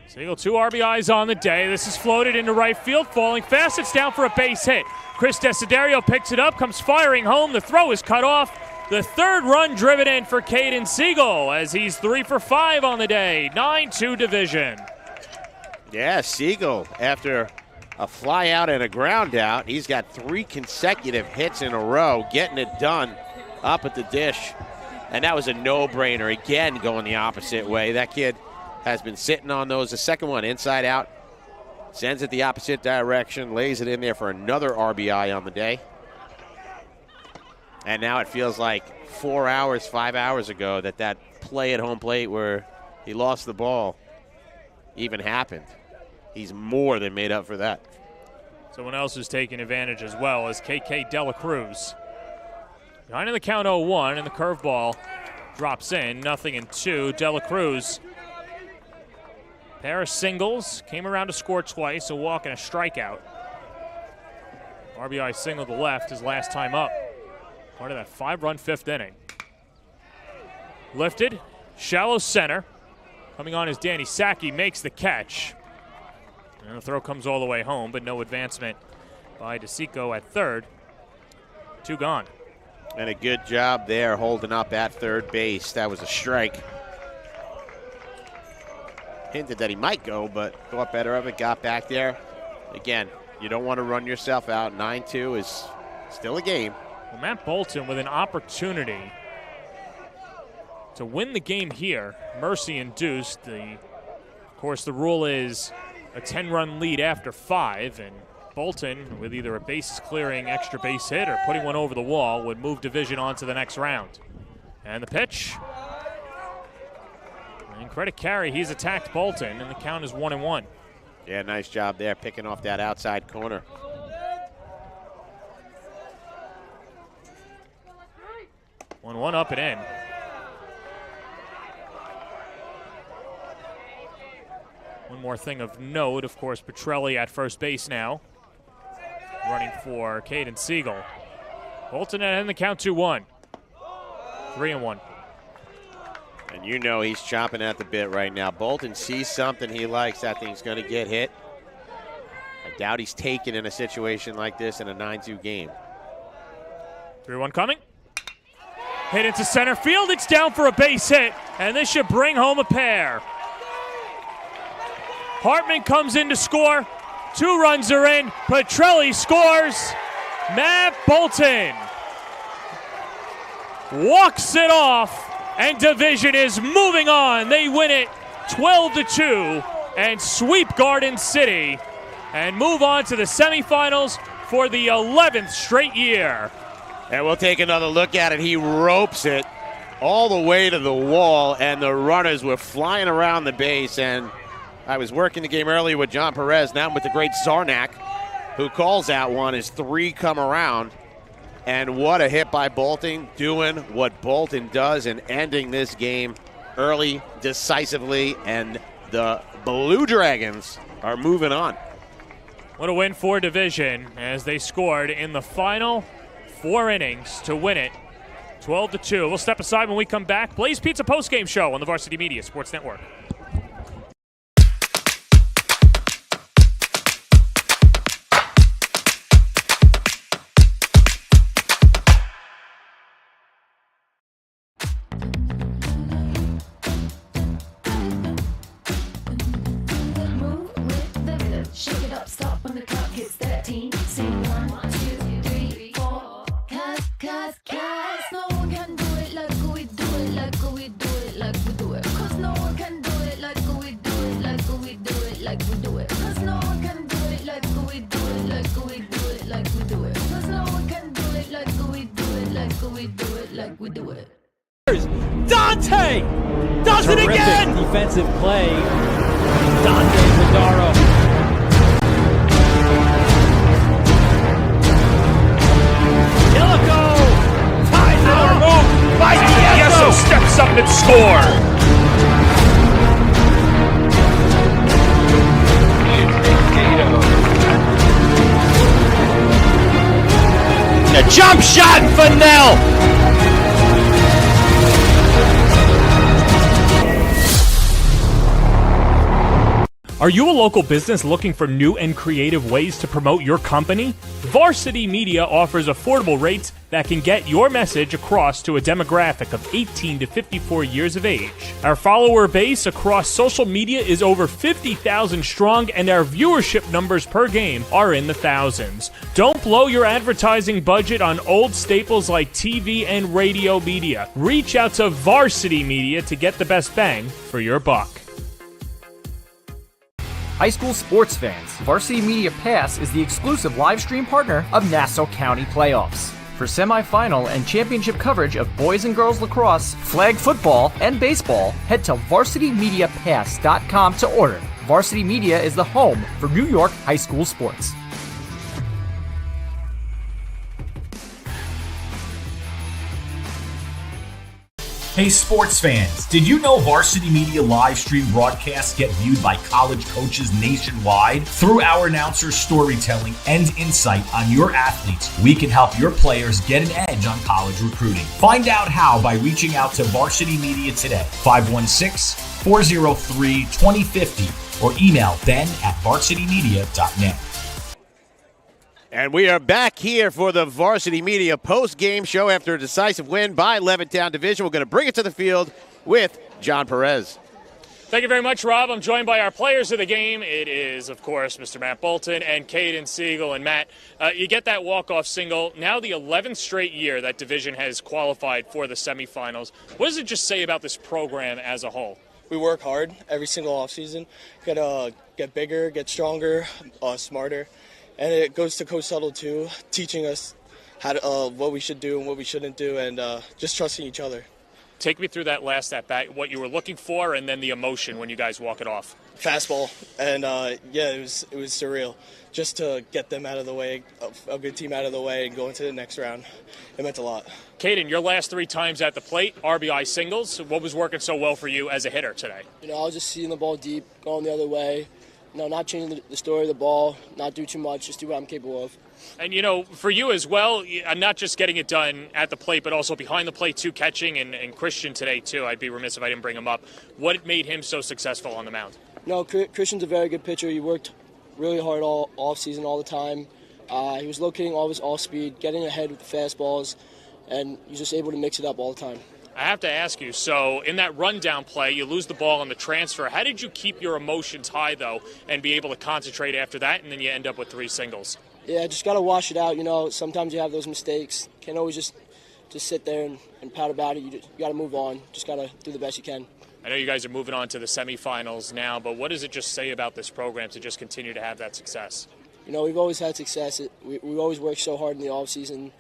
Siegel, 2 RBIs on the day. This is floated into right field, falling fast. It's down for a base hit. Chris Desiderio picks it up, comes firing home. The throw is cut off. The 3rd run driven in for Caden Siegel as he's 3 for 5 on the day. 9-2 Division. Yeah, Siegel, after a fly out and a ground out, he's got 3 consecutive hits in a row, getting it done up at the dish. And that was a no-brainer. Again, going the opposite way. That kid has been sitting on those. The second one, inside out, sends it the opposite direction, lays it in there for another RBI on the day. And now it feels like 4 hours, 5 hours ago that play at home plate where he lost the ball even happened. He's more than made up for that. Someone else who's taking advantage as well is KK Dela Cruz. Behind in the count 0-1, and the curveball drops in, 0-2. Dela Cruz, pair of singles, came around to score twice, a walk and a strikeout. RBI single to left his last time up. Part of that 5-run 5th inning. Lifted, shallow center. Coming on is Danny Sacchi, makes the catch. And the throw comes all the way home, but no advancement by DeSico at third. 2 gone. And a good job there holding up at third base. That was a strike hinted that he might go, but thought better of it, got back there. Again, you don't want to run yourself out. 9-2 is still a game. Well, Matt Bolton with an opportunity to win the game here. Mercy induced. Of course, the rule is a 10-run lead after 5, and Bolton, with either a bases clearing extra base hit or putting one over the wall, would move division on to the next round. And the pitch. And credit carry, he's attacked Bolton, and the count is 1-1. Yeah, nice job there, picking off that outside corner. One up and in. One more thing of note, of course, Petrelli at first base now, running for Caden Siegel. Bolton at the count 2-1. 3-1. And you know he's chomping at the bit right now. Bolton sees something he likes. That thing's going to get hit. I doubt he's taken in a situation like this in a 9-2 game. 3-1 coming. Hit into center field. It's down for a base hit, and this should bring home a pair. Hartman comes in to score. 2 runs are in. Petrelli scores. Matt Bolton walks it off, and division is moving on. They win it 12-2 and sweep Garden City and move on to the semifinals for the 11th straight year. And we'll take another look at it. He ropes it all the way to the wall, and the runners were flying around the base. And I was working the game earlier with John Perez, now with the great Zarnak, who calls that one as 3 come around. And what a hit by Bolton, doing what Bolton does and ending this game early, decisively, and the Blue Dragons are moving on. What a win for division as they scored in the final 4 innings to win it 12-2. We'll step aside when we come back. Blaze Pizza postgame show on the Varsity Media Sports Network. Shake it up, stop when the clock hits 13. Sing 1, 2, 3, 4. Cause no one can do it like we do it, like we do it, like we do it. Cause no one can do it like we do it, like we do it, like we do it. Cause no one can do it like we do it, like we do it, like we do it. Cause no one can do it like we do it, like we do it, like we do it. Dante does it again! Defensive play. Dante Zadaro. Yeso steps up and score. A jump shot for Nell. Are you a local business looking for new and creative ways to promote your company? Varsity Media offers affordable rates that can get your message across to a demographic of 18 to 54 years of age. Our follower base across social media is over 50,000 strong, and our viewership numbers per game are in the thousands. Don't blow your advertising budget on old staples like TV and radio media. Reach out to Varsity Media to get the best bang for your buck. High school sports fans, Varsity Media Pass is the exclusive live stream partner of Nassau County Playoffs. For semifinal and championship coverage of boys and girls lacrosse, flag football, and baseball, head to varsitymediapass.com to order. Varsity Media is the home for New York high school sports. Hey sports fans, did you know Varsity Media live stream broadcasts get viewed by college coaches nationwide? Through our announcers' storytelling and insight on your athletes, we can help your players get an edge on college recruiting. Find out how by reaching out to Varsity Media today, 516-403-2050, or email ben@varsitymedia.net. And we are back here for the Varsity Media post-game show after a decisive win by Levittown Division. We're going to bring it to the field with John Perez. Thank you very much, Rob. I'm joined by our players of the game. It is, of course, Mr. Matt Bolton and Caden Siegel. And Matt, you get that walk-off single. Now the 11th straight year that Division has qualified for the semifinals. What does it just say about this program as a whole? We work hard every single offseason. Got to get bigger, get stronger, smarter. And it goes to Coach Tuttle, too, teaching us how to, what we should do and what we shouldn't do, and just trusting each other. Take me through that last at-bat, what you were looking for, and then the emotion when you guys walk it off. Fastball, and it was surreal. Just to get them out of the way, a good team out of the way, and go into the next round. It meant a lot. Caden, your last 3 times at the plate, RBI singles. What was working so well for you as a hitter today? I was just seeing the ball deep, going the other way. Not changing the story of the ball, not do too much, just do what I'm capable of. And, for you as well, not just getting it done at the plate, but also behind the plate, too, catching, and Christian today, too. I'd be remiss if I didn't bring him up. What made him so successful on the mound? Christian's a very good pitcher. He worked really hard all off-season, all the time. He was locating all his off-speed, getting ahead with the fastballs, and he was just able to mix it up all the time. I have to ask you, so in that rundown play, you lose the ball on the transfer. How did you keep your emotions high, though, and be able to concentrate after that, and then you end up with 3 singles? Yeah, just got to wash it out. Sometimes you have those mistakes. Can't always just sit there and pout about it. You got to move on. Just got to do the best you can. I know you guys are moving on to the semifinals now, but what does it just say about this program to just continue to have that success? We've always had success. We've always worked so hard in the offseason.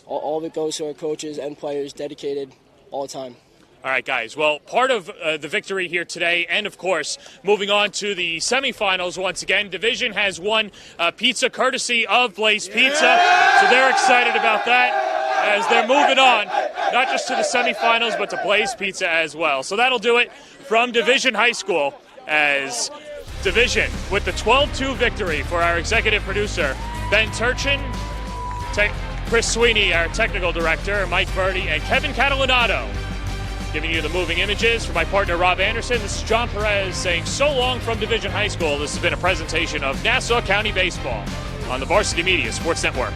All of it goes to our coaches and players, dedicated all the time. All right, guys. Well, part of the victory here today, and of course, moving on to the semifinals once again, Division has won pizza courtesy of Blaze Pizza, so they're excited about that as they're moving on, not just to the semifinals, but to Blaze Pizza as well. So that'll do it from Division High School as Division with the 12-2 victory for our executive producer, Ben Turchin, Chris Sweeney, our technical director, Mike Verdi, and Kevin Catalinato. Giving you the moving images for my partner, Rob Anderson. This is John Perez saying so long from Division High School. This has been a presentation of Nassau County Baseball on the Varsity Media Sports Network.